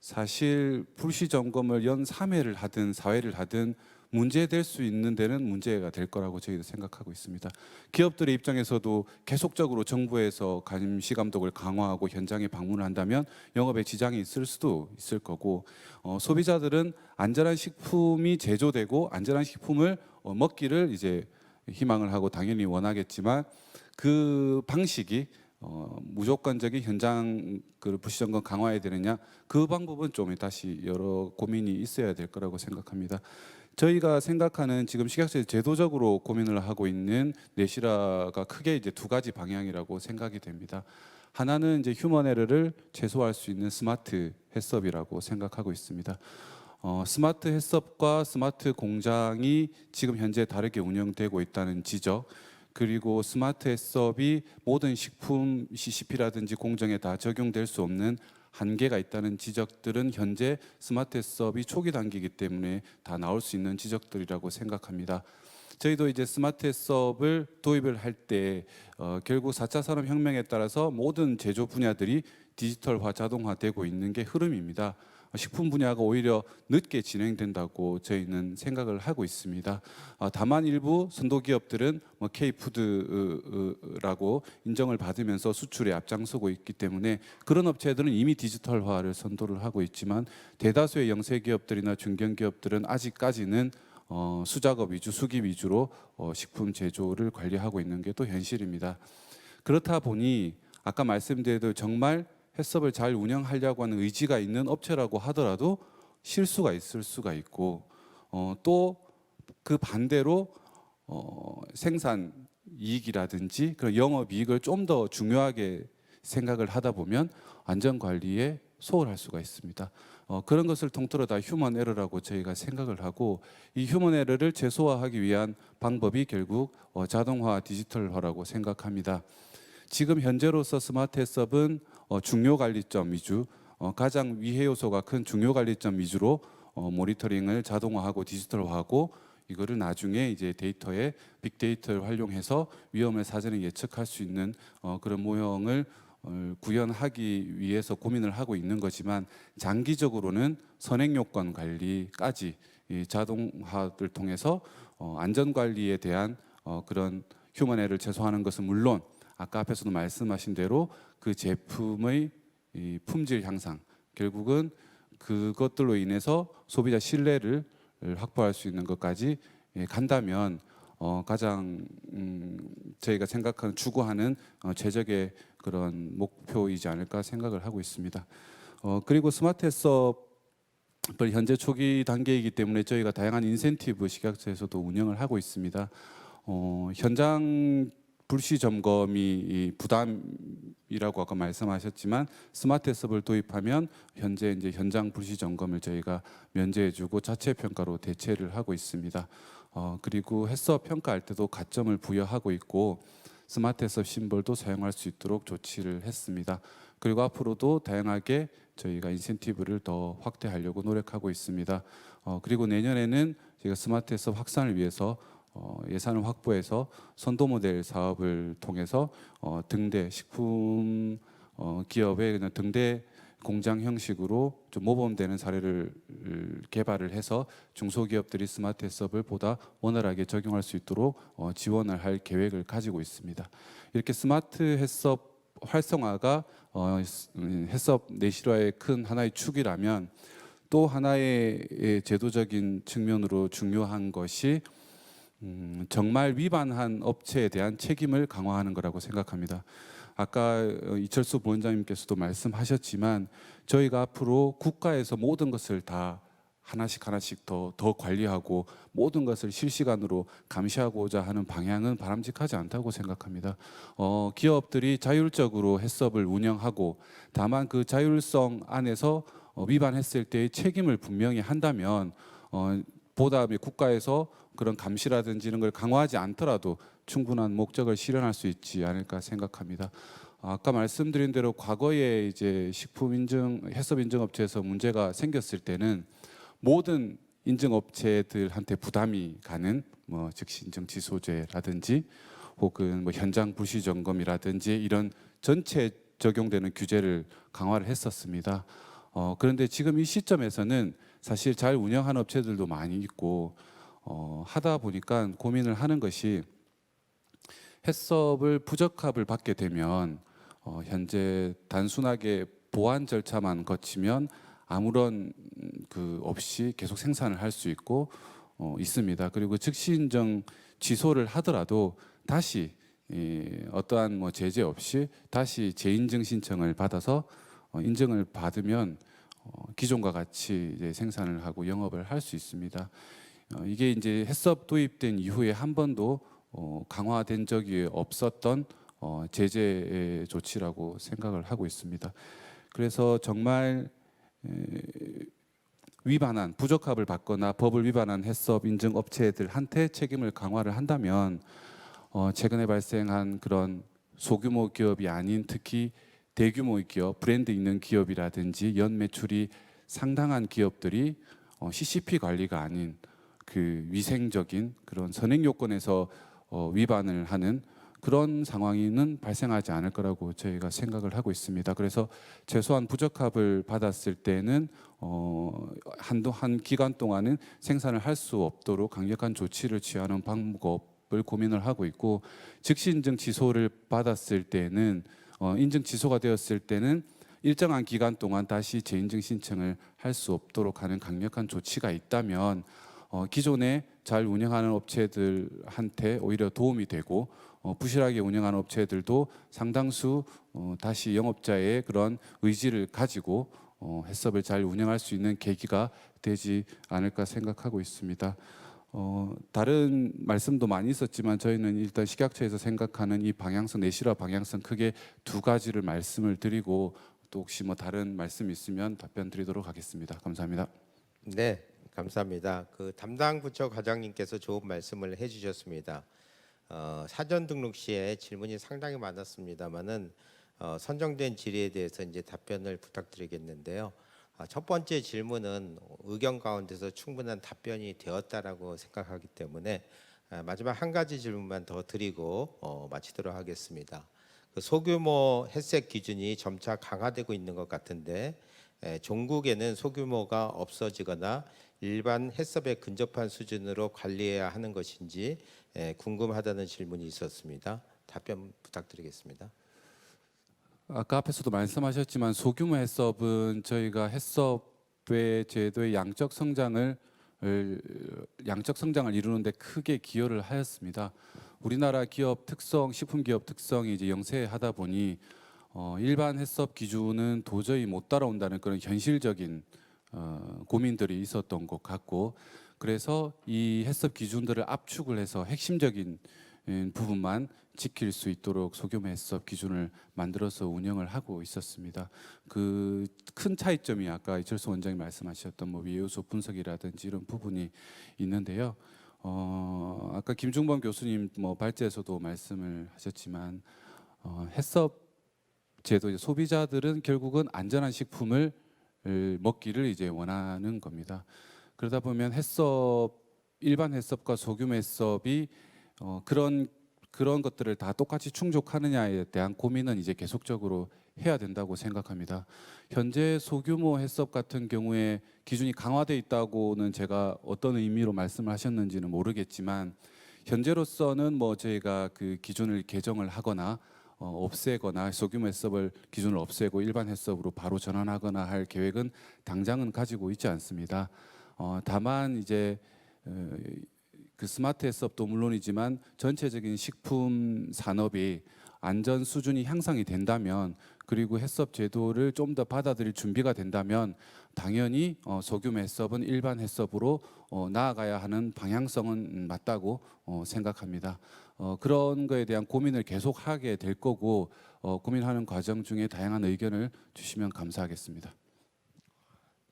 Speaker 9: 사실 불시 점검을 연 3회를 하든 4회를 하든 문제될 수 있는 데는 문제가 될 거라고 저희도 생각하고 있습니다. 기업들의 입장에서도 계속적으로 정부에서 감시 감독을 강화하고 현장에 방문을 한다면 영업에 지장이 있을 수도 있을 거고 소비자들은 안전한 식품이 제조되고 안전한 식품을 먹기를 이제 희망을 하고 당연히 원하겠지만 그 방식이 무조건적인 현장 그 불시 점검 강화해야 되느냐, 그 방법은 좀 다시 여러 고민이 있어야 될 거라고 생각합니다. 저희가 생각하는 지금 식약처에서 제도적으로 고민을 하고 있는 내실화가 크게 이제 두 가지 방향이라고 생각이 됩니다. 하나는 이제 휴먼 에러를 최소화할 수 있는 스마트 해썹이라고 생각하고 있습니다. 스마트 해썹과 스마트 공장이 지금 현재 다르게 운영되고 있다는 지적, 그리고 스마트 해썹이 모든 식품 CCP라든지 공정에 다 적용될 수 없는 한계가 있다는 지적들은 현재 스마트 해썹이 초기 단계이기 때문에 다 나올 수 있는 지적들이라고 생각합니다. 저희도 이제 스마트 해썹을 도입을 할 때 결국 4차 산업혁명에 따라서 모든 제조 분야들이 디지털화, 자동화되고 있는 게 흐름입니다. 식품 분야가 오히려 늦게 진행된다고 저희는 생각을 하고 있습니다. 다만 일부 선도 기업들은 K푸드라고 인정을 받으면서 수출에 앞장서고 있기 때문에 그런 업체들은 이미 디지털화를 선도를 하고 있지만 대다수의 영세 기업들이나 중견 기업들은 아직까지는 수작업 위주, 수기 위주로 식품 제조를 관리하고 있는 게 또 현실입니다. 그렇다 보니 아까 말씀드린 정말 해썹을 잘 운영하려고 하는 의지가 있는 업체라고 하더라도 실수가 있을 수가 있고, 또 그 반대로 생산 이익이라든지 그런 영업 이익을 좀 더 중요하게 생각을 하다 보면 안전 관리에 소홀할 수가 있습니다. 그런 것을 통틀어 다 휴먼 에러라고 저희가 생각을 하고, 이 휴먼 에러를 최소화하기 위한 방법이 결국 자동화, 디지털화라고 생각합니다. 지금 현재로서 스마트 해썹은 중요 관리점 위주, 가장 위해 요소가 큰 중요 관리점 위주로 모니터링을 자동화하고 디지털화하고, 이거를 나중에 이제 데이터에 빅데이터를 활용해서 위험을 사전에 예측할 수 있는 그런 모형을 구현하기 위해서 고민을 하고 있는 거지만, 장기적으로는 선행 요건 관리까지 이 자동화를 통해서 안전 관리에 대한 그런 휴먼 에러를 최소화하는 것은 물론 아까 앞에서도 말씀하신 대로 그 제품의 이 품질 향상, 결국은 그것들로 인해서 소비자 신뢰를 확보할 수 있는 것까지 간다면 가장 저희가 생각하는 추구하는 최적의 그런 목표이지 않을까 생각을 하고 있습니다. 그리고 스마트 해썹을 현재 초기 단계이기 때문에 저희가 다양한 인센티브 식약처에서도 운영을 하고 있습니다. 현장 불시 점검이 부담이라고 아까 말씀하셨지만 스마트 해썹을 도입하면 현재 이제 현장 불시 점검을 저희가 면제해주고 자체 평가로 대체를 하고 있습니다. 그리고 해썹 평가할 때도 가점을 부여하고 있고 스마트 해썹 심볼도 사용할 수 있도록 조치를 했습니다. 그리고 앞으로도 다양하게 저희가 인센티브를 더 확대하려고 노력하고 있습니다. 그리고 내년에는 저희가 스마트 해썹 확산을 위해서 예산을 확보해서 선도 모델 사업을 통해서 등대 식품 기업의 그냥 등대 공장 형식으로 좀 모범되는 사례를 개발을 해서 중소기업들이 스마트 해썹을 보다 원활하게 적용할 수 있도록 지원을 할 계획을 가지고 있습니다. 이렇게 스마트 해썹 활성화가 해썹 내실화의 큰 하나의 축이라면, 또 하나의 제도적인 측면으로 중요한 것이 정말 위반한 업체에 대한 책임을 강화하는 거라고 생각합니다. 아까 이철수 부원장님께서도 말씀하셨지만 저희가 앞으로 국가에서 모든 것을 다 하나씩 더 관리하고 모든 것을 실시간으로 감시하고자 하는 방향은 바람직하지 않다고 생각합니다. 기업들이 자율적으로 해썹을 운영하고, 다만 그 자율성 안에서 위반했을 때의 책임을 분명히 한다면 보다 국가에서 그런 감시라든지 이런 걸 강화하지 않더라도 충분한 목적을 실현할 수 있지 않을까 생각합니다. 아까 말씀드린 대로 과거에 이제 식품 인증, 해썹 인증 업체에서 문제가 생겼을 때는 모든 인증 업체들한테 부담이 가는 즉시 인증 지소제라든지 혹은 현장 불시 점검이라든지 이런 전체 적용되는 규제를 강화를 했었습니다. 그런데 지금 이 시점에서는 사실 잘 운영하는 업체들도 많이 있고 하다 보니까 고민을 하는 것이, 해썹을 부적합을 받게 되면 현재 단순하게 보안 절차만 거치면 아무런 그 없이 계속 생산을 할 수 있고 있습니다. 그리고 즉시 인정 취소를 하더라도 다시 어떠한 뭐 제재 없이 다시 재인증 신청을 받아서 인증을 받으면 기존과 같이 이제 생산을 하고 영업을 할 수 있습니다. 이게 이제 해썹 도입된 이후에 한 번도 강화된 적이 없었던 제재 조치라고 생각을 하고 있습니다. 그래서 정말 위반한 부적합을 받거나 법을 위반한 해썹 인증 업체들한테 책임을 강화를 한다면 최근에 발생한 그런 소규모 기업이 아닌 특히 대규모 기업, 브랜드 있는 기업이라든지 연 매출이 상당한 기업들이 CCP 관리가 아닌 그 위생적인 그런 선행 요건에서 위반을 하는 그런 상황은 발생하지 않을 거라고 저희가 생각을 하고 있습니다. 그래서 최소한 부적합을 받았을 때는 한 기간 동안은 생산을 할 수 없도록 강력한 조치를 취하는 방법을 고민을 하고 있고, 즉시 인증 취소를 받았을 때는 인증 취소가 되었을 때는 일정한 기간 동안 다시 재인증 신청을 할 수 없도록 하는 강력한 조치가 있다면 기존에 잘 운영하는 업체들한테 오히려 도움이 되고 부실하게 운영하는 업체들도 상당수 다시 영업자의 그런 의지를 가지고 해썹을 잘 운영할 수 있는 계기가 되지 않을까 생각하고 있습니다. 다른 말씀도 많이 있었지만 저희는 일단 식약처에서 생각하는 이 방향성, 내실화 방향성 크게 두 가지를 말씀을 드리고 또 혹시 뭐 다른 말씀 있으면 답변 드리도록 하겠습니다. 감사합니다.
Speaker 2: 네, 감사합니다. 그 담당 부처 과장님께서 좋은 말씀을 해주셨습니다. 사전 등록 시에 질문이 상당히 많았습니다만은 선정된 질의에 대해서 이제 답변을 부탁드리겠는데요. 첫 번째 질문은 의견 가운데서 충분한 답변이 되었다라고 생각하기 때문에 마지막 한 가지 질문만 더 드리고 마치도록 하겠습니다. 그 소규모 햇색 기준이 점차 강화되고 있는 것 같은데 종국에는 소규모가 없어지거나 일반 해썹에 근접한 수준으로 관리해야 하는 것인지 궁금하다는 질문이 있었습니다. 답변 부탁드리겠습니다.
Speaker 9: 아까 앞에서도 말씀하셨지만 소규모 해썹은 저희가 해썹의 제도의 양적 성장을 이루는데 크게 기여를 하였습니다. 우리나라 기업 특성, 식품 기업 특성이 이제 영세하다 보니 일반 해썹 기준은 도저히 못 따라온다는 그런 현실적인 고민들이 있었던 것 같고, 그래서 이 해썹 기준들을 압축을 해서 핵심적인 부분만 지킬 수 있도록 소규모 해썹 기준을 만들어서 운영을 하고 있었습니다. 그 큰 차이점이 아까 이철수 원장님 말씀하셨던 뭐 위해요소 분석이라든지 이런 부분이 있는데요. 아까 김중범 교수님 뭐 발제에서도 말씀을 하셨지만 해썹 제도 소비자들은 결국은 안전한 식품을 먹기를 이제 원하는 겁니다. 그러다 보면 일반 해썹과 소규모 해썹이 그런 것들을 다 똑같이 충족하느냐에 대한 고민은 이제 계속적으로 해야 된다고 생각합니다. 현재 소규모 해썹 같은 경우에 기준이 강화돼 있다고는 제가 어떤 의미로 말씀을 하셨는지는 모르겠지만 현재로서는 뭐 저희가 그 기준을 개정을 하거나 없애거나 소규모 해썹을 기준을 없애고 일반 해썹으로 바로 전환하거나 할 계획은 당장은 가지고 있지 않습니다. 다만 이제 그 스마트 해썹도 물론이지만 전체적인 식품 산업이 안전 수준이 향상이 된다면, 그리고 해썹 제도를 좀 더 받아들일 준비가 된다면 당연히 소규모 해썹은 일반 해썹으로 나아가야 하는 방향성은 맞다고 생각합니다. 그런 거에 대한 고민을 계속하게 될 거고 고민하는 과정 중에 다양한 의견을 주시면 감사하겠습니다.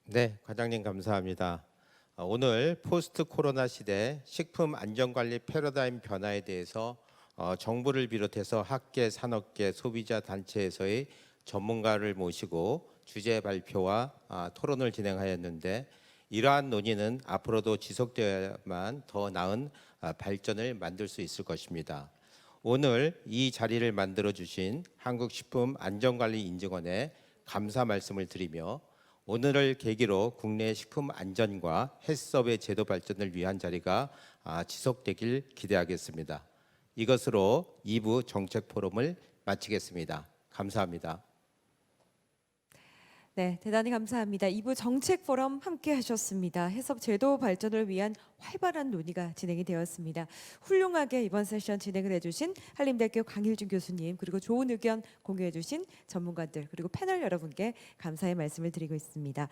Speaker 2: 네, 과장님 감사합니다. 오늘 포스트 코로나 시대 식품 안전관리 패러다임 변화에 대해서 정부를 비롯해서 학계, 산업계, 소비자 단체에서의 전문가를 모시고 주제 발표와 토론을 진행하였는데, 이러한 논의는 앞으로도 지속되어야만 더 나은 발전을 만들 수 있을 것입니다. 오늘 이 자리를 만들어 주신 한국식품안전관리인증원에 감사 말씀을 드리며 오늘을 계기로 국내 식품 안전과 해썹의 제도 발전을 위한 자리가 지속되길 기대하겠습니다. 이것으로 2부 정책 포럼을 마치겠습니다. 감사합니다.
Speaker 1: 네, 대단히 감사합니다. 2부 정책 포럼 함께 하셨습니다. 해썹 제도 발전을 위한 활발한 논의가 진행이 되었습니다. 훌륭하게 이번 세션 진행을 해주신 한림대학교 강일준 교수님, 그리고 좋은 의견 공유해주신 전문가들, 그리고 패널 여러분께 감사의 말씀을 드리고 있습니다.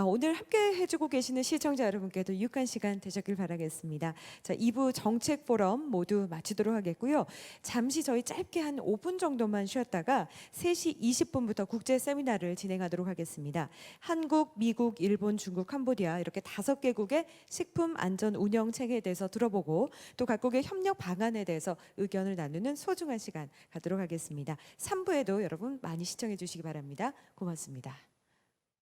Speaker 1: 오늘 함께 해주고 계시는 시청자 여러분께도 유익한 시간 되셨길 바라겠습니다. 자, 2부 정책 포럼 모두 마치도록 하겠고요. 잠시 저희 짧게 한 5분 정도만 쉬었다가 3시 20분부터 국제 세미나를 진행하도록 하겠습니다. 한국, 미국, 일본, 중국, 캄보디아 이렇게 5개국의 식품 안전 운영 체계에 대해서 들어보고 또 각국의 협력 방안에 대해서 의견을 나누는 소중한 시간 갖도록 하겠습니다. 3부에도 여러분 많이 시청해 주시기 바랍니다. 고맙습니다.